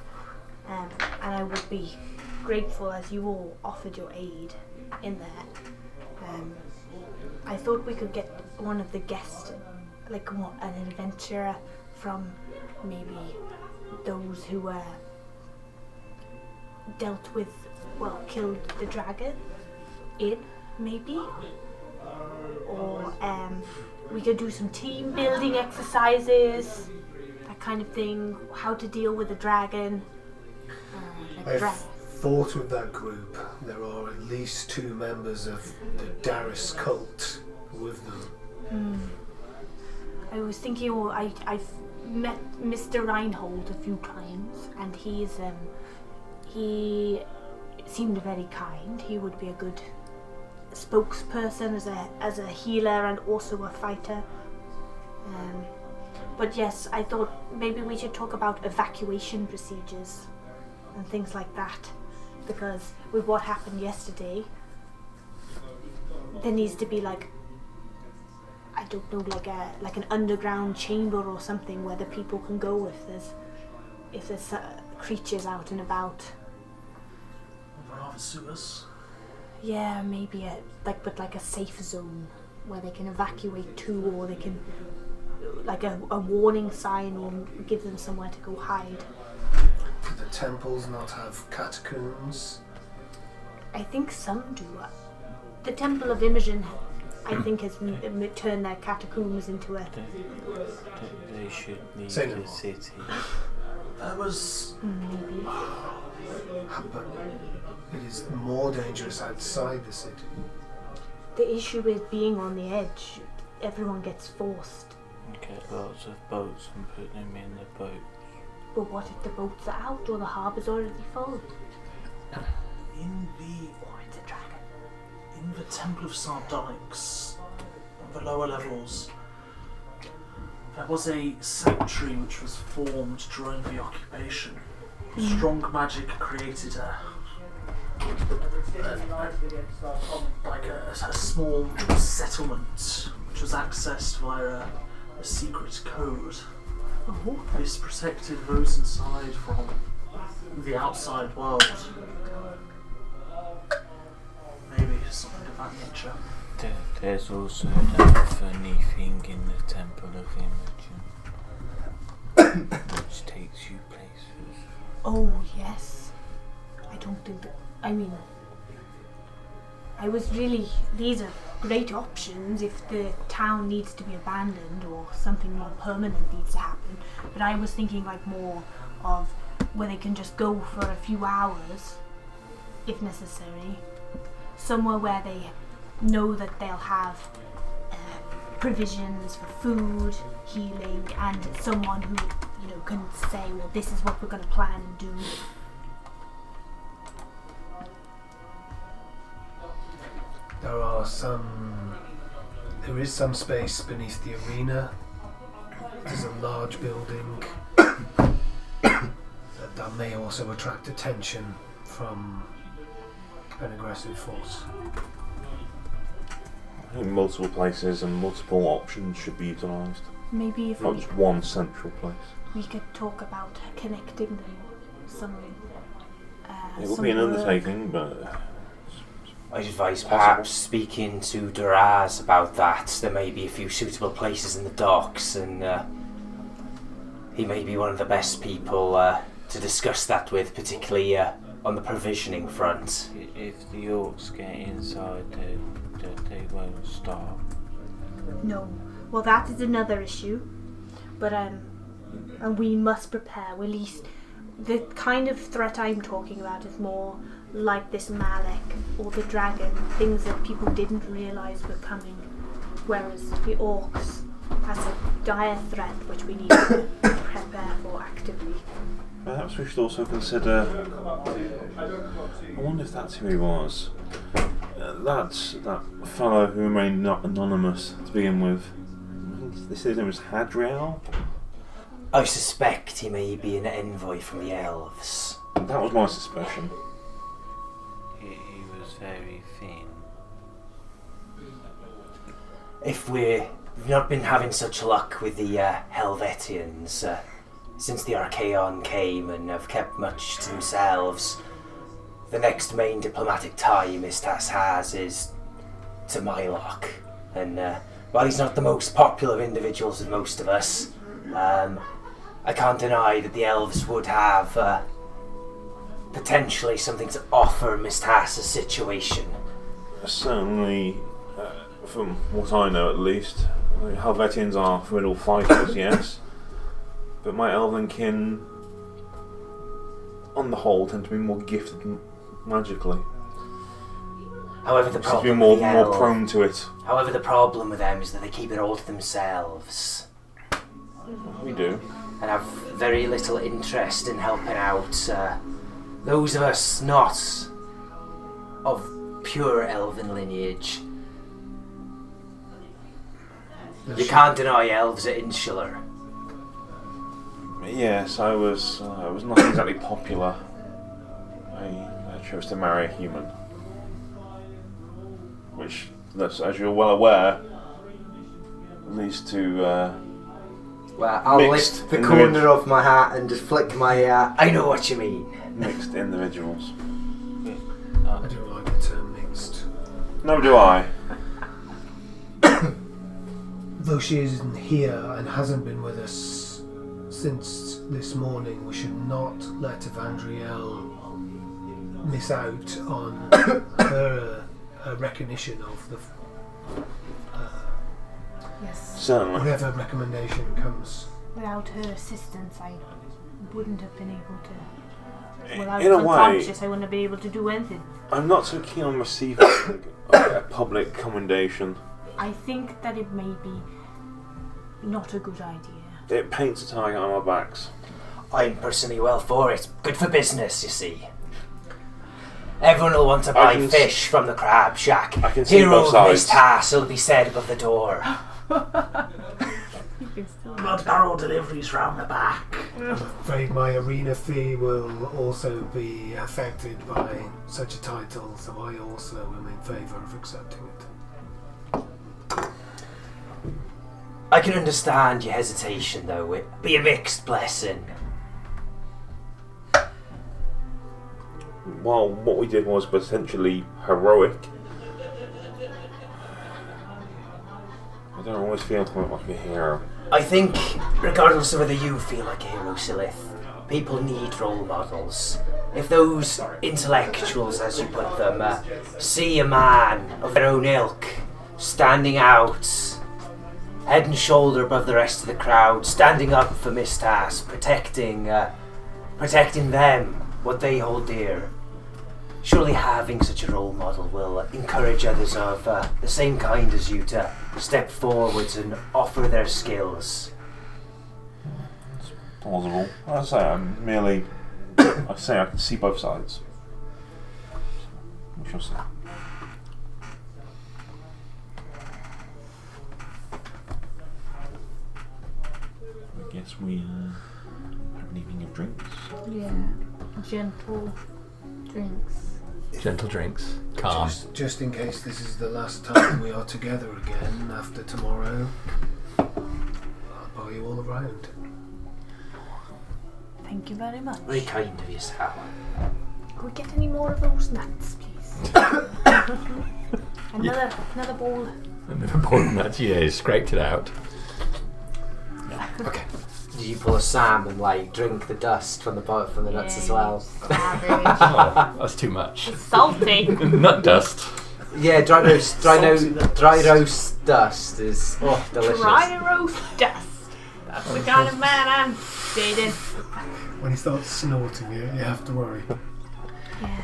and I would be grateful as you all offered your aid in that. I thought we could get one of the guests, like an adventurer from maybe those who were dealt with, killed the dragon in, maybe? Or we could do some team building exercises, that kind of thing, how to deal with a dragon. I've thought with that group. There are at least 2 members of the Darius cult with them. I was thinking, I've met Mr. Reinhold a few times, and he seemed very kind. He would be a good spokesperson as a healer and also a fighter. But yes, I thought maybe we should talk about evacuation procedures and things like that, because with what happened yesterday, there needs to be like an underground chamber or something where the people can go if there's creatures out and about. Rather sewers. Yeah, maybe a safe zone where they can evacuate to, or they can a warning sign or give them somewhere to go hide. Do the temples not have catacombs? I think some do. The Temple of Imogen, I think, has turned their catacombs into a... They should leave Say no the more. city. There was... Maybe. But it is more dangerous outside the city. The issue with being on the edge, everyone gets forced. Get lots of boats and put them in the boat. But what if the boats are out or the harbour's already full? In the Or it's a dragon. In the Temple of Sardonyx, on the lower levels, there was a sanctuary which was formed during the occupation. Strong magic created a small settlement which was accessed via a secret code. Oh. This protected those inside from the outside world. Maybe something of that nature. There's also that funny thing in the Temple of Imogen, which takes you places. Oh, yes. I don't think that. I mean, these are great options if the town needs to be abandoned or something more permanent needs to happen. But I was thinking like more of where they can just go for a few hours, if necessary, somewhere where they know that they'll have provisions for food, healing, and someone who, can say, well, this is what we're going to plan and do. There is some space beneath the arena. There's a large building that may also attract attention from an aggressive force. I think multiple places and multiple options should be utilised. Maybe if Not just one central place. we could talk about connecting them some. It will be an undertaking, but I'd advise perhaps speaking to Duraz about that. There may be a few suitable places in the docks, and he may be one of the best people to discuss that with, particularly on the provisioning front. If the orcs get inside, they won't stop. No. Well, that is another issue. But and we must prepare. At least the kind of threat I'm talking about is more like this Malek or the dragon, things that people didn't realise were coming, whereas the orcs has a dire threat which we need to prepare for actively. perhaps we should also consider. I wonder if that's who he was. That's that fellow who remained not anonymous to begin with. This his name was Hadriel. I suspect he may be an envoy from the elves. That was my suspicion. He was very thin. If we've not been having such luck with the Helvetians since the Archaon came and have kept much to themselves, the next main diplomatic tie Mistas has is to Malek. And while he's not the most popular of individuals with most of us, I can't deny that the elves would have potentially something to offer Mistas' situation. Certainly, from what I know at least, Helvetians are formidable fighters, yes, but my elven kin, on the whole, tend to be more gifted magically. However, the Seem to be problem more with the elves, prone to it. however, the problem with them is that they keep it all to themselves We do. and have very little interest in helping out those of us not of pure elven lineage. You can't deny elves are insular. Yes, I was not exactly popular. I chose to marry a human, which, as you're well aware, leads to Well, I'll mixed lift the corner of my hat and just flick my. I know what you mean. mixed individuals. I don't like the term mixed. No, do I. Though she isn't here and hasn't been with us since this morning, we should not let Evandriel miss out on her recognition of the Yes. Certainly. whatever recommendation comes. Without her assistance, I wouldn't have been able to. Without In a way, unconscious, I wouldn't have been able to do anything. I'm not so keen on receiving a public commendation. I think that it may be not a good idea. It paints a target on our backs. I'm personally well for it. Good for business, you see. Everyone will want to buy fish from the crab shack. I can see Hero both of sides. Mistas will be said above the door. Blood barrel deliveries round the back. I'm afraid my arena fee will also be affected by such a title, so I also am in favour of accepting it. I can understand your hesitation, though. It'd be a mixed blessing. While what we did was potentially heroic, don't always feel like a hero. I think, regardless of whether you feel like a hero, Silith, people need role models. If those intellectuals, as you put them, see a man of their own ilk standing out, head and shoulder above the rest of the crowd, standing up for Mistas, protecting them, what they hold dear, surely having such a role model will encourage others of the same kind as you to step forwards and offer their skills. It's plausible. I say I can see both sides. We shall see. I guess we have an evening of drinks. Yeah. Gentle drinks. Gentle drinks. Calm. Just in case this is the last time we are together again after tomorrow, I'll buy you all around. Thank you very much. Very kind of you, Sal. Can we get any more of those nuts, please? Another bowl. Another bowl of nuts. Yeah, you scraped it out. Okay. Did you pull a Sam and like drink the dust from the nuts as well? Oh, that's too much. It's salty. Nut dust. Yeah, dry roast dust is delicious. Dry roast dust. That's the kind of man I'm dating. When he starts snorting it, you have to worry. Yeah.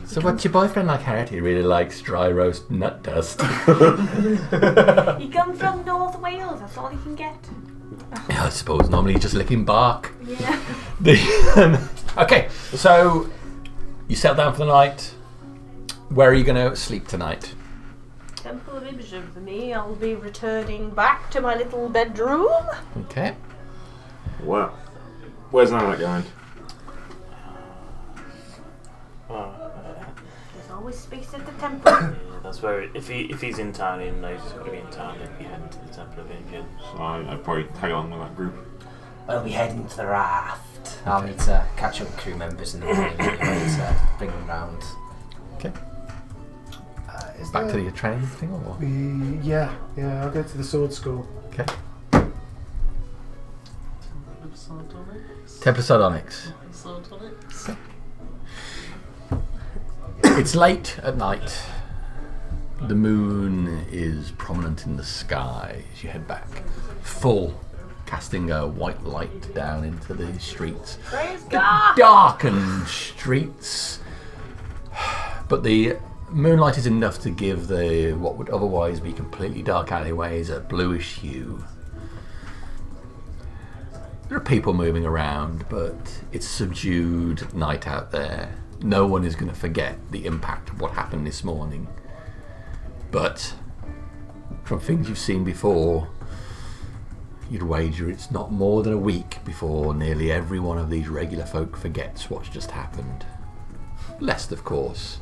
So what's your boyfriend like, Harriet? He really likes dry roast nut dust. He comes from North Wales, that's all he can get. Yeah, I suppose normally he's just licking bark. Yeah. Okay, so you settle down for the night. Where are you going to sleep tonight? Temple of Imogen for me. I'll be returning back to my little bedroom. Okay. Wow. Where's Malek going? There's always space at the temple. Yeah, that's where if he's in town, he knows he's got to be in town. He'll be heading to the Temple of Imogen. So I'd probably tag along with that group. I'll be heading to the raft. I'll need to catch up with crew members in the morning anyway to bring them round. Okay. Back to the training thing or what? Yeah, I'll go to the sword school. Okay. Temple of Sardonyx. Okay. It's late at night. The moon is prominent in the sky as you head back. Full, casting a white light down into the streets. Praise God! Darkened streets. But the moonlight is enough to give the what would otherwise be completely dark alleyways a bluish hue. There are people moving around, but it's subdued night out there. No one is going to forget the impact of what happened this morning. But from things you've seen before, you'd wager it's not more than a week before nearly every one of these regular folk forgets what's just happened. Lest, of course,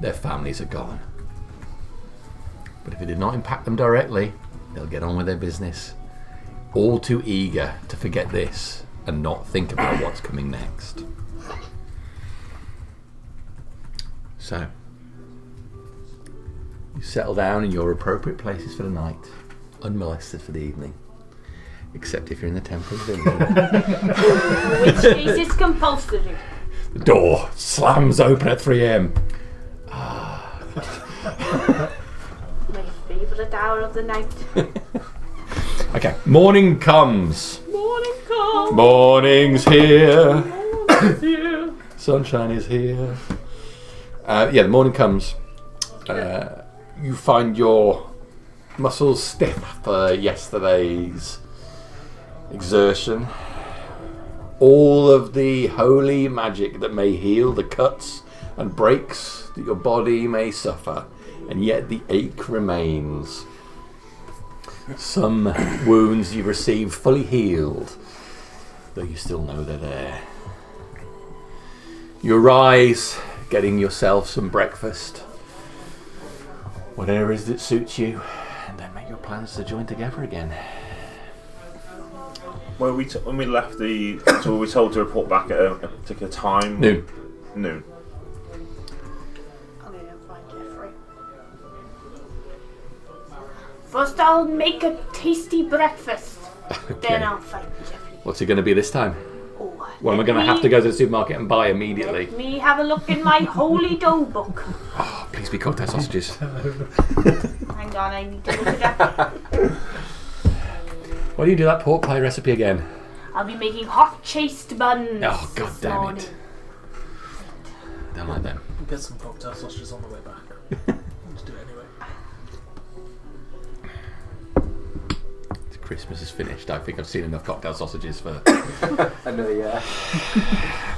their families are gone. But if it did not impact them directly, they'll get on with their business. All too eager to forget this and not think about what's coming next. So, you settle down in your appropriate places for the night, unmolested for the evening. Except if you're in the Temple of Imogen. In which case it's compulsory. The door slams open at 3 a.m. My favourite hour of the night. Okay, morning comes. Morning comes. Morning's here. Morning's here. Sunshine is here. The morning comes. You find your muscles stiff for yesterday's exertion. All of the holy magic that may heal the cuts and breaks that your body may suffer, and yet the ache remains. Some wounds you've received fully healed, though you still know they're there. You arise, getting yourself some breakfast, whatever it is that suits you, and then make your plans to join together again. When we left so were we told to report back at a particular time? Noon. I'll go and find Jeffrey. First I'll make a tasty breakfast. Then I'll fight Jeffrey. What's it going to be this time? Oh, Well, am I going to have to go to the supermarket and buy immediately? Let me have a look in my holy dough book. Oh, please be cocktail sausages. Hang on, I need to look it up. Why do you do that pork pie recipe again? I'll be making hot chased buns. Oh, god this damn morning. it. I don't like them. We'll get some cocktail sausages on the way back. Let's do it anyway. Christmas is finished. I think I've seen enough cocktail sausages for Another year.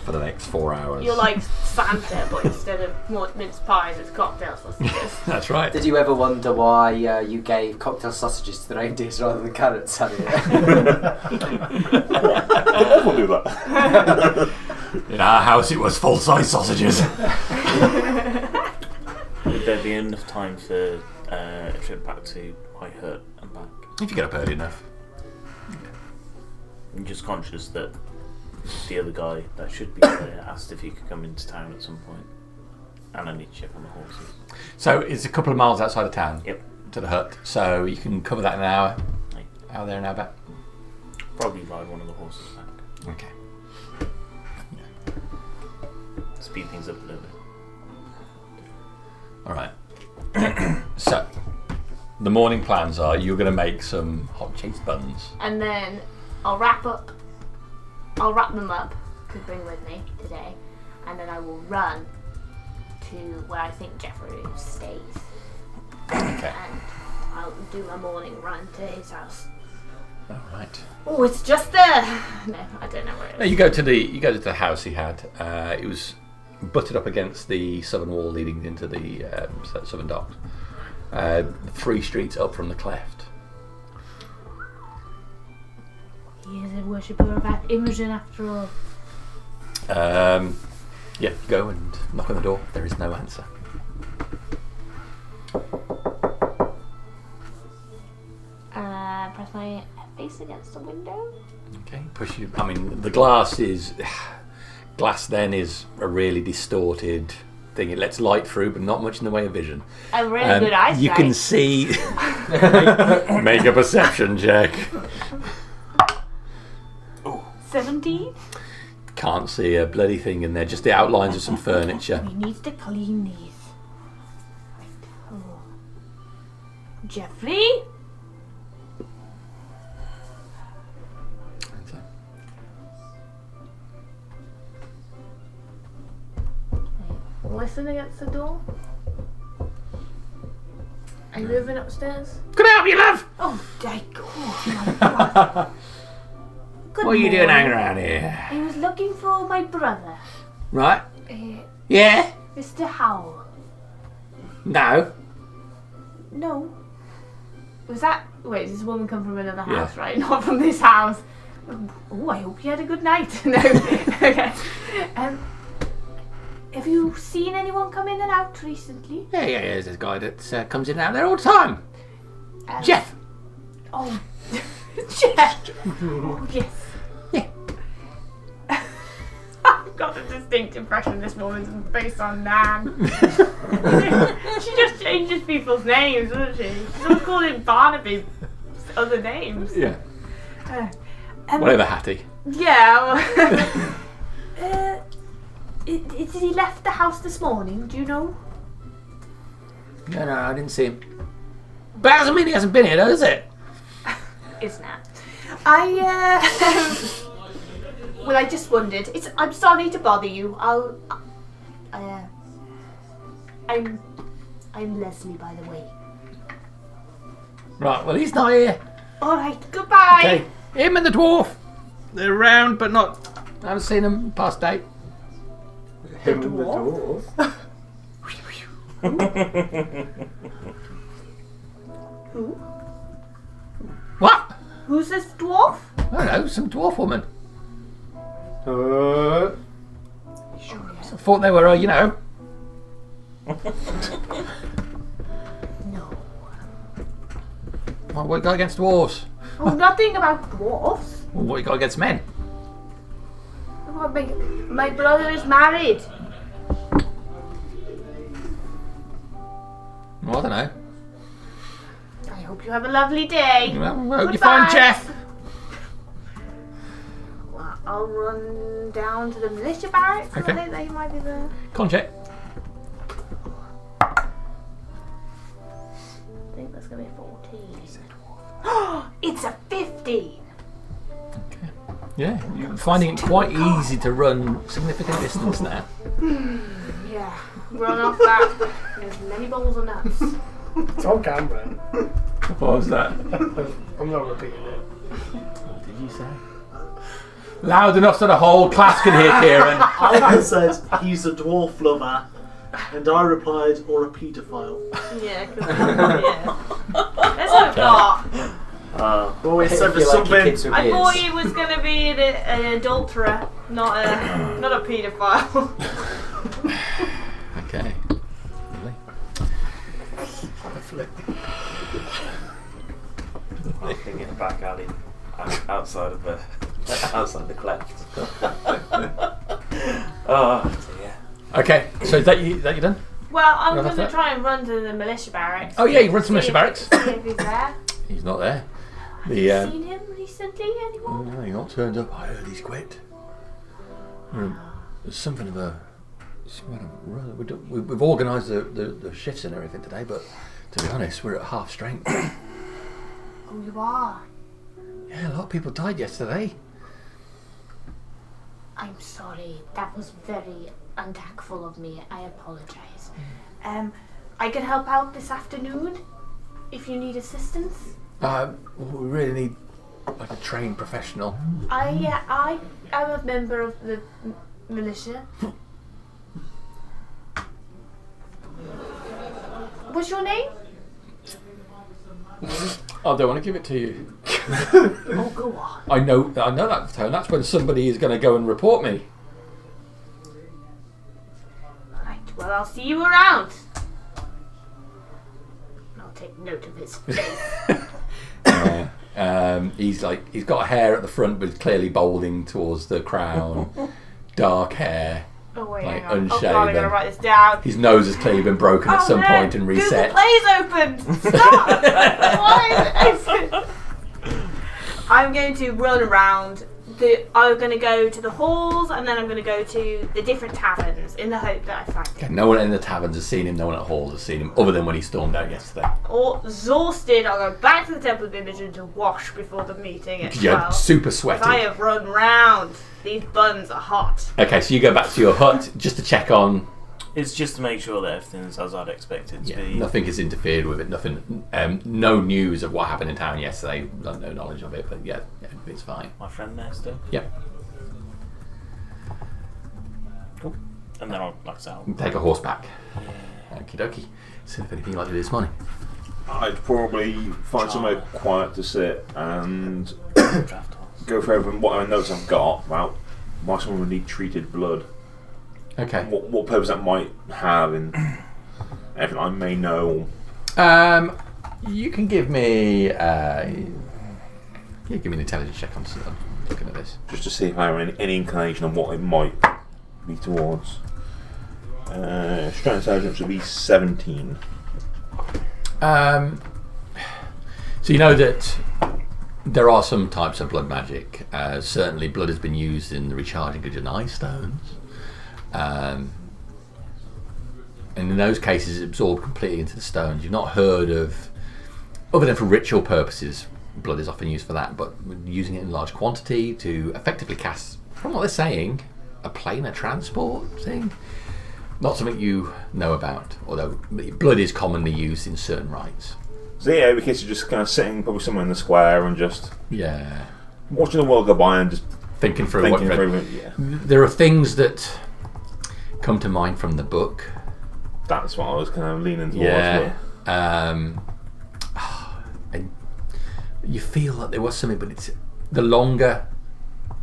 for the next 4 hours. You're like Santa, but instead of mince pies, it's cocktail sausages. That's right. Did you ever wonder why you gave cocktail sausages to the reindeers rather than carrots, Harry? We'll do that. In our house, it was full-size sausages. Would there be enough time for a trip back to White Hut and back? If you get up early enough. I'm just conscious that the other guy that should be there asked if he could come into town at some point, and I need to check on the horses. So it's a couple of miles outside of town. Yep. To the hut. So you can cover that in an hour. Right. Hour there, an hour back. Probably ride one of the horses back. Okay. Speed things up a little bit. All right. So the morning plans are you're going to make some hot cheese buns. And then I'll wrap them up to bring with me today, and then I will run to where I think Jeffrey stays. Okay. And I'll do my morning run to his house. All right. Oh, it's just there. No, I don't know where it is. No, you go to the house he had. It was butted up against the southern wall leading into the southern docks. 3 streets up from the cleft. He is a worshipper of Imogen after all. Yeah, you go and knock on the door. There is no answer. Press my face against the window. Okay, push you. I mean, the glass is then is a really distorted thing. It lets light through, but not much in the way of vision. A really good eyesight. You can see. Make a perception check. 17? Can't see a bloody thing in there. Just the outlines of some furniture. We need to clean these. Right. Oh. Jeffrey? Listen against the door. Are you moving upstairs? Can I help you, love? Oh, my God. Good What are you doing morning. hanging around here? I was looking for my brother, Right? Yeah? Mr. Howell. No? No. Was that... Wait, does this woman come from another Yeah. house, right? Not from this house. Oh, I hope you had a good night. No. Okay. Have you seen anyone come in and out recently? Yeah. There's a guy that comes in and out there all the time. Jeff. Oh, Jeff. Oh, yes. Yeah. I've got a distinct impression this woman's based on Nan. She just changes people's names, doesn't she? She's always calling Barnaby other names. Yeah. Um, Whatever, Hattie. Yeah. Did he left the house this morning? Do you know? No, I didn't see him. But that doesn't mean he hasn't been here, does it? It's not. Well, I just wondered. I'm sorry to bother you. I'm Leslie, by the way. Right, well, he's not here. All right. Goodbye. Okay. Him and the dwarf. They're around, but not... I haven't seen them past date. Him and the dwarf. Who? What? Who's this dwarf? I don't know, some dwarf woman. I thought they were, No. Well, what you got against dwarves? Oh, nothing about dwarfs. Well, what you got against men? Oh, my brother is married. Well, I don't know. I hope Hope you have a lovely day. Well, hope you find Jeff. Well, I'll run down to the militia barracks. Okay. I think they might be there. Con check. I think that's going to be 14. It's a 50! Yeah, you're finding it quite easy to run significant distance now. Yeah, run off that. There's many bowls of nuts. It's on camera. What was that? I'm not repeating it. What did you say? Loud enough so the whole class can hear Kieran. Alvin said he's a dwarf lover, and I replied, or a paedophile. Yeah, yeah. Let's hope not. Well, we said I feel there's like your kids something. would I be thought ins- he was going to be an adulterer, not a paedophile. Okay. Lovely. Looking in the back alley, outside the cleft. Oh dear. Okay, so is that you done? Well, I'm Well, going that's to try and run to the militia barracks. Oh yeah, you run to militia See barracks. if he's there. He's not there. Have you seen him recently, anyone? No, he's not turned up. I heard he's quit. There's something of a... We've organised the shifts and everything today, but to be honest, we're at half strength. Oh, you are? Yeah, a lot of people died yesterday. I'm sorry. That was very untactful of me. I apologise. I can help out this afternoon if you need assistance. We really need like a trained professional. I am a member of the militia. What's your name? I don't want to give it to you. Oh, go on. I know that tone. That's when somebody is going to go and report me. Right, well, I'll see you around. I'll take note of his face. He's got hair at the front, but clearly balding towards the crown. Dark hair, Oh, wait, like hang on. unshaven. Oh, God, I gotta write this down. His nose has clearly been broken at some point and reset. Google Play's open! Stop! Why is it open? I'm going to run around. I'm going to go to the halls and then I'm going to go to the different taverns in the hope that I find him. Okay, no one in the taverns has seen him, no one at halls has seen him, other than when he stormed out yesterday. All exhausted, I'll go back to the Temple of Imogen to wash before the meeting at 12. You're super sweaty. I have run round. These buns are hot. Okay, so you go back to your hut just to check on. It's just to make sure that everything's as I'd expect it to be. Nothing has interfered with it. Nothing. No news of what happened in town yesterday. No knowledge of it, but yeah, it's fine. My friend there still. Yep. Cool. And then I'll, like I said, I'll Take a horse back. Okie dokie. See if anything like to do this morning. I'd probably find somewhere quiet to sit and draft horse. go for everything, what notes I've got about why someone would need treated blood. Okay. What purpose that might have in everything I may know. You can give me. Give me an intelligence check on looking at this. Just to see if I have any inclination of what it might be towards. Strength intelligence would be 17. So you know that there are some types of blood magic. Certainly, blood has been used in the recharging of Janai stones. And in those cases, it's absorbed completely into the stones. You've not heard of, other than for ritual purposes, blood is often used for that, but using it in large quantity to effectively cast, from what they're saying, a planar transport thing. Not something you know about, although blood is commonly used in certain rites. So yeah, in case you're just kind of sitting probably somewhere in the square and just watching the world go by and just thinking through what yeah. There are things that come to mind from the book. That's what I was kind of leaning towards. Yeah. And you feel that there was something, but it's the longer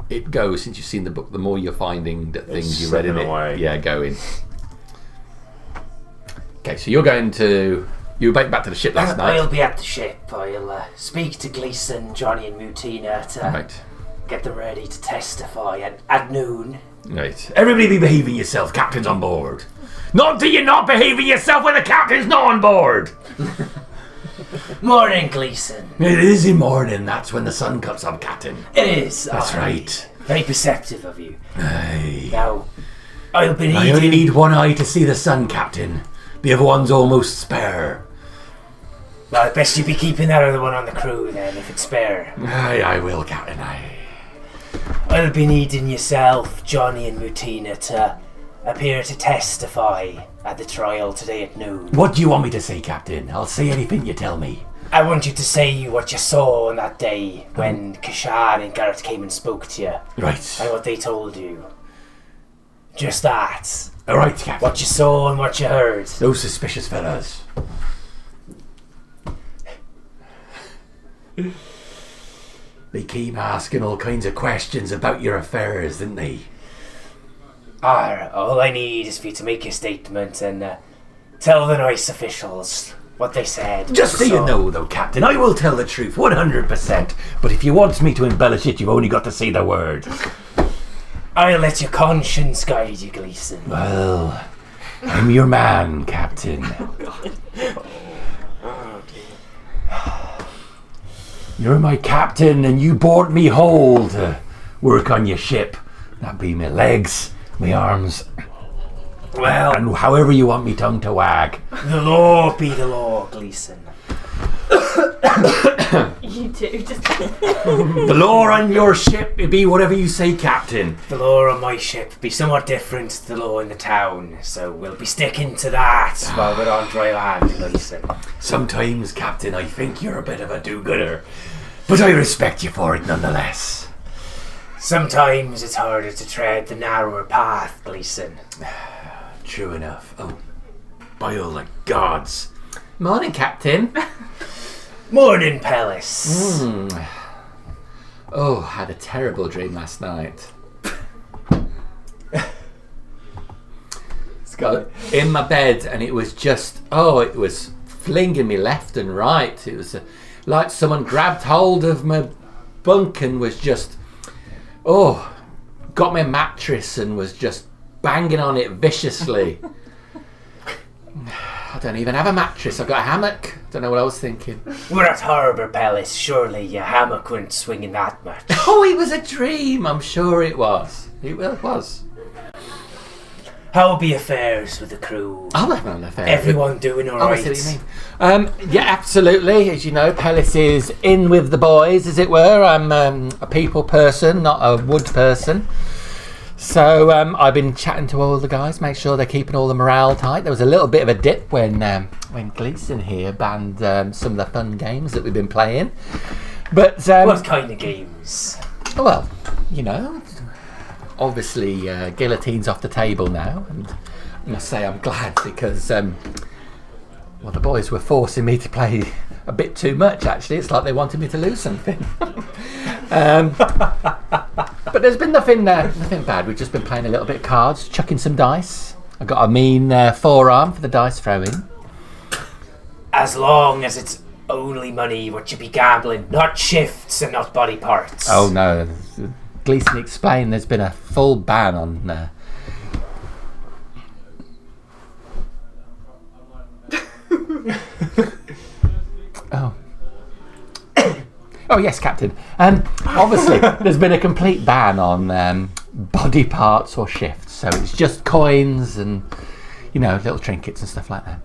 it goes since you've seen the book, the more you're finding that things you read in it, go in. Okay, so you're going to back to the ship last night. I'll be at the ship. I'll speak to Gleeson, Johnny, and Mutina to get them ready to testify at noon. Right. Everybody be behaving yourself. Captain's on board. Not till you're not behaving yourself when the captain's not on board. Morning, Gleeson. It is in morning. That's when the sun comes up, Captain. It is. That's right. Very perceptive of you. Aye. Now, I'll be I only need one eye to see the sun, Captain. The other one's almost spare. Well, best you be keeping that other one on the crew then, if it's spare. Aye, I will, Captain. Aye. I'll be needing yourself, Johnny and Mutina, to appear to testify at the trial today at noon. What do you want me to say, Captain? I'll say anything you tell me. I want you to say what you saw on that day when Kashan and Garrett came and spoke to you. Right. And what they told you. Just that. All right, Captain. What you saw and what you heard. Those suspicious fellas. They keep asking all kinds of questions about your affairs, didn't they? All I need is for you to make your statement and tell the nice officials what they said. Just so you know, though, Captain, I will tell the truth 100%. But if you want me to embellish it, you've only got to say the word. I'll let your conscience guide you, Gleeson. Well, I'm your man, Captain. You're my captain, and you brought me whole to work on your ship. That be my legs, my arms, Well, and however you want me tongue to wag. the law be the law, Gleeson. You do. Just The law on your ship, it be whatever you say, Captain. The law on my ship be somewhat different to the law in the town, so we'll be sticking to that while we're on dry land, Gleeson. Sometimes, Captain, I think you're a bit of a do-gooder, but I respect you for it nonetheless. Sometimes it's harder to tread the narrower path, Gleeson. True enough. Oh, by all the gods. Morning, Captain. Morning, Pellis. Oh, had a terrible dream last night. Got in my bed, and it was just, it was flinging me left and right. It was like someone grabbed hold of my bunk and was just, got my mattress and was just banging on it viciously. I don't even have a mattress. I've got a hammock. Don't know what I was thinking. We're at Harbour, Pellis. Surely your hammock weren't swinging that much. Oh, it was a dream. I'm sure it was. It was. How be affairs with the crew? I'll have an affair. Everyone doing all I right? see what you mean. Yeah, absolutely. As you know, Pellis is in with the boys, as it were. I'm a people person, not a wood person. So I've been chatting to all the guys, make sure they're keeping all the morale tight. There was a little bit of a dip when Gleeson here banned some of the fun games that we've been playing. But What kind of games? well, you know, obviously guillotine's off the table now, and I must say I'm glad because the boys were forcing me to play a bit too much. Actually, it's like they wanted me to lose something. But there's been nothing bad. We've just been playing a little bit of cards, chucking some dice. I got a mean forearm for the dice throwing. As long as it's only money, what you be gambling, not shifts and not body parts. Oh no, Gleeson explained there's been a full ban on. Oh yes, Captain. Obviously, there's been a complete ban on body parts or shifts, so it's just coins and little trinkets and stuff like that.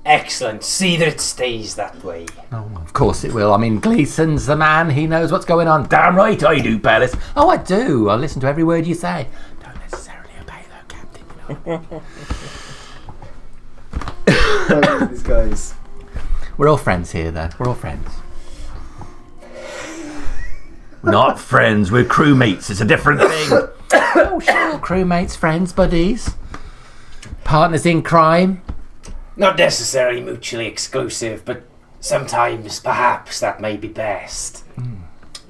Excellent. See that it stays that way. Oh, of course it will. I mean, Gleeson's the man. He knows what's going on. Damn right I do, Pellis. Oh, I do. I listen to every word you say. Don't necessarily obey, though, Captain. These guys. We're all friends here, though. We're all friends. Not friends. We're crewmates. It's a different thing. Oh, sure. Crewmates, friends, buddies. Partners in crime. Not necessarily mutually exclusive, but sometimes perhaps that may be best.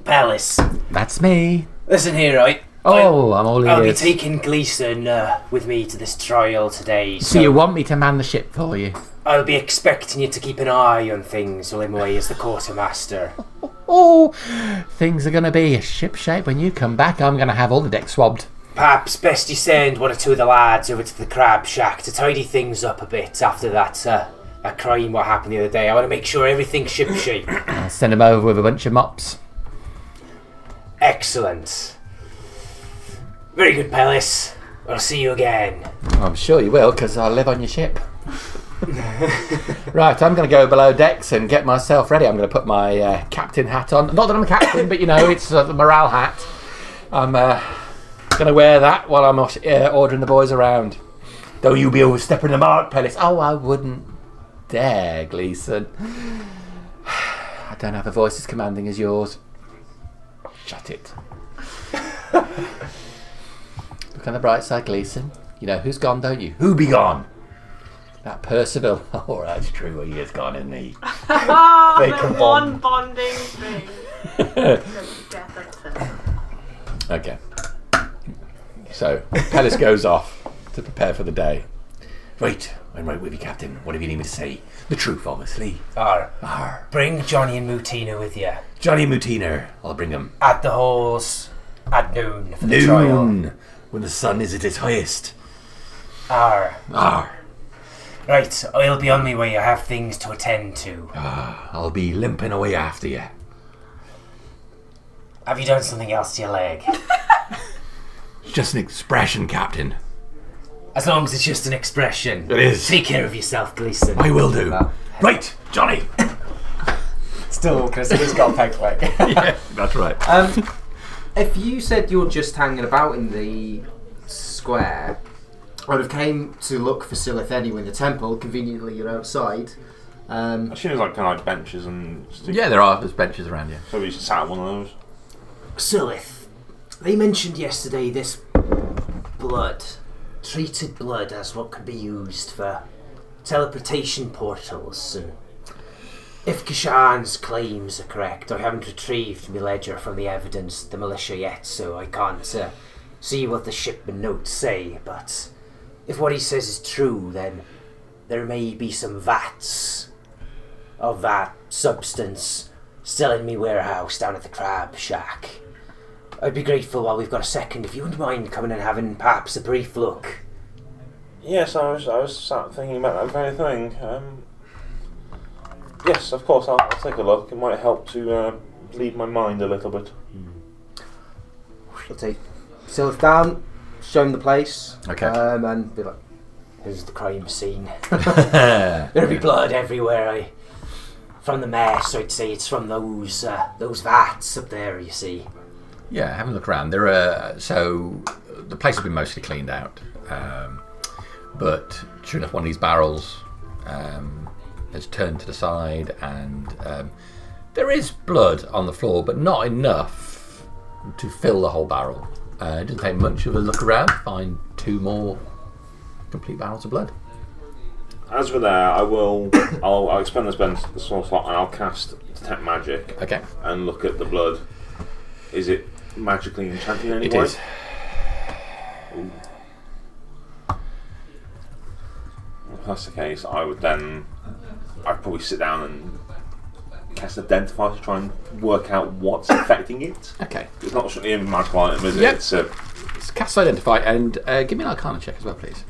Pellis, That's me. listen here, right? Oh, I'm all I'll be ears. taking Gleeson with me to this trial today, So you want me to man the ship for you? I'll be expecting you to keep an eye on things while I'm away as the quartermaster. Oh, things are going to be ship shape when you come back. I'm going to have all the decks swabbed. Perhaps best you send one or two of the lads over to the crab shack to tidy things up a bit after that a crime what happened the other day. I want to make sure everything's shipshape. I'll send him over with a bunch of mops. Excellent. Very good, Pellis. I'll see you again. I'm sure you will, because I live on your ship. Right, I'm going to go below decks and get myself ready. I'm going to put my captain hat on. Not that I'm a captain, but it's the morale hat. I'm going to wear that while I'm ordering the boys around. Don't you be overstepping the mark, Pellis. Oh, I wouldn't dare, Gleeson. I don't have a voice as commanding as yours. Shut it. Look on the bright side, Gleeson. You know who's gone, don't you? Who be gone? That Percival. Oh, that's true. He is gone, isn't he? The one bonding thing. Okay. So, Pellis goes off to prepare for the day. Right, I'm right with you, Captain. Whatever you need me to say. The truth, obviously. Arr. Bring Johnny and Mutina with you. Johnny and Mutina. I'll bring them. At the halls at noon for the trial. Noon, when the sun is at its highest. Arr. Arr. Right, I'll be on my way. I have things to attend to. I'll be limping away after you. Have you done something else to your leg? It's just an expression, Captain. As long as it's just an expression. It is. Take care of yourself, Gleeson. I will do. Right, Johnny. Still, because he's got a peg leg. Yeah, that's right. If you said you're just hanging about in the square, I would have came to look for Silith anyway in the temple. Conveniently, you're outside. I assume there's kind of benches and stuff. Yeah, there's benches around you. So we just sat at one of those. Silith, they mentioned yesterday this blood, treated blood, as what could be used for teleportation portals. And if Kashan's claims are correct, I haven't retrieved my ledger from the evidence, the militia yet, so I can't see what the shipment notes say. But if what he says is true, then there may be some vats of that substance still in me warehouse down at the Crab Shack. I'd be grateful while we've got a second if you wouldn't mind coming and having perhaps a brief look. Yes, I was sat thinking about that very thing. Yes, of course, I'll take a look. It might help to lead my mind a little bit. I'll take Silith down, show him the place, Okay. and be like, Here's the crime scene. There'll be blood everywhere. From the mess, I'd say it's from those vats up there, you see. Yeah, have a look around. So the place has been mostly cleaned out, but sure enough, one of these barrels has turned to the side, and there is blood on the floor, but not enough to fill the whole barrel. It doesn't take much of a look around to find 2 more complete barrels of blood. As we're there, I'll expend the small slot and I'll cast Detect Magic. Okay. And look at the blood. Is it magically enchanted in any It way? is. Ooh. If that's the case, I'd probably sit down and cast Identify to try and work out what's affecting it. Okay. It's not strictly a magical item, is it? Yep. It's Cast Identify, and give me an Arcana check as well, please.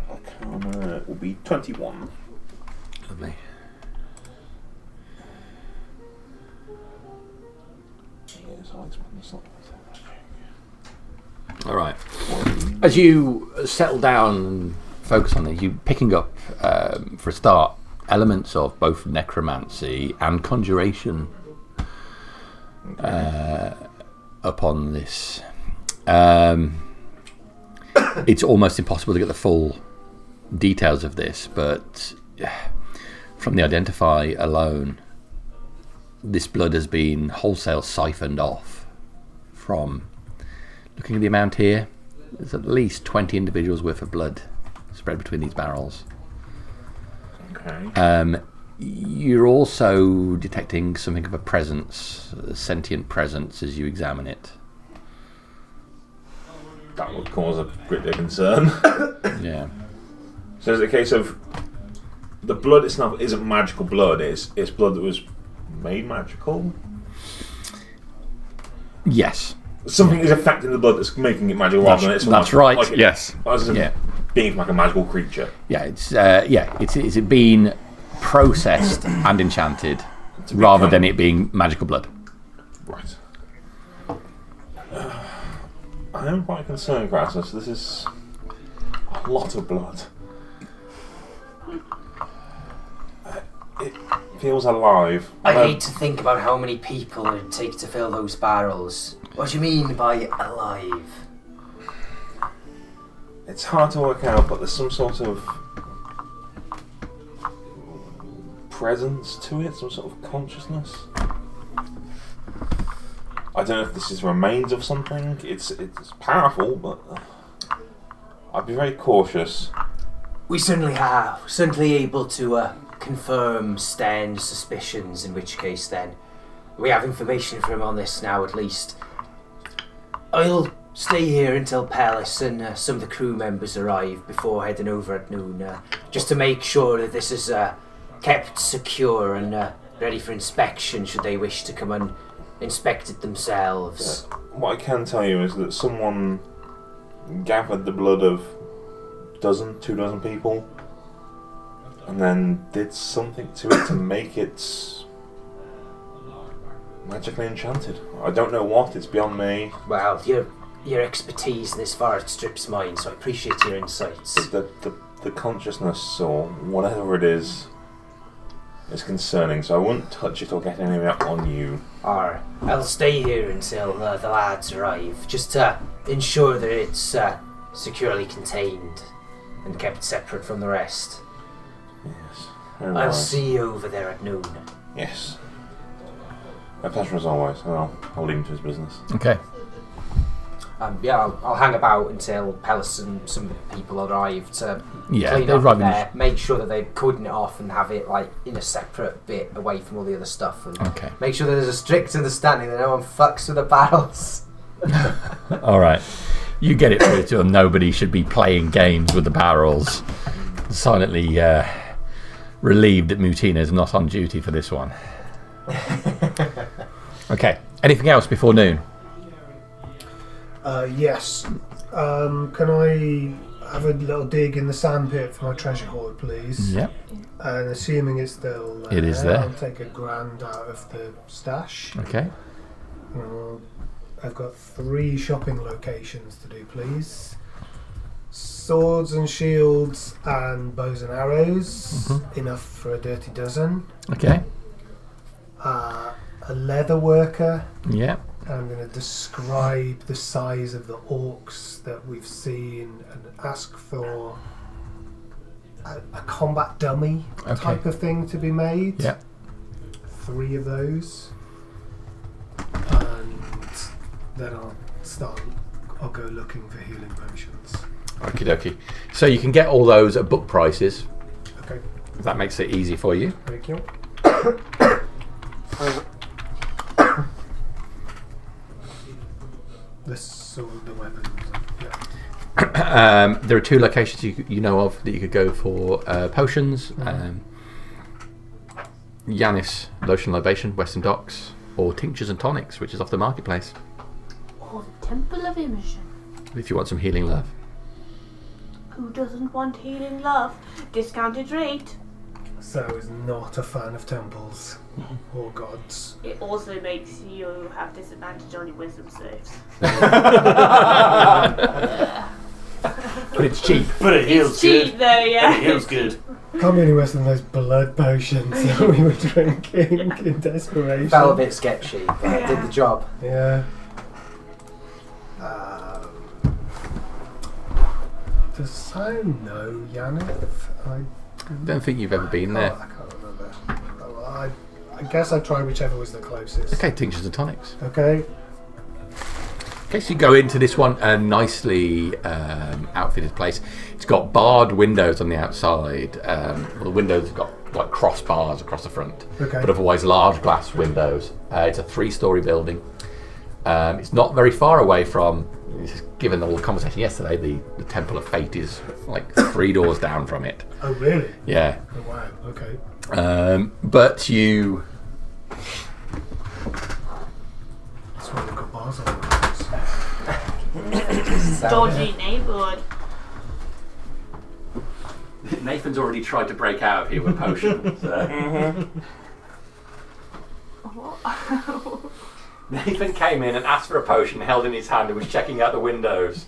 Arcana will be 21. Lovely. Yes, I'll expand the slot. All right. As you settle down and focus on it, you're picking up, for a start, elements of both necromancy and conjuration upon this. It's almost impossible to get the full details of this, but from the Identify alone, this blood has been wholesale siphoned off from... Looking at the amount here, there's at least 20 individuals worth of blood spread between these barrels. Okay. You're also detecting something of a presence, a sentient presence, as you examine it. That would cause a great deal of concern. Yeah. So is it a case of the blood itself isn't magical blood, it's blood that was made magical? Yes. something is affecting the blood that's making it magical rather than it's That's right. like Yes. yeah. Being like a magical creature. Yeah. It's been processed and enchanted rather than it being magical blood. Right. I am quite concerned, Crassus. This is a lot of blood. It feels alive. I hate to think about how many people it would take to fill those barrels. What do you mean by alive? It's hard to work out, but there's some sort of presence to it, some sort of consciousness. I don't know if this is remains of something. It's powerful, but I'd be very cautious. We certainly able to confirm Stan's suspicions, in which case then we have information from him on this now at least. I'll stay here until Palace and some of the crew members arrive before heading over at noon, just to make sure that this is kept secure and ready for inspection should they wish to come and inspect it themselves. What I can tell you is that someone gathered the blood of 2 dozen people and then did something to it to make it magically enchanted. I don't know what, it's beyond me. Well, your expertise in this far outstrips mine, so I appreciate your insights. The consciousness or whatever it is concerning, so I wouldn't touch it or get any of it on you. Or I'll stay here until the lads arrive, just to ensure that it's securely contained and kept separate from the rest. Yes. I'll see you over there at noon. Yes. A pleasure as always, and I'll leave him to his business. Okay. I'll hang about until Palace and some of the people arrive to Yeah, clean they're up arriving. there, make sure that they cordon it off and have it like in a separate bit away from all the other stuff, and Okay. make sure that there's a strict understanding that no one fucks with the barrels. All right. You get it through to them. Nobody should be playing games with the barrels. Silently relieved that Mutina is not on duty for this one. Okay. Anything else before noon? Yes. Can I have a little dig in the sandpit for my treasure hoard, please? Yep. And assuming it's still there, It is there. I'll take £1,000 out of the stash. Okay. I've got 3 shopping locations to do, please. Swords and shields and bows and arrows, enough for a dirty dozen. Okay. A leather worker. Yeah. I'm going to describe the size of the orcs that we've seen and ask for a combat dummy type of thing to be made. Yeah. 3 of those. And then I'll go looking for healing potions. Okie dokie. So you can get all those at book prices. Okay. If that makes it easy for you. Thank you. The sword, the weapons. Yeah. There are 2 locations you know of that you could go for potions. Yanis Lotion Libation, Western Docks, or Tinctures and Tonics, which is off the marketplace. Or the Temple of Imogen. If you want some healing love. Who doesn't want healing love? Discounted rate. So is not a fan of temples or gods. It also makes you have disadvantage on your wisdom saves. But it's cheap. But it heals It's cheap good. though, yeah. It heals good. Can't be any worse than those blood potions that we were drinking in desperation. Fell a bit sketchy, but it did the job. Yeah. Does I know Yannick? I Don't think you've ever been there. I can't remember. Oh, well, I guess I'd try whichever was the closest. Okay, Tinctures and Tonics. Okay. Okay, so you go into this one, a nicely outfitted place. It's got barred windows on the outside. Well, the windows have got like crossbars across the front, Okay. but otherwise large glass windows. It's a 3-story building. It's not very far away from, given the whole conversation yesterday, the Temple of Fate is like 3 doors down from it. Oh, really? Yeah. Oh, wow. Okay. But you... That's why they've got bars on the windows. Dodgy neighbourhood. Nathan's already tried to break out of here with a potion. So. What? Nathan came in and asked for a potion, held in his hand, and was checking out the windows.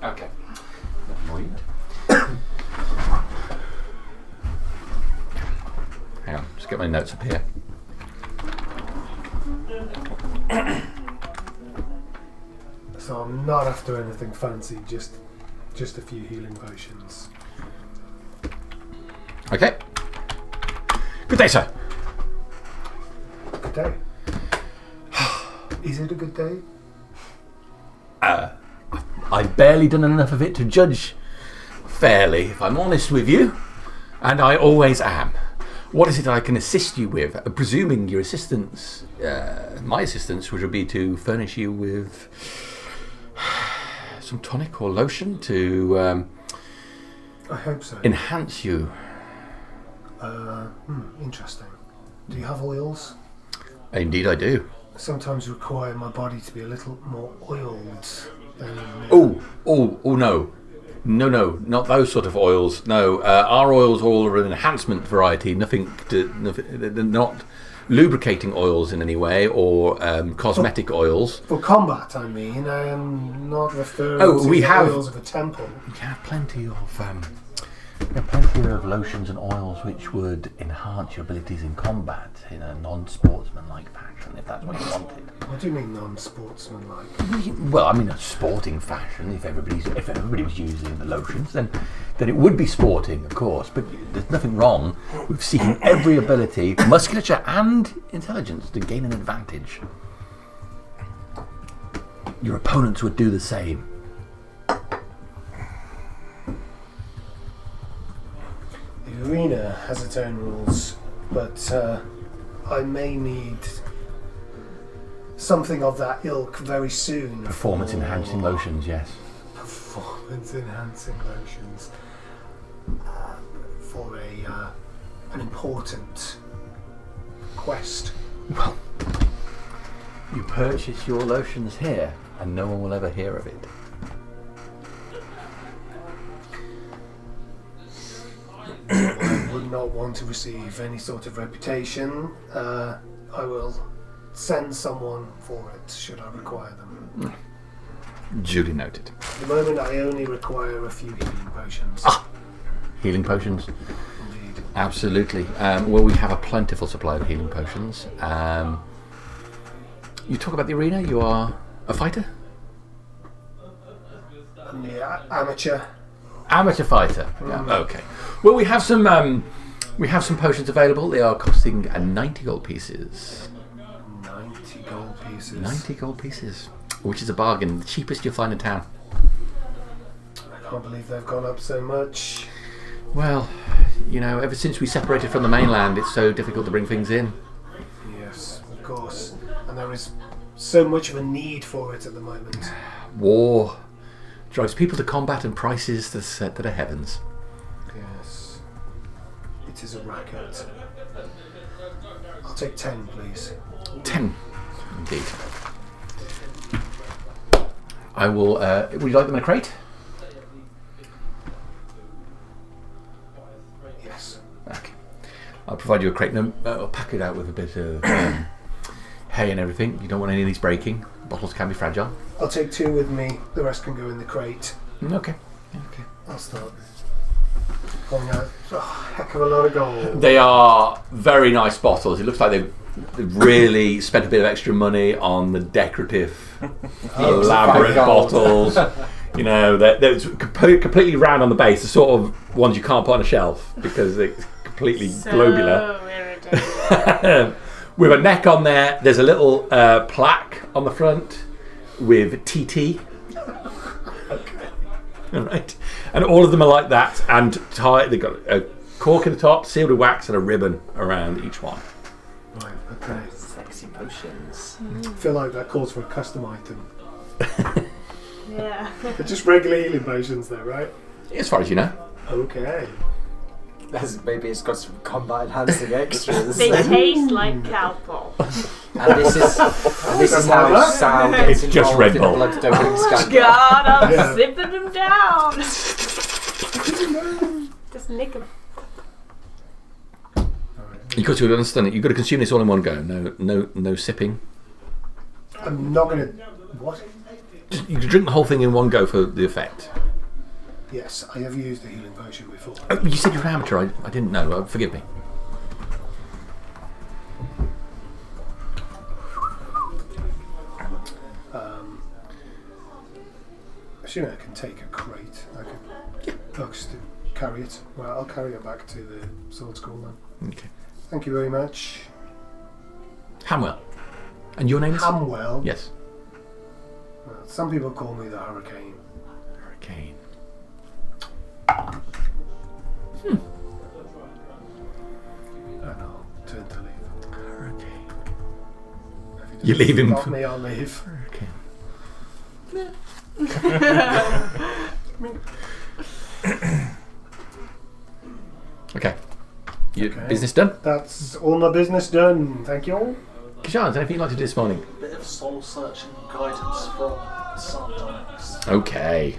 Okay. Hang on, just get my notes up here. So I'm not after anything fancy, just a few healing potions. Okay. Good day, sir. Good day. Is it a good day? I've barely done enough of it to judge fairly, if I'm honest with you, and I always am. What is it I can assist you with? Presuming your assistance, my assistance, would be to furnish you with some tonic or lotion to I hope so. enhance you. Interesting. Do you have oils? Indeed, I do. I sometimes require my body to be a little more oiled than... Oh, no. No, not those sort of oils. No, our oils all are an enhancement variety. Nothing, they're not lubricating oils in any way or cosmetic oils. For combat, I mean. I am not referring Oh, to we the have- oils of a temple. We have plenty of lotions and oils which would enhance your abilities in combat in a non-sportsmanlike fashion, if that's what you wanted. What do you mean non-sportsmanlike? Well, I mean a sporting fashion. If everybody was using the lotions, then it would be sporting, of course. But there's nothing wrong with seeking every ability, musculature and intelligence to gain an advantage. Your opponents would do the same. The arena has its own rules, but I may need something of that ilk very soon. Performance-enhancing lotions, yes. Performance-enhancing lotions for an important quest. Well, you purchase your lotions here, and no one will ever hear of it. I would not want to receive any sort of reputation. I will send someone for it should I require them. Duly noted. At the moment, I only require a few healing potions. Healing potions? Indeed. Absolutely. Well, we have a plentiful supply of healing potions. You talk about the arena. You are a fighter? Yeah, amateur. Amateur fighter. Yeah. Okay. Well, we have some potions available. They are costing 90 gold pieces. 90 gold pieces. 90 gold pieces, which is a bargain. The cheapest you'll find in town. I can't believe they've gone up so much. Well, you know, ever since we separated from the mainland, it's so difficult to bring things in. Yes, of course. And there is so much of a need for it at the moment. War drives people to combat and prices to the heavens. Yes. It is a racket. I'll take 10, please. 10, indeed. I will. Would you like them in a crate? Yes. Okay. I'll provide you a crate. No, I'll pack it out with a bit of hay and everything. You don't want any of these breaking. Bottles can be fragile. I'll take 2 with me. The rest can go in the crate. Okay. I'll start pulling out a heck of a lot of gold. They are very nice bottles. It looks like they've really spent a bit of extra money on the decorative, elaborate bottles. You know, they're completely round on the base. The sort of ones you can't put on a shelf because they're completely globular. Irritating. With a neck on there, there's a little plaque on the front with TT. Okay. All right. And all of them are like that, and they've got a cork at the top, sealed with wax, and a ribbon around each one. Right, okay. Sexy potions. I feel like that calls for a custom item. Yeah. They're just regular healing potions there, right? As far as you know. Okay. Maybe it's got some combat enhancing extras. They taste like cowpole. And this is how Sal gets It's just involved Red in Bull. a blood doping scandal. God, I'm Yeah. sipping them down. Just nick them. You've got to understand it. You've got to consume this all in one go. No sipping. I'm not going to. What? Just, you can drink the whole thing in one go for the effect. Yes, I have used the healing potion before. Oh, you said you're an amateur. I didn't know. Forgive me. Assuming I can take a crate, I can books to carry it. Well, I'll carry it back to the sword school then. Okay. Thank you very much. Hamwell. And your name is? Hamwell. Yes. Well, some people call me the Hurricane. Hurricane. And I'll turn to leave. Hurricane. If You leave him Stop for- me, I'll leave. Hurricane. Okay. Your Okay. business done? That's all my business done. Thank you all. Kishan, anything you'd like to do this morning? Bit of soul searching guidance from sometimes. Okay.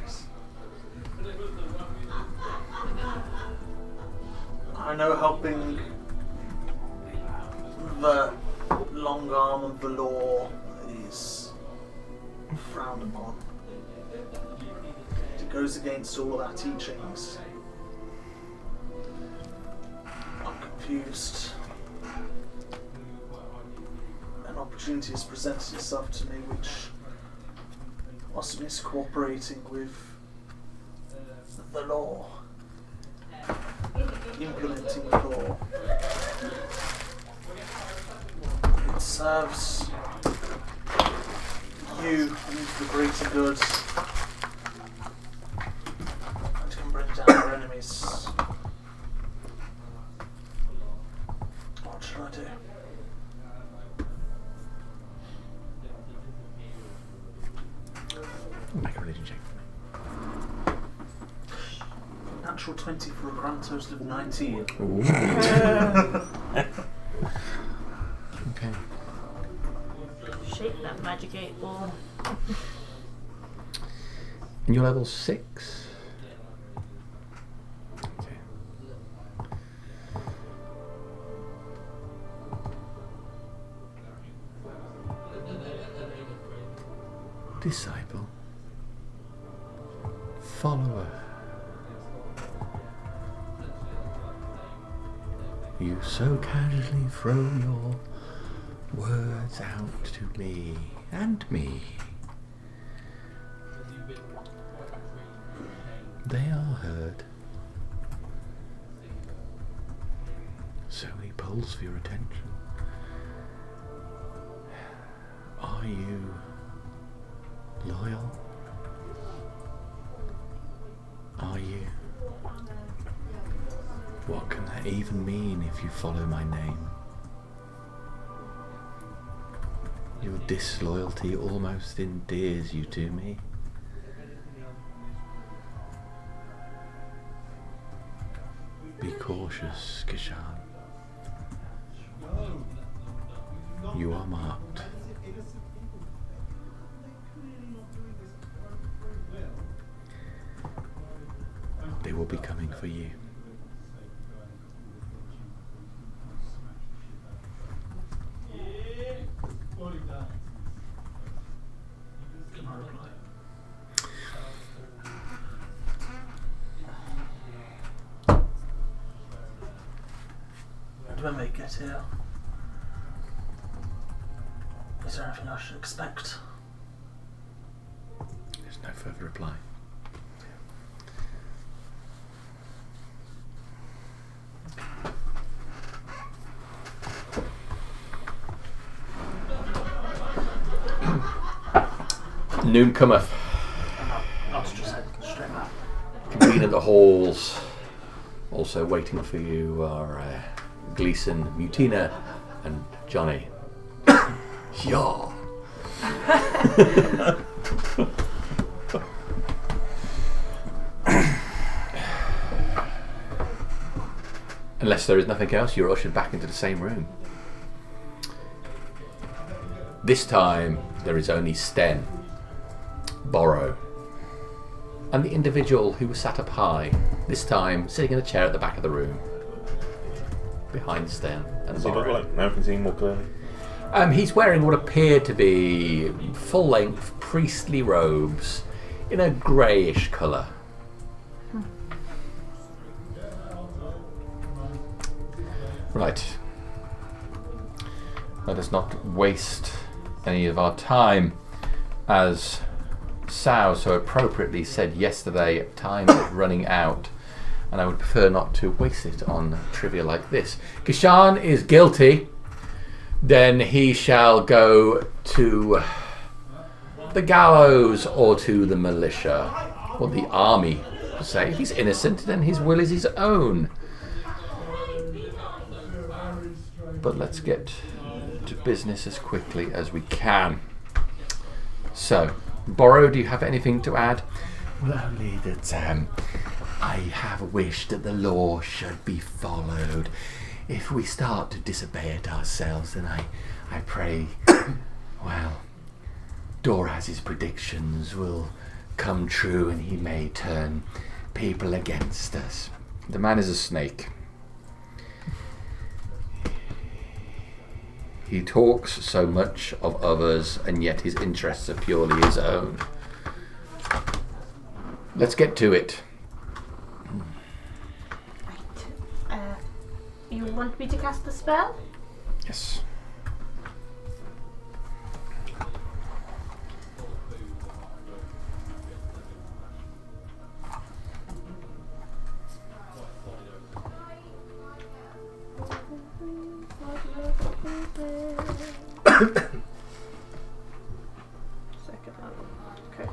I know helping the long arm of the law is frowned upon. It goes against all of our teachings. I'm confused. An opportunity has presented itself to me which must miss cooperating with the law. Implementing the law. It serves you and the greater good and can bring down our enemies. What should I do? Make a religion check. Natural 20 for a grand total of 19. Ooh. Okay. Shake that magic 8 ball. And you're level 6? Okay. Disciple. Follower. You so casually throw your words out to me and me. They are heard. So many polls for your attention. Are you loyal? Are you? What can that even mean if you follow my name? Your disloyalty almost endears you to me. Be cautious, Kishan. You are marked. They will be coming for you. Can I reply? When do I make it here? Is there anything I should expect? There's no further reply. Noon cometh. I'll just head straight back. Convene at the halls. Also waiting for you are Gleason, Mutina, and Johnny. Yeah. Unless there is nothing else, you're ushered back into the same room. This time, there is only Sten, Borrow, and the individual who was sat up high, this time sitting in a chair at the back of the room, behind Sten and So Borrow. like, now I can see more clearly. He's wearing what appeared to be full-length priestly robes in a greyish colour. Right. Let us not waste any of our time. As Sao so appropriately said yesterday, time is running out, and I would prefer not to waste it on trivia like this. Kishan is guilty. Then he shall go to the gallows or to the militia or the army, per se. If he's innocent, then his will is his own. But let's get to business as quickly as we can. So, Borrow, do you have anything to add? Well, only that I have wished that the law should be followed. If we start to disobey it ourselves, then I pray, well, Doraz's predictions will come true and he may turn people against us. The man is a snake. He talks so much of others, and yet his interests are purely his own. Let's get to it. You want me to cast the spell? Yes. Second level. Okay.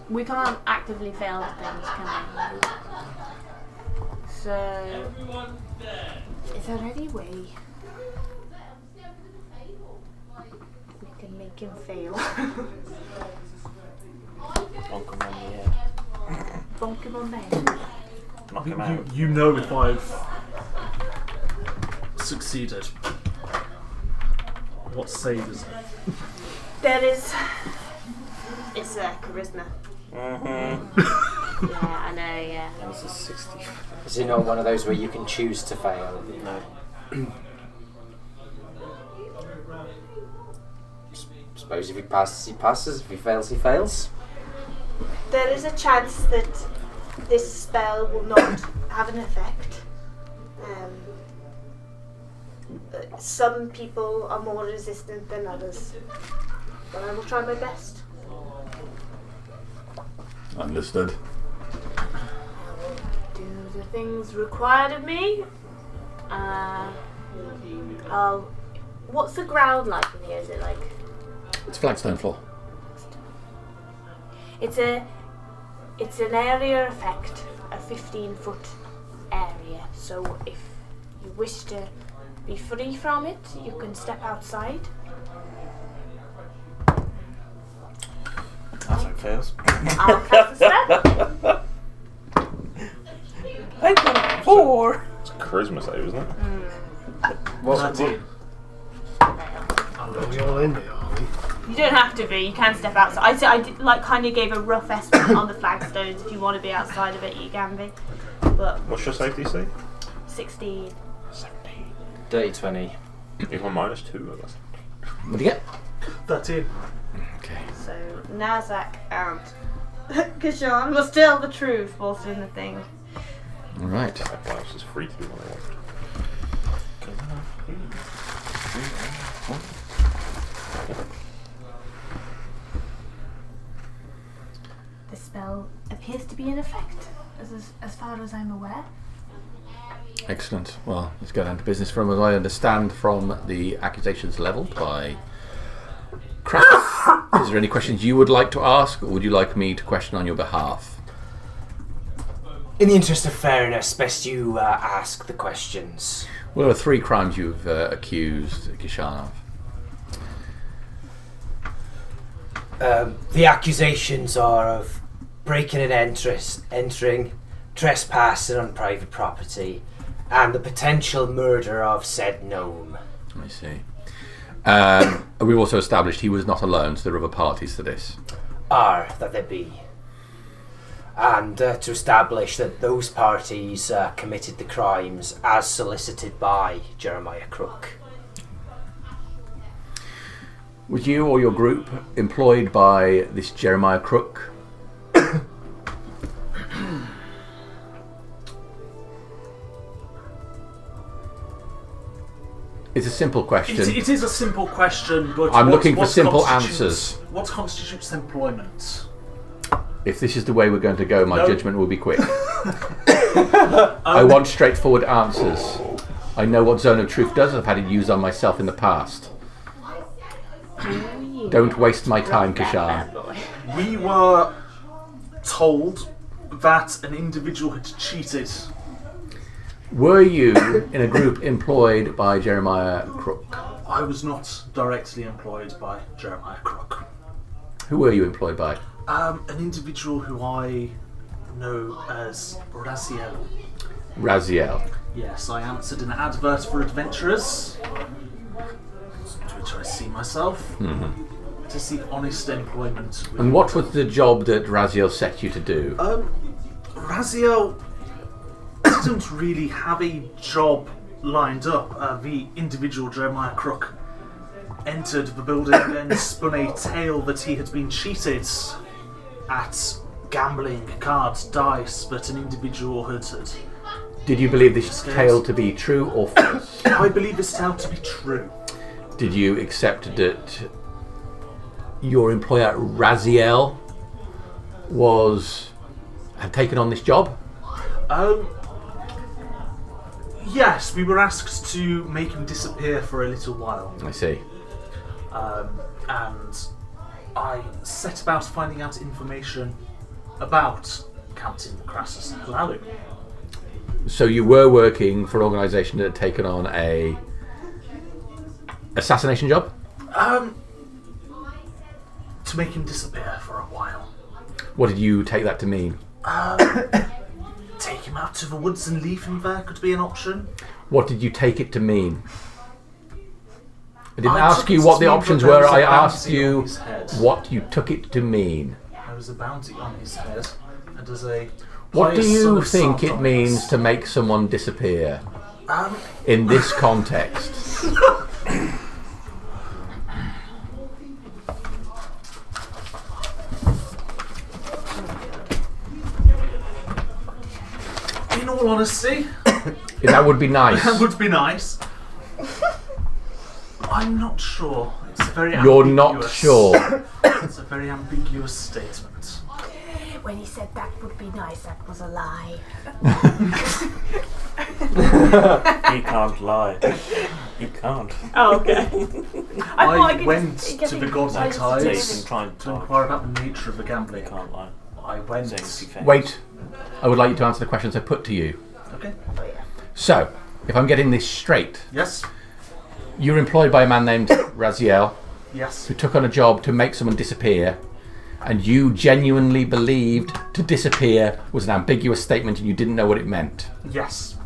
We can't actively fail things, can we? So, is there any way we can make him fail? Bonk him on the head. Bonk him on the head. Knock him out. You know if I've succeeded. What save is it? There is. It's charisma. Mm-hmm. Yeah, I know. Yeah. That was a 60. Is it not one of those where you can choose to fail? No. Suppose if he passes, he passes. If he fails, he fails. There is a chance that this spell will not have an effect. Some people are more resistant than others, but I will try my best. Understood. Do the things required of me. What's the ground like in here? Is it like? It's flagstone floor. It's an area effect, a 15-foot area. So if you wish to be free from it, you can step outside. That's how it fails. I'll cast a spell. I got 4. It's a charisma save, isn't it? What? Are we all in here, are we? You don't have to be. You can step outside. I did, kind of gave a rough estimate on the flagstones. If you want to be outside of it, you can be. But What's your safety save? 16. 17. Dirty 20. If I'm -2, I guess. What do you get? 13. Okay. So Nazak and Kishan must tell the truth whilst in the thing. All right. It's just free to do what I want. The spell appears to be in effect, as far as I'm aware. Excellent. Well, let's go down to business. From what I understand from the accusations levelled by Kraft, is there any questions you would like to ask, or would you like me to question on your behalf? In the interest of fairness, best you ask the questions. Well, there are 3 crimes you've accused Kishan of. The accusations are of breaking and entering, trespassing on private property, and the potential murder of said gnome. I see. We've also established he was not alone, so there are other parties to this. That there be. And to establish that those parties committed the crimes as solicited by Jeremiah Crook. Was you or your group employed by this Jeremiah Crook? It's a simple question. It is a simple question, but I'm looking for simple answers. What constitutes employment? If this is the way we're going to go, my judgment will be quick. I want straightforward answers. I know what Zone of Truth does. I've had it used on myself in the past. Don't waste my time, Kashan. We were told that an individual had cheated. Were you in a group employed by Jeremiah Crook? I was not directly employed by Jeremiah Crook. Who were you employed by? An individual who I know as Raziel. Raziel. Yes, I answered an advert for adventurers, to which I see myself, to seek honest employment. And what was the job that Raziel set you to do? Raziel didn't really have a job lined up. The individual, Jeremiah Crook, entered the building and spun a tale that he had been cheated at gambling, cards, dice, but an individual had... Did you believe this tale to be true or false? I believe this tale to be true. Did you accept that your employer Raziel had taken on this job? Yes, we were asked to make him disappear for a little while. I see. And I set about finding out information about Captain Crassus Hlalu. So you were working for an organisation that had taken on a assassination job? To make him disappear for a while. What did you take that to mean? Take him out to the woods and leave him there could be an option. What did you take it to mean? I didn't I ask took you it what to the mean options that there were, was a I asked bounty on you his head. what you took it to mean. There was a bounty on his head, and as a What do pious son you of think it Sardonyx, means to make someone disappear in this context? in all honesty, That would be nice. that would be nice. I'm not sure. It's a very You're not ambiguous- sure. It's a very ambiguous statement. When he said that would be nice, that was a lie. You can't lie. You can't. Oh, okay. I went to the Godly So you can Tides try and to talk. inquire about the nature of the You gambling. can't lie. I went. Saying defense. Wait, I would like you to answer the questions I put to you. Okay. So, if I'm getting this straight, Yes. you're employed by a man named Raziel, Yes. who took on a job to make someone disappear, and you genuinely believed to disappear was an ambiguous statement and you didn't know what it meant. Yes.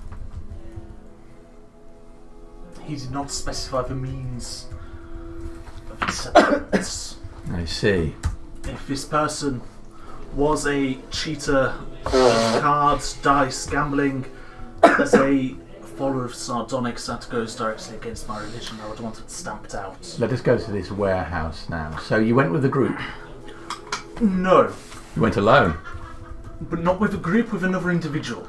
He did not specify the means of his sentence. I see. If this person was a cheater of cards, dice, gambling, as a follower of Sardonyx, that goes directly against my religion. I would want it stamped out. Let us go to this warehouse now. So you went with a group. No, You went alone. but not with a group, with another individual.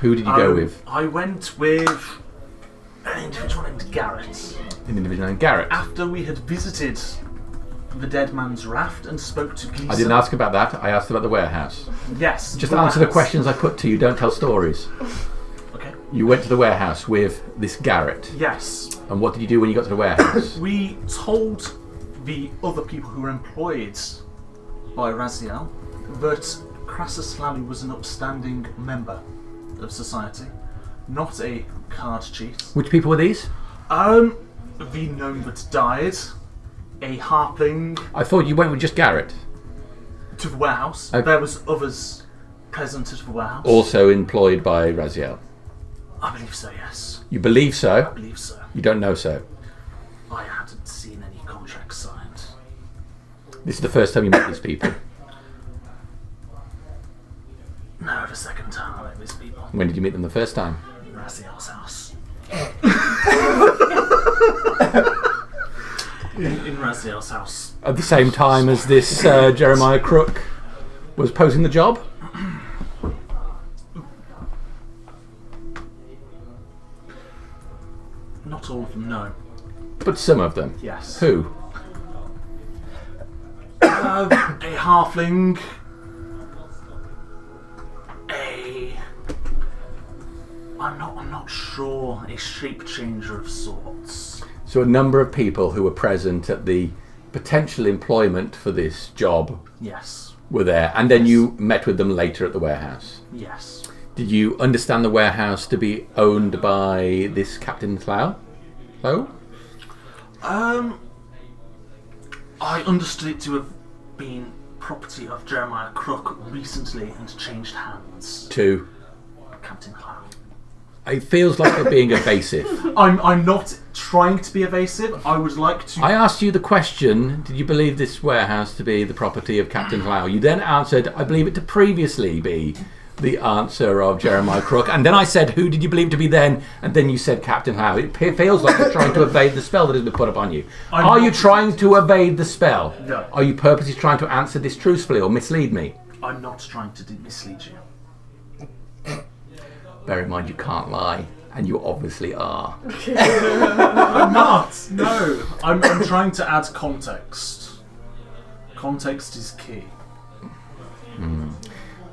Who did you go with? I went with an individual named Garrett. An individual named Garrett. After we had visited the dead man's raft and spoke to Gleason. I didn't ask about that. I asked about the warehouse. Yes. Just the answer the warehouse. questions I put to you. Don't tell stories. Okay. You went to the warehouse with this Garrett. Yes. And what did you do when you got to the warehouse? We told the other people who were employed by Raziel that Crassus Hlalu was an upstanding member of society, not a card cheat. Which people were these? The gnome that died, a harpling I thought you went with just Garrett. to the warehouse. Okay. There was others present at the warehouse. Also employed by Raziel. I believe so, yes. You believe I so? believe so. You don't know so? I hadn't seen any contracts signed. This is the first time you met these people. No, the second time I met these people. When did you meet them the first time? In Raziel's house. in Raziel's house. At the same time as this Jeremiah Crook was posing the job? Not all of them, no. But some of them? Yes. Who? A halfling. I'm not sure. A shape changer of sorts. So a number of people who were present at the potential employment for this job Yes. were there, and then you met with them later at the warehouse. Yes. Did you understand the warehouse to be owned by this Captain Clow? Oh? I understood it to have been property of Jeremiah Crook recently and changed hands. To? Captain Clow. It feels like you're being evasive. I'm not trying to be evasive. I would like to... I asked you the question, did you believe this warehouse to be the property of Captain Clow? You then answered, I believe it to previously be the answer of Jeremiah Crook. And then I said, who did you believe to be then? And then you said Captain Clow. It feels like you're trying to evade the spell that has been put upon you. Are you trying to evade the spell? No. Are you purposely trying to answer this truthfully or mislead me? I'm not trying to mislead you. Bear in mind you can't lie, and you obviously are. I'm not. No. I'm trying to add context. Context is key.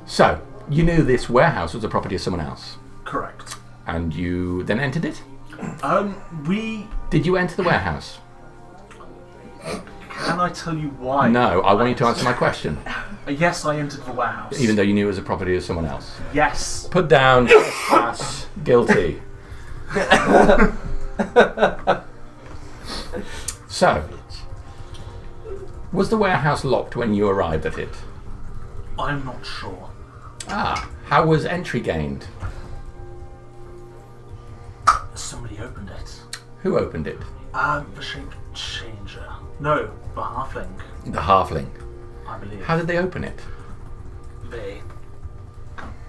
So, you knew this warehouse was the property of someone else, Correct. and you then entered it? We... Did you enter the warehouse? Can I tell you why? No, I want you to answer my question, Yes, I entered the warehouse. even though you knew it was the property of someone else. Yes. Put down, pass, guilty. So, was the warehouse locked when you arrived at it? I'm not sure. Ah, how was entry gained? Somebody opened it. Who opened it? The shape changer. No, the halfling, The halfling. I believe. How did they open it? They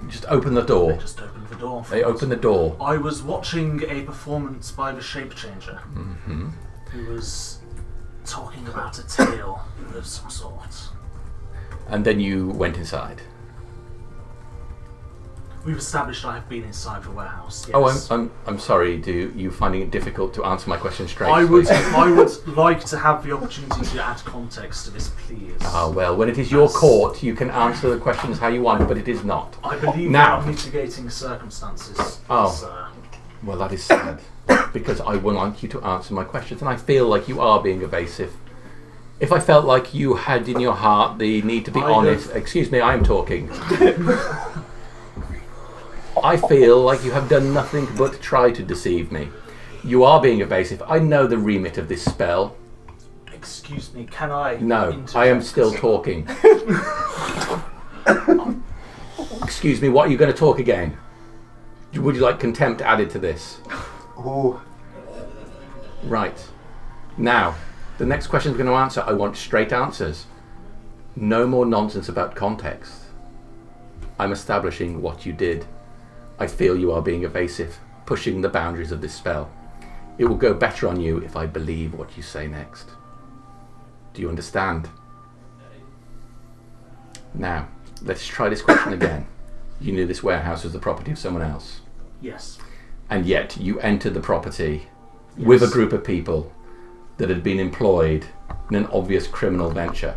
Just open the door. just opened the door. for They us. opened the door. I was watching a performance by the shape changer, Mm-hmm. who was talking about a tale of some sort. And then you went inside. We've established I have been inside the warehouse. Yes. Oh, I'm sorry. Do you finding it difficult to answer my question straight? I would please? like to have the opportunity to add context to this, please. Ah, well, when it is your court, you can answer the questions how you want, but it is not. I believe Now- there are mitigating circumstances. Oh. Sir. Well, that is sad, because I would like you to answer my questions, and I feel like you are being evasive. If I felt like you had in your heart the need to be honest... Excuse me, I am talking. I feel like you have done nothing but try to deceive me. You are being evasive. I know the remit of this spell. Excuse me, can I? No, interject? I am still talking. Excuse me, what are you going to talk again? Would you like contempt added to this? Oh, Right. Now, the next question I'm going to answer, I want straight answers. No more nonsense about context. I'm establishing what you did. I feel you are being evasive, pushing the boundaries of this spell. It will go better on you if I believe what you say next. Do you understand? Now, let's try this question again. You knew this warehouse was the property of someone else, Yes. and yet you entered the property with a group of people that had been employed in an obvious criminal venture.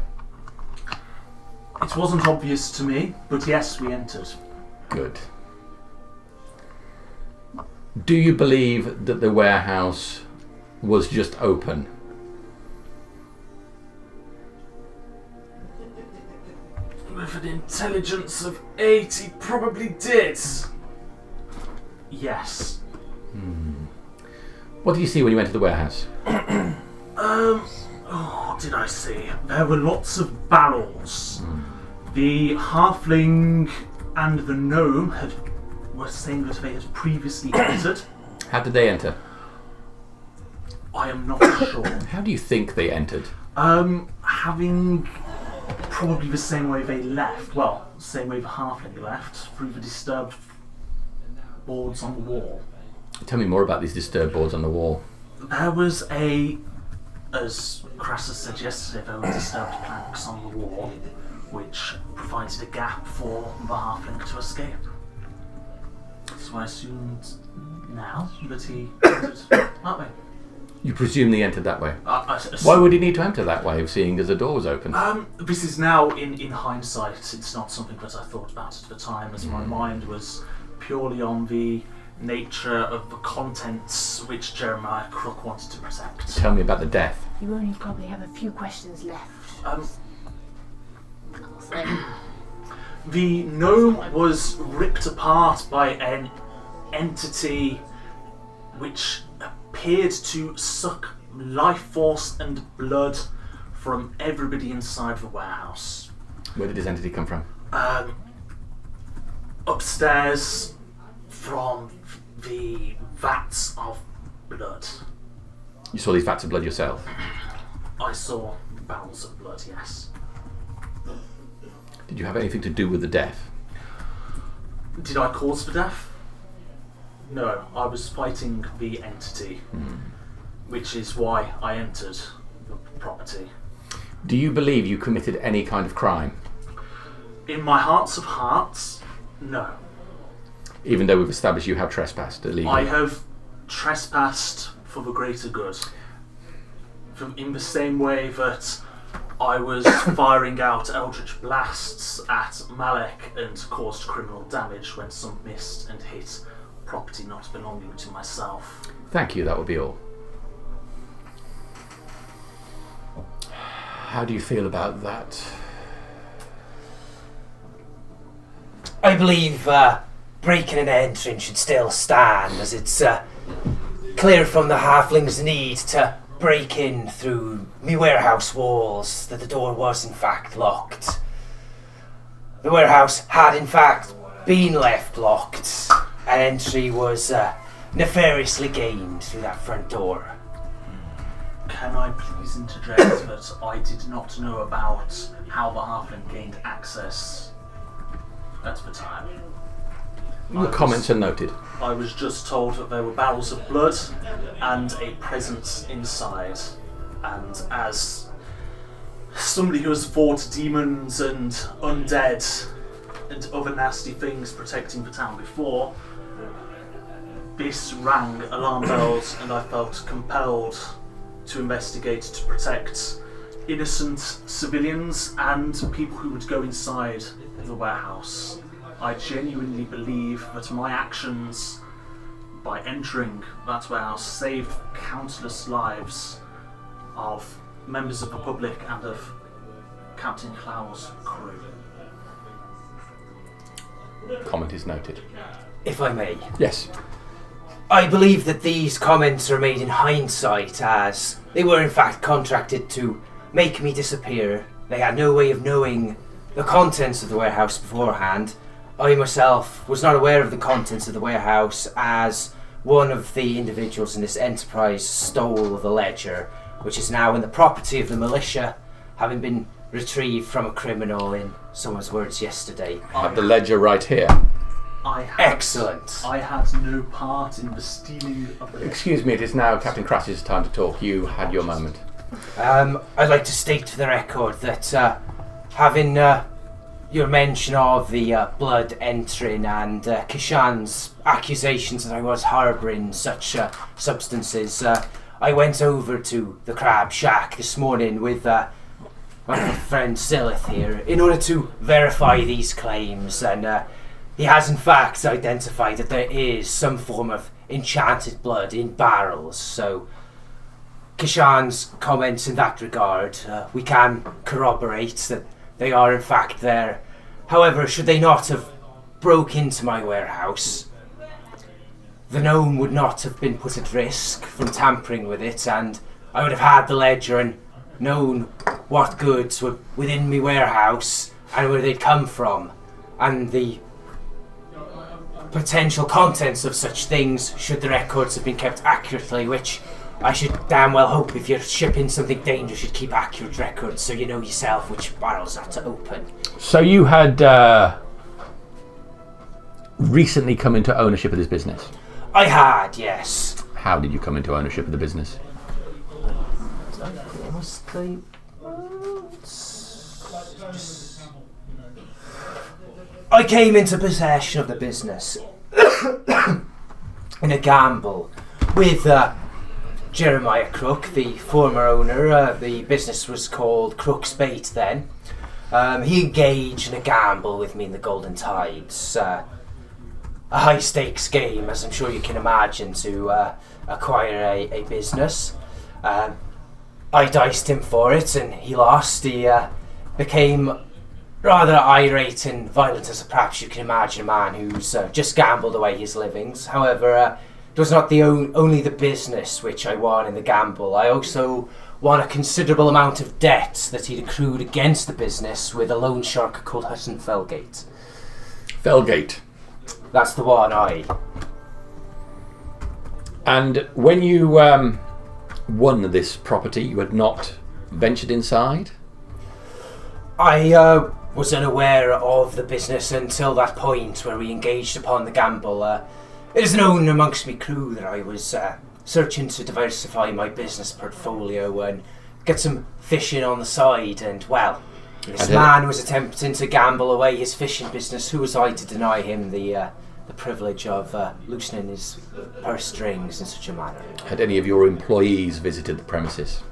It wasn't obvious to me, but yes, we entered. Good. Do you believe that the warehouse was just open? With an intelligence of 8, he probably did. Yes. What did you see when you entered the warehouse? What did I see? There were lots of barrels. The halfling and the gnome were saying that they had previously entered. How did they enter? I am not sure. How do you think they entered? Having probably the same way they left. Well, same way the halfling left, through the disturbed boards on the wall. Tell me more about these disturbed boards on the wall. There was as Crassus said yesterday, there were disturbed planks on the wall, which provided a gap for the halfling to escape. So I assumed now that he entered that way. You presume they entered that way? I Why would he need to enter that way, seeing as the door was open? This is now in hindsight. It's not something that I thought about at the time, as my mind was purely on the nature of the contents which Jeremiah Crook wanted to protect. Tell me about the death. You only probably have a few questions left. The gnome was ripped apart by an entity which appeared to suck life force and blood from everybody inside the warehouse. Where did this entity come from? Upstairs from the vats of blood. You saw these vats of blood yourself? I saw barrels of blood, yes. Did you have anything to do with the death? Did I cause the death? No, I was fighting the entity, which is why I entered the property. Do you believe you committed any kind of crime? In my hearts of hearts, no. Even though we've established you have trespassed illegally? I have trespassed for the greater good. In the same way that I was firing out eldritch blasts at Malek and caused criminal damage when some missed and hit property not belonging to myself. Thank you, that would be all. How do you feel about that? I believe breaking and entering should still stand, as it's clear from the halfling's need to break in through me warehouse walls that the door was in fact locked. The warehouse had in fact been left locked, and entry was nefariously gained through that front door. Can I please interject that I did not know about how the halfling gained access at the time? Your comments are noted. I was just told that there were barrels of blood and a presence inside. And as somebody who has fought demons and undead and other nasty things protecting the town before, this rang alarm bells and I felt compelled to investigate to protect innocent civilians and people who would go inside the warehouse. I genuinely believe that my actions by entering that warehouse saved countless lives of members of the public and of Captain Clow's crew. Comment is noted. If I may. Yes. I believe that these comments are made in hindsight, as they were in fact contracted to make me disappear. They had no way of knowing the contents of the warehouse beforehand. I myself was not aware of the contents of the warehouse, as one of the individuals in this enterprise stole the ledger, which is now in the property of the militia, having been retrieved from a criminal, in someone's words yesterday. I have the ledger right here. Excellent. I had no part in the stealing of the... Excuse me, it is now Captain Crass's time to talk. You had your moment. I'd like to state for the record that having your mention of the blood entering and Kishan's accusations that I was harbouring such substances, I went over to the Crab Shack this morning with my friend Silith here in order to verify these claims, and he has in fact identified that there is some form of enchanted blood in barrels, so Kishan's comments in that regard, we can corroborate that they are in fact there. However, should they not have broke into my warehouse, the gnome would not have been put at risk from tampering with it, and I would have had the ledger and known what goods were within my warehouse and where they'd come from. And the potential contents of such things should the records have been kept accurately, which I should damn well hope if you're shipping something dangerous you'd keep accurate records so you know yourself which barrels are to open. So you had recently come into ownership of this business? I had, yes. How did you come into ownership of the business? I came into possession of the business in a gamble with Jeremiah Crook, the former owner. The business was called Crook's Bait then. He engaged in a gamble with me in the Golden Tides. A high stakes game, as I'm sure you can imagine, to acquire a business. I diced him for it and he lost. He became rather irate and violent, as perhaps you can imagine, a man who's just gambled away his livings. However, it was not only the business which I won in the gamble. I also won a considerable amount of debt that he'd accrued against the business with a loan shark called Hutton Felgate. Felgate. That's the one, aye. And when you won this property, you had not ventured inside? I was unaware of the business until that point where we engaged upon the gamble. It is known amongst me crew that I was searching to diversify my business portfolio and get some fishing on the side, and well, this man was attempting to gamble away his fishing business. Who was I to deny him the privilege of loosening his purse strings in such a manner? Had any of your employees visited the premises?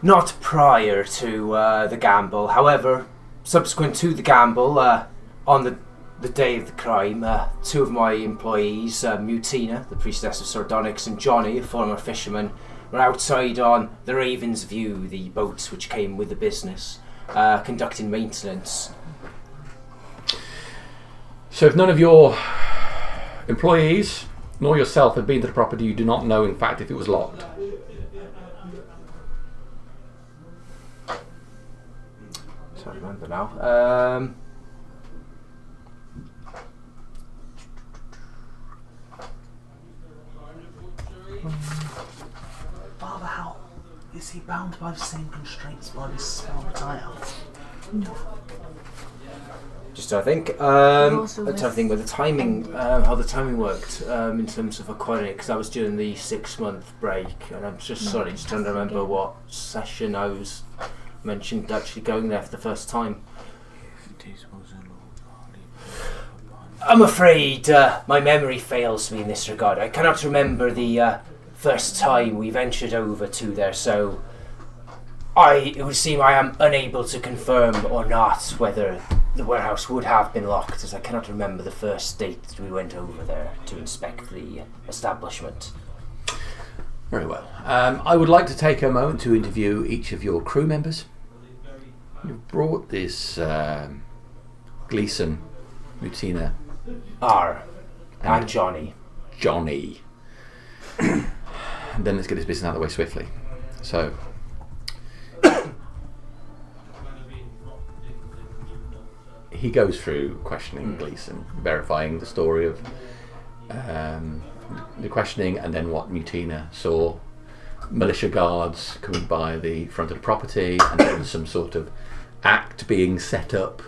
Not prior to the gamble. However, subsequent to the gamble, on the day of the crime, two of my employees, Mutina, the priestess of Sardonyx, and Johnny, a former fisherman, were outside on the Raven's View, the boats which came with the business, conducting maintenance. So if none of your employees nor yourself had been to the property, you do not know, in fact, if it was locked? I don't remember now. Father, how is he bound by the same constraints by this spell that I have? Just trying to think. I'm trying to think with the timing, how the timing worked in terms of acquiring it, because that was during the 6-month break, and I'm just trying to remember what session I was mentioned actually going there for the first time. I'm afraid my memory fails me in this regard. I cannot remember the first time we ventured over to there, so it would seem I am unable to confirm or not whether the warehouse would have been locked, as I cannot remember the first date that we went over there to inspect the establishment. Very well. I would like to take a moment to interview each of your crew members. You've brought this Gleason, Mutina, and Johnny. And then let's get this business out of the way swiftly. So, he goes through questioning Gleason, verifying the story of the questioning, and then what Mutina saw. Militia guards coming by the front of the property, and then some sort of act being set up.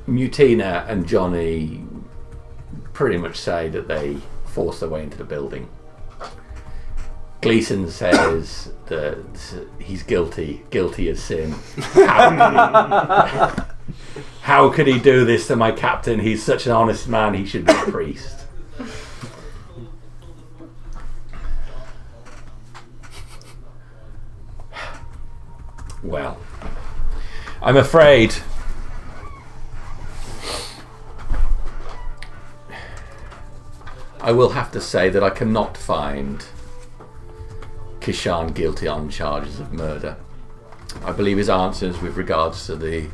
Mutina and Johnny pretty much say that they forced their way into the building. Gleason says that he's guilty as sin. How could he do this to my captain? He's such an honest man, he should be a priest. Well, I'm afraid I will have to say that I cannot find Kishan guilty on charges of murder. I believe his answers with regards to the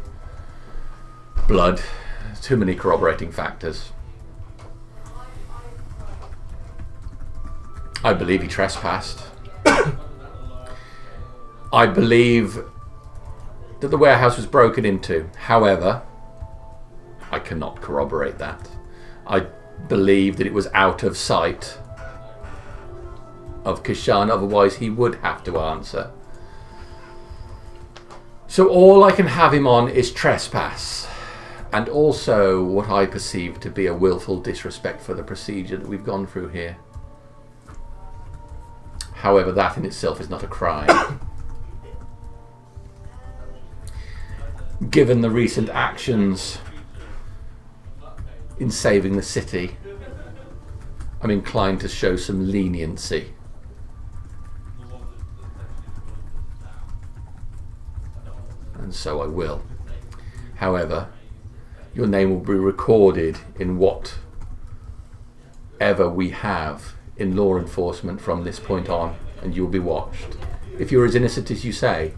blood, too many corroborating factors. I believe he trespassed. I believe that the warehouse was broken into. However, I cannot corroborate that. I believe that it was out of sight of Kishan, otherwise he would have to answer. So all I can have him on is trespass, and also what I perceive to be a willful disrespect for the procedure that we've gone through here. However, that in itself is not a crime. Given the recent actions in saving the city, I'm inclined to show some leniency. And so I will. However, your name will be recorded in whatever we have in law enforcement from this point on, and you will be watched. If you're as innocent as you say,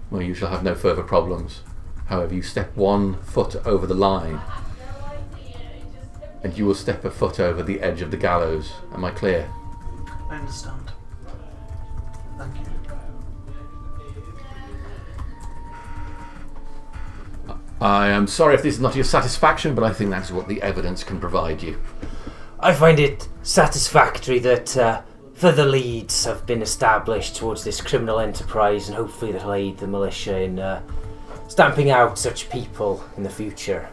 well, you shall have no further problems. However, you step 1 foot over the line, and you will step a foot over the edge of the gallows. Am I clear? I understand. Thank you. I am sorry if this is not your satisfaction, but I think that's what the evidence can provide you. I find it satisfactory that further leads have been established towards this criminal enterprise, and hopefully that'll aid the militia in stamping out such people in the future.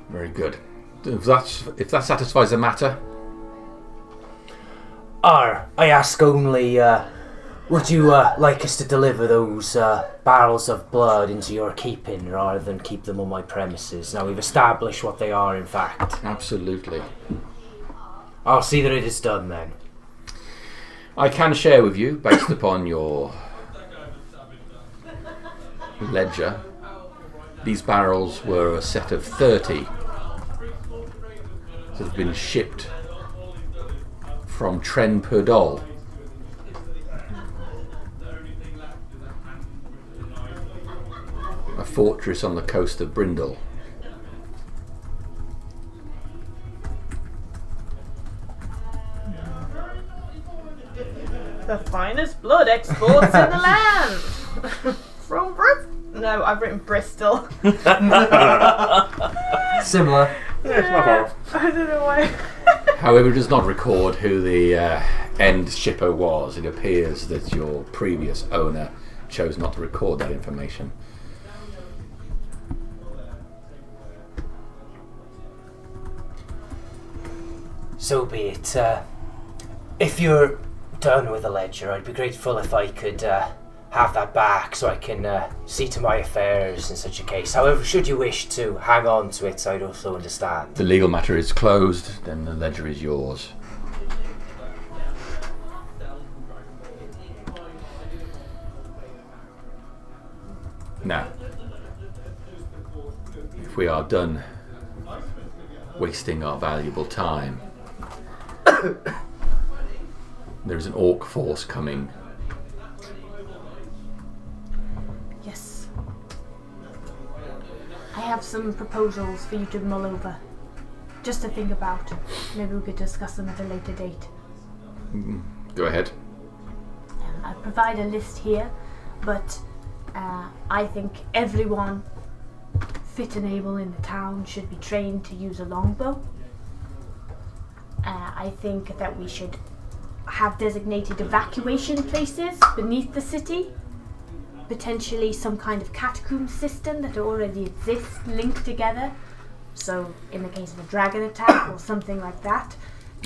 Very good. If that satisfies the matter. I ask only, would you like us to deliver those barrels of blood into your keeping rather than keep them on my premises? Now we've established what they are in fact. Absolutely. I'll see that it is done then. I can share with you, based upon your ledger, these barrels were a set of 30 that have been shipped from Tren Perdol. A fortress on the coast of Brindle. The finest blood exports in the land. From Bristol. No, I've written Bristol. Similar. Yeah, it's not far off. I don't know why. However, it does not record who the end shipper was. It appears that your previous owner chose not to record that information. So be it. If you're done with the ledger, I'd be grateful if I could have that back so I can see to my affairs in such a case. However, should you wish to hang on to it, I'd also understand. The legal matter is closed, then the ledger is yours. Now, if we are done wasting our valuable time, there is an orc force coming. Yes. I have some proposals for you to mull over. Just to think about. Maybe we could discuss them at a later date. Go ahead. I provide a list here, but I think everyone fit and able in the town should be trained to use a longbow. I think that we should have designated evacuation places beneath the city. Potentially some kind of catacomb system that already exists linked together. So in the case of a dragon attack or something like that.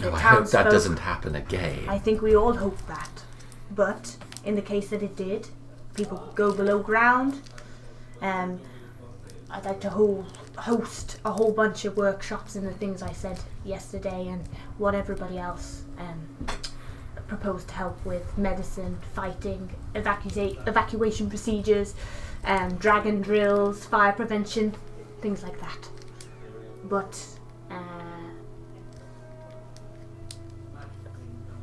I hope that doesn't happen again. I think we all hope that. But in the case that it did, people could go below ground. I'd like to host a whole bunch of workshops and the things I said yesterday and what everybody else proposed to help with: medicine, fighting, evacuation procedures, dragon drills, fire prevention, things like that. But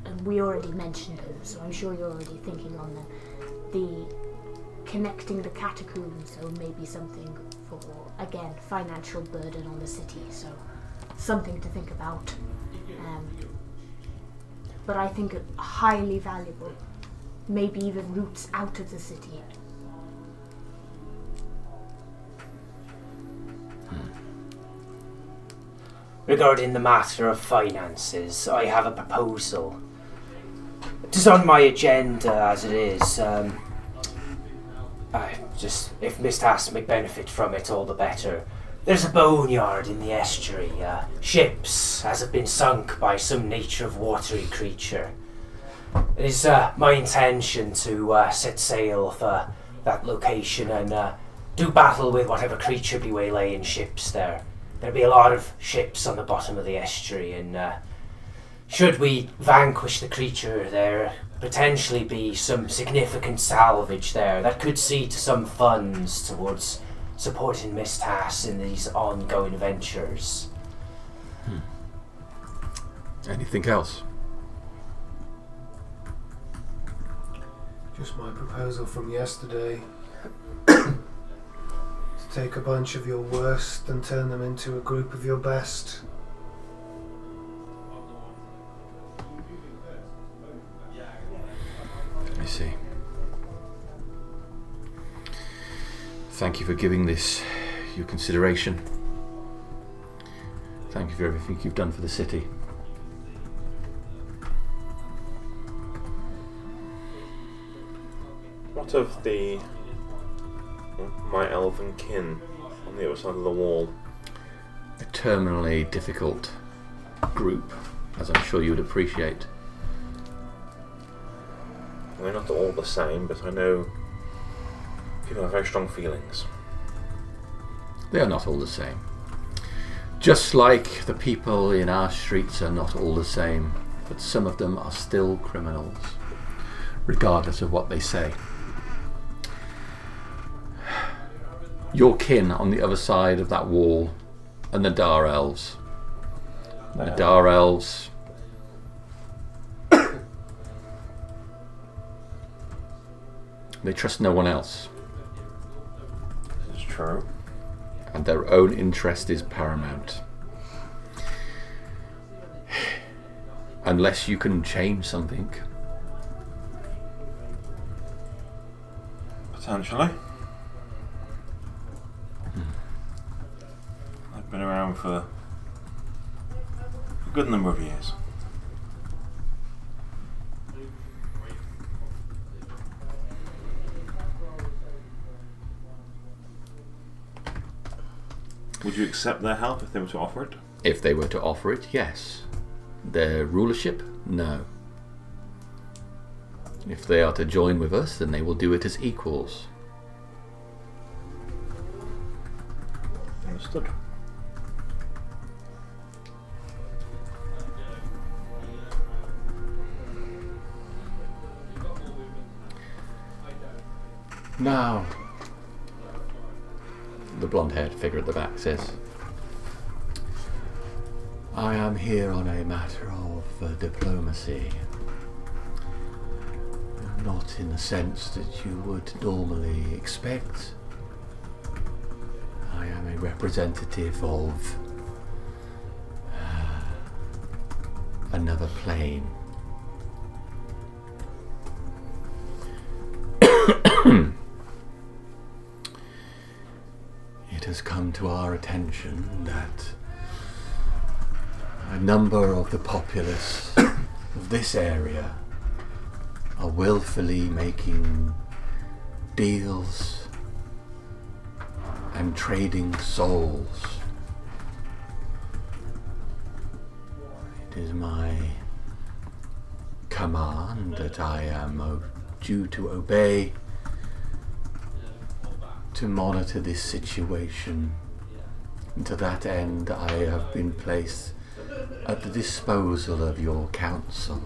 and we already mentioned them, so I'm sure you're already thinking on them. The connecting the catacombs, so maybe something for, again, financial burden on the city, so something to think about. but I think highly valuable. Maybe even routes out of the city. Regarding the matter of finances, I have a proposal. It is on my agenda as it is. If Miss Tass may benefit from it, all the better. There's a boneyard in the estuary. Ships, as have been sunk by some nature of watery creature. It is my intention to set sail for that location and do battle with whatever creature be waylaying ships there. There'll be a lot of ships on the bottom of the estuary, and should we vanquish the creature, there potentially be some significant salvage there that could see to some funds towards supporting Miss Tass in these ongoing ventures. Anything else? Just my proposal from yesterday. Take a bunch of your worst and turn them into a group of your best. I see. Thank you for giving this your consideration. Thank you for everything you've done for the city. What of my elven kin on the other side of the wall? A terminally difficult group, as I'm sure you would appreciate. We're not all the same, but I know people have very strong feelings. They are not all the same. Just like the people in our streets are not all the same, but some of them are still criminals, regardless of what they say. Your kin on the other side of that wall and the Dar Elves. The Dar Elves they trust no one else. It's true. And their own interest is paramount. Unless you can change something. Potentially. I've been around for a good number of years. Would you accept their help if they were to offer it? If they were to offer it, yes. Their rulership, no. If they are to join with us, then they will do it as equals. Understood. Now, the blonde-haired figure at the back says, I am here on a matter of diplomacy. Not in the sense that you would normally expect. I am a representative of another plane. It has come to our attention that a number of the populace of this area are willfully making deals and trading souls. It is my command that I am due to obey to monitor this situation. And to that end, I have been placed at the disposal of your council.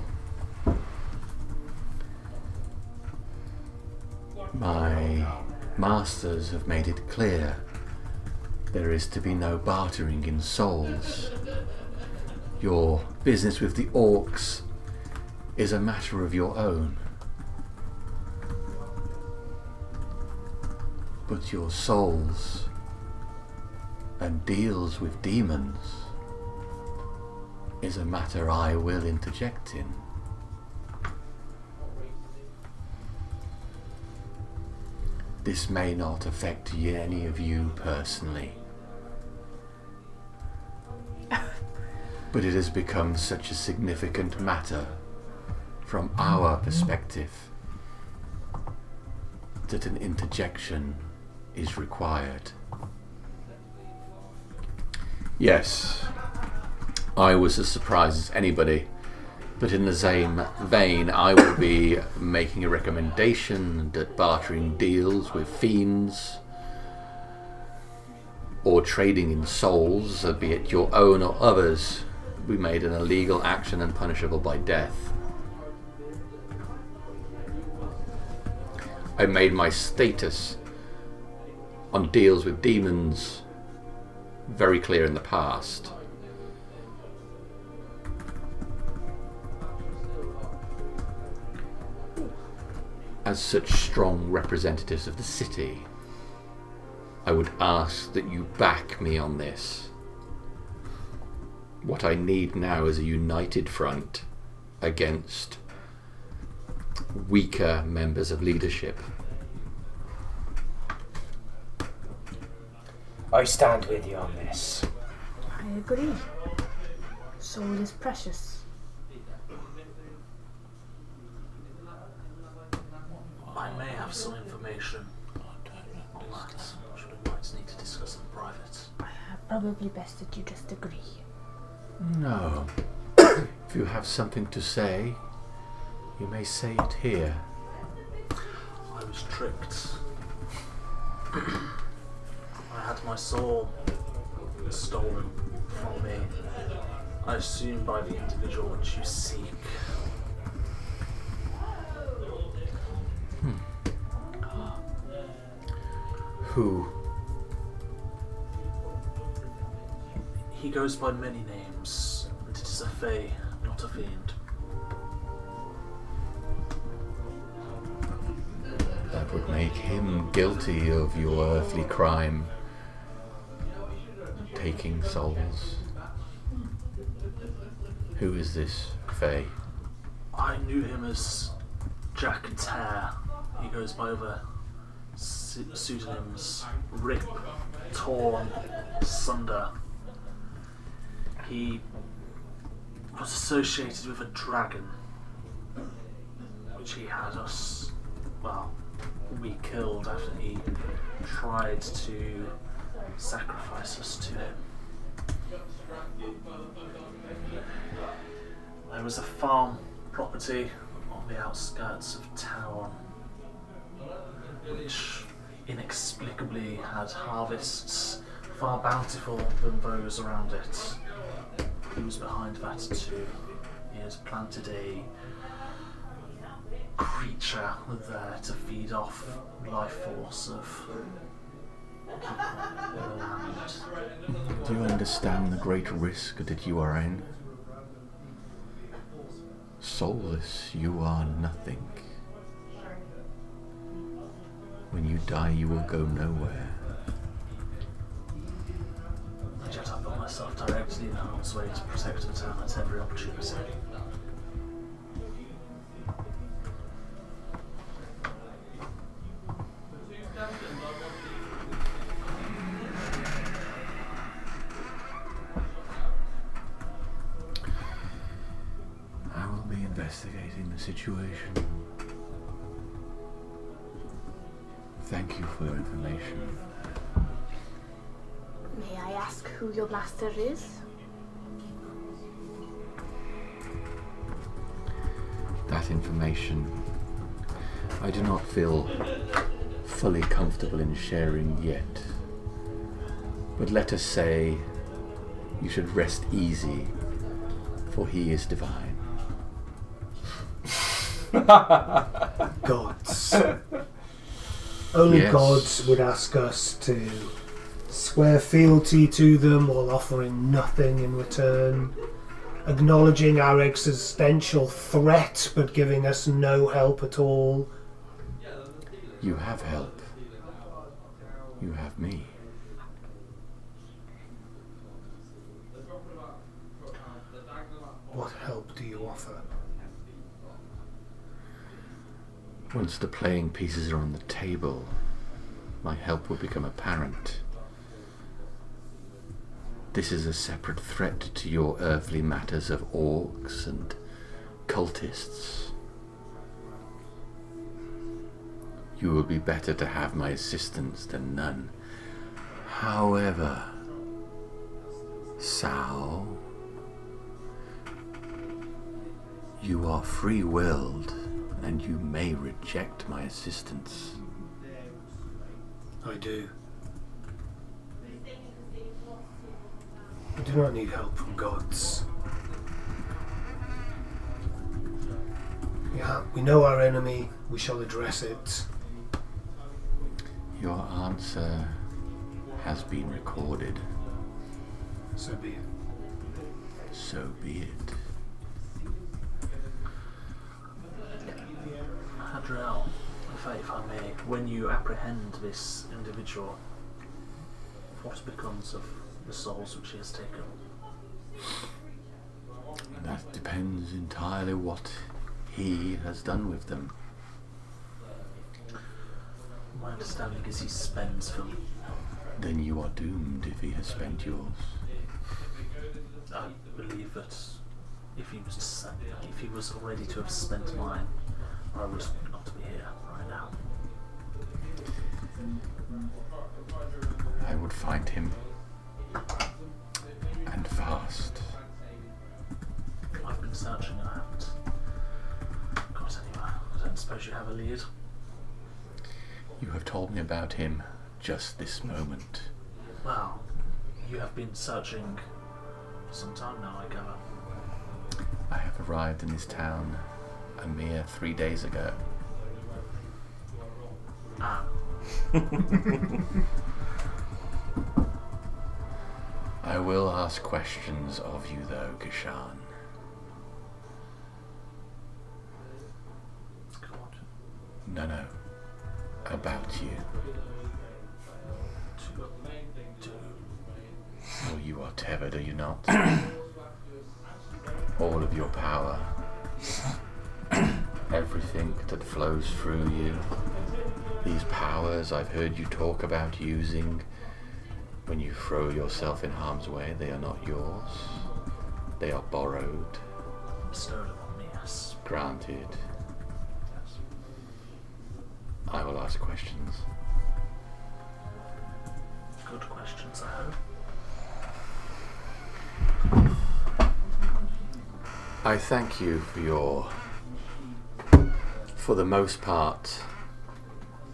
My masters have made it clear there is to be no bartering in souls. Your business with the orcs is a matter of your own. But your souls and deals with demons is a matter I will interject in. This may not affect any of you personally, but it has become such a significant matter from our perspective that an interjection is required. Yes, I was as surprised as anybody, but in the same vein, I will be making a recommendation that bartering deals with fiends or trading in souls, be it your own or others, be made an illegal action and punishable by death. I made my status on deals with demons very clear in the past. As such strong representatives of the city, I would ask that you back me on this. What I need now is a united front against weaker members of leadership. I stand with you on this. I agree. Soul is precious. I may have some information on that, which we might need to discuss in private. Probably best that you just agree. No. If you have something to say, you may say it here. I was tricked. I had my soul stolen from me. I assume by the individual which you seek. Who? He goes by many names, and it is a fae, not a fiend. That would make him guilty of your earthly crime. Taking souls. Who is this fae? I knew him as Jack Tear. He goes by other pseudonyms: Rip, Torn, Sunder. He was associated with a dragon, which he had us, we killed after he tried to sacrifice us to him. There was a farm property on the outskirts of town which inexplicably had harvests far bountiful than those around it. He was behind that too. He has planted a creature there to feed off life force of people in the land. Do you understand the great risk that you are in? Soulless, you are nothing. When you die, you will go nowhere. And yet I put myself directly in harm's way to protect the town at every opportunity. I will be investigating the situation. Thank you for your information. May I ask who your master is? That information I do not feel fully comfortable in sharing yet. But let us say you should rest easy, for he is divine. Gods. Only Yes. gods would ask us to swear fealty to them while offering nothing in return, acknowledging our existential threat but giving us no help at all. You have help. You have me. What help do you offer? Once the playing pieces are on the table, my help will become apparent. This is a separate threat to your earthly matters of orcs and cultists. You will be better to have my assistance than none. However, Sal, you are free-willed, and you may reject my assistance. I do. We do not need help from gods. Yeah, we know our enemy. We shall address it. Your answer has been recorded. So be it. So be it. Hadriel, if I may, when you apprehend this individual, what becomes of the souls which he has taken? That depends entirely what he has done with them. My understanding is he spends them. Then you are doomed if he has spent yours. I believe that if he was ready to have spent mine, I would not be here right now. I would find him. And fast. I've been searching and I haven't got anywhere. I don't suppose you have a lead? You have told me about him just this moment. Well, you have been searching for some time now, I gather. I have arrived in this town a mere 3 days ago. Ah. I will ask questions of you though, Kishan. God. No. About you. Oh, you are tethered, are you not? All of your power. Everything that flows through you. These powers I've heard you talk about using. When you throw yourself in harm's way, they are not yours. They are borrowed. Bestowed upon me, yes. Granted. Yes. I will ask questions. Good questions, I hope. I thank you for the most part,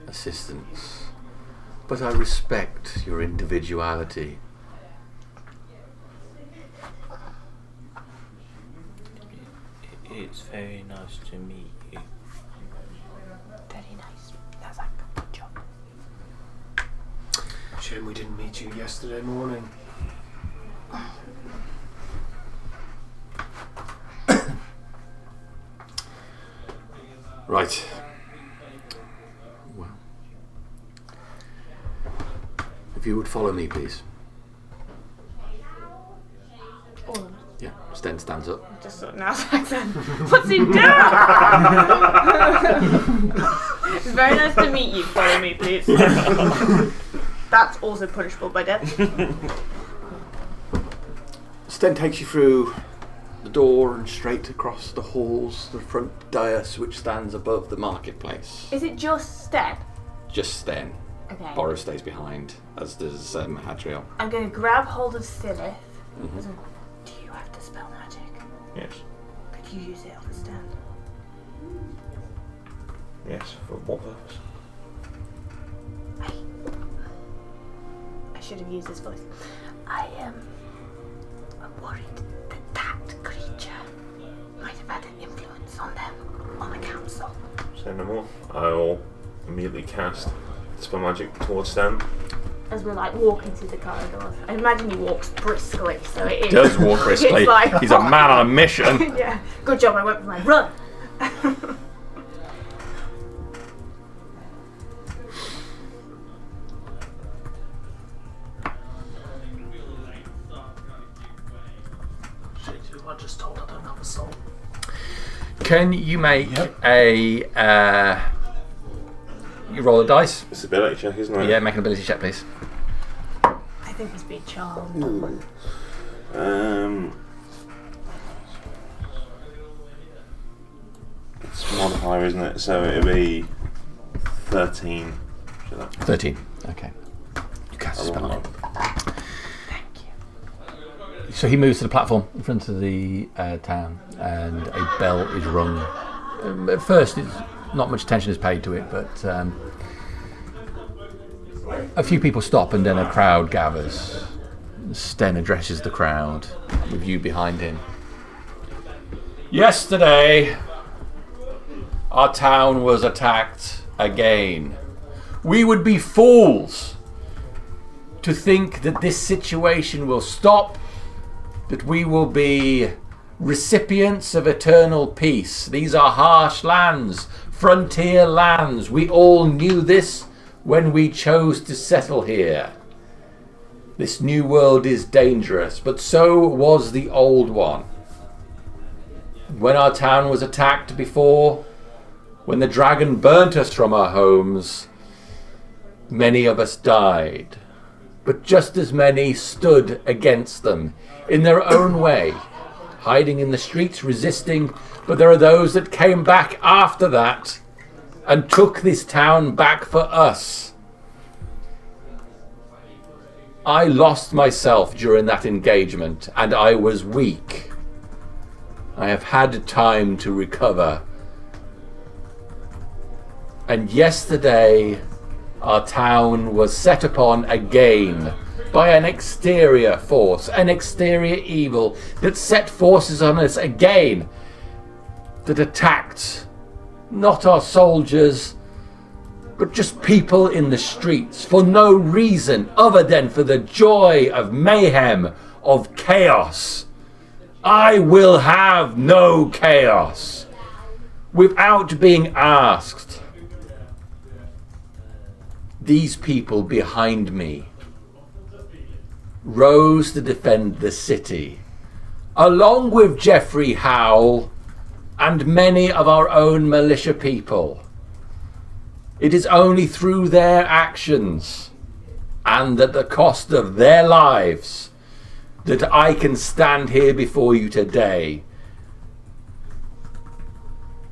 assistance. But I respect your individuality. It's very nice to meet you. Very nice. That's like a good job. Shame we didn't meet you yesterday morning. Right. Well, if you would follow me, please. All of them. Yeah. Sten stands up. Just sort of now accent. What's he doing? It's very nice to meet you. Follow me, please. That's also punishable by death. Sten takes you through the door and straight across the halls, the front dais which stands above the marketplace. Is it just step? Just Sten. Okay. Boris stays behind, as does Hadriel. I'm going to grab hold of Silith. Mhm. Do you have to spell magic? Yes. Could you use it on the stand? Yes. For what purpose? I should have used his voice. I'm worried that creature might have had an influence on them, on the council. Say no more. I'll immediately cast Dispel Magic towards Stan. As we're like walking through the corridors, I imagine he walks briskly, so it is. Does walk briskly. It's like, He's a man on a mission. Yeah, good job. I went for my run. Shit, you are just told I don't have a soul. Can you make a You roll a dice. It's an ability check, isn't it? Yeah, make an ability check, please. I think he's being charmed. It's modifier, isn't it? So it'll be 13. 13. Okay. You cast a spell on him. So he moves to the platform in front of the town, and a bell is rung. At first, not much attention is paid to it, but a few people stop, and then a crowd gathers. Sten addresses the crowd, with you behind him. Yesterday, our town was attacked again. We would be fools to think that this situation will stop, that we will be recipients of eternal peace. These are harsh lands, frontier lands. We all knew this when we chose to settle here. This new world is dangerous, but so was the old one. When our town was attacked before, when the dragon burnt us from our homes, many of us died. But just as many stood against them in their own way, hiding in the streets, resisting. But there are those that came back after that and took this town back for us. I lost myself during that engagement, and I was weak. I have had time to recover. And yesterday, our town was set upon again by an exterior force, an exterior evil that set forces on us again, that attacked not our soldiers, but just people in the streets for no reason other than for the joy of mayhem, of chaos. I will have no chaos without being asked. These people behind me rose to defend the city, along with Geoffrey Howell and many of our own militia people. It is only through their actions and at the cost of their lives that I can stand here before you today.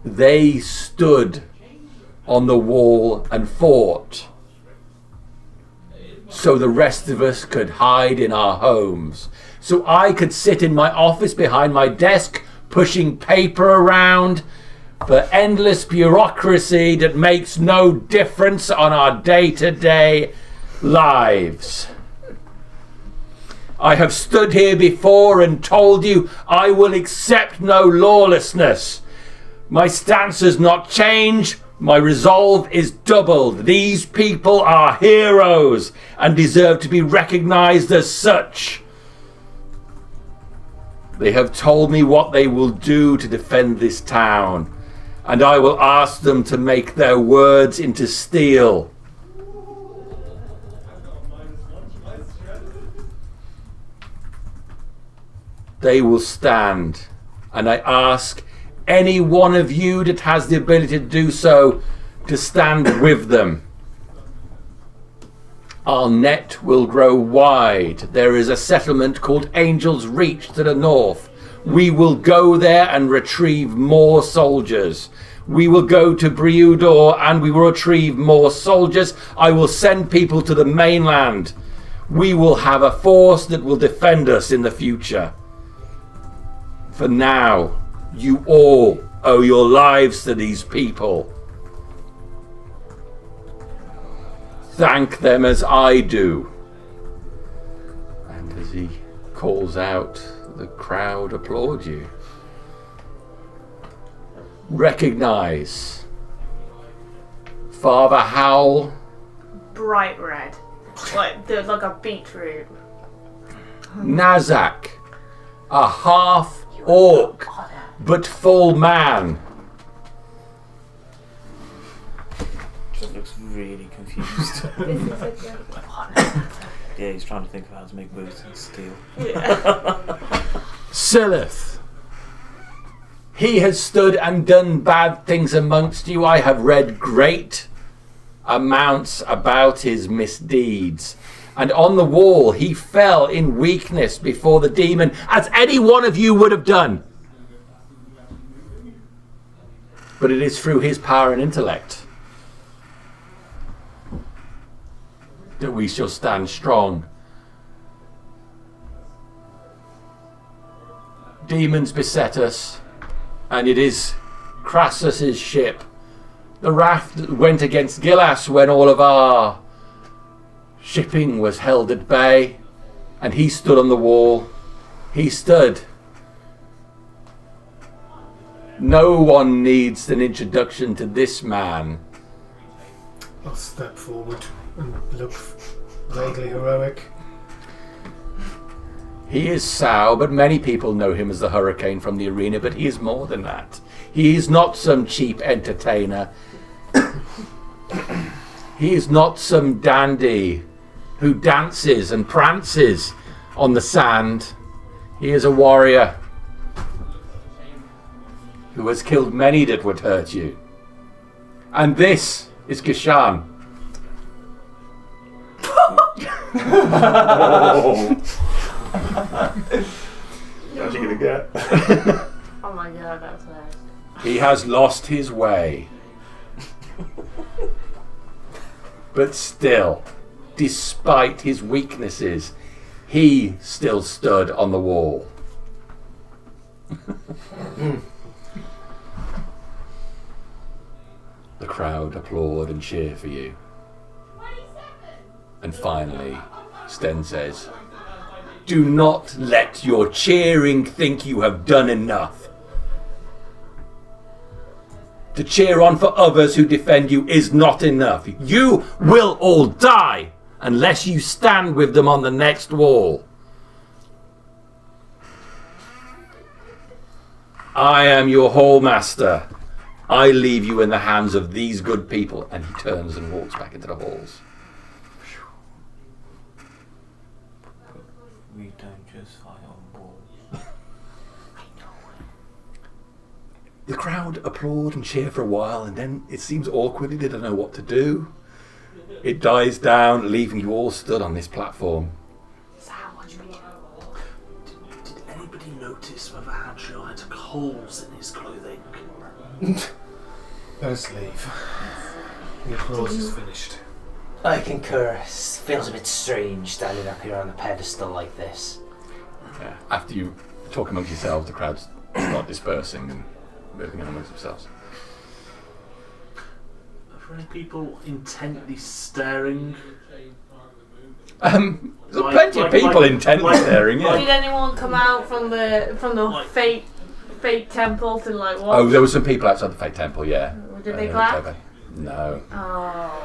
They stood on the wall and fought, so the rest of us could hide in our homes, so I could sit in my office behind my desk pushing paper around for endless bureaucracy that makes no difference on our day-to-day lives. I have stood here before and told you I will accept no lawlessness. My stance has not changed. My resolve is doubled. These people are heroes and deserve to be recognized as such. They have told me what they will do to defend this town, and I will ask them to make their words into steel. They will stand, and I ask any one of you that has the ability to do so to stand with them. Our net will grow wide. There is a settlement called Angel's Reach to the north. We will go there and retrieve more soldiers. We will go to Briudor and we will retrieve more soldiers. I will send people to the mainland. We will have a force that will defend us in the future. For now, you all owe your lives to these people. Thank them as I do. And as he calls out, the crowd applaud you. Recognize Father Howell. Bright red. Like a beetroot. Nazak, a half orc but full man. Just looks really confused. This is a good Yeah, he's trying to think of how to make boots and steel. Silith. He has stood and done bad things amongst you. I have read great amounts about his misdeeds. And on the wall he fell in weakness before the demon, as any one of you would have done. But it is through his power and intellect that we shall stand strong. Demons beset us, and it is Crassus's ship, the raft that went against Gillas when all of our shipping was held at bay, and he stood on the wall. He stood. No one needs an introduction to this man. I'll step forward and look vaguely heroic. He is Sao, but many people know him as the Hurricane from the arena, but he is more than that. He is not some cheap entertainer. He is not some dandy who dances and prances on the sand. He is a warrior who has killed many that would hurt you. And this is Gishan. How's he gonna get? Oh my god, that was nice. He has lost his way. But still, despite his weaknesses, he still stood on the wall. The crowd applaud and cheer for you. And finally, Sten says, "Do not let your cheering think you have done enough. To cheer on for others who defend you is not enough. You will all die unless you stand with them on the next wall. I am your hall master. I leave you in the hands of these good people." And he turns and walks back into the halls. We don't just fight on walls. The crowd applaud and cheer for a while, and then it seems awkward. They don't know what to do. It dies down, leaving you all stood on this platform. So what should we do? Did anybody notice whether Hadriel had holes in his clothing? Let us leave. The applause is finished. I concur. It feels a bit strange standing up here on a pedestal like this. Yeah. After you talk amongst yourselves, the crowds start dispersing and moving in amongst themselves. Are there any people intently staring? There's plenty of people intently staring. Yeah. Did anyone come out from the fake temple to like watch? Oh, there were some people outside the Fate Temple. Yeah. Did they clap? No. Oh,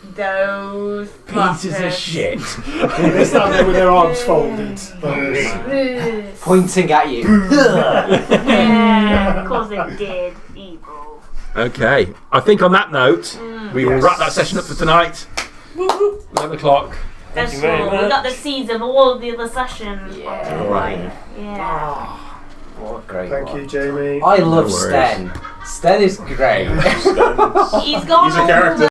those Pieces of clappers. shit. They stand there with their arms folded. Pointing at you. Yeah, of course they did. Evil. Okay. I think on that note, we will wrap that session up for tonight. 11 o'clock. That's you very cool. We much. got the seeds of all of the other sessions. Yeah. Right. Yeah. What a great Thank one. you, Jamie. I love No worries. Sten. Sten is great. He's gone He's a character.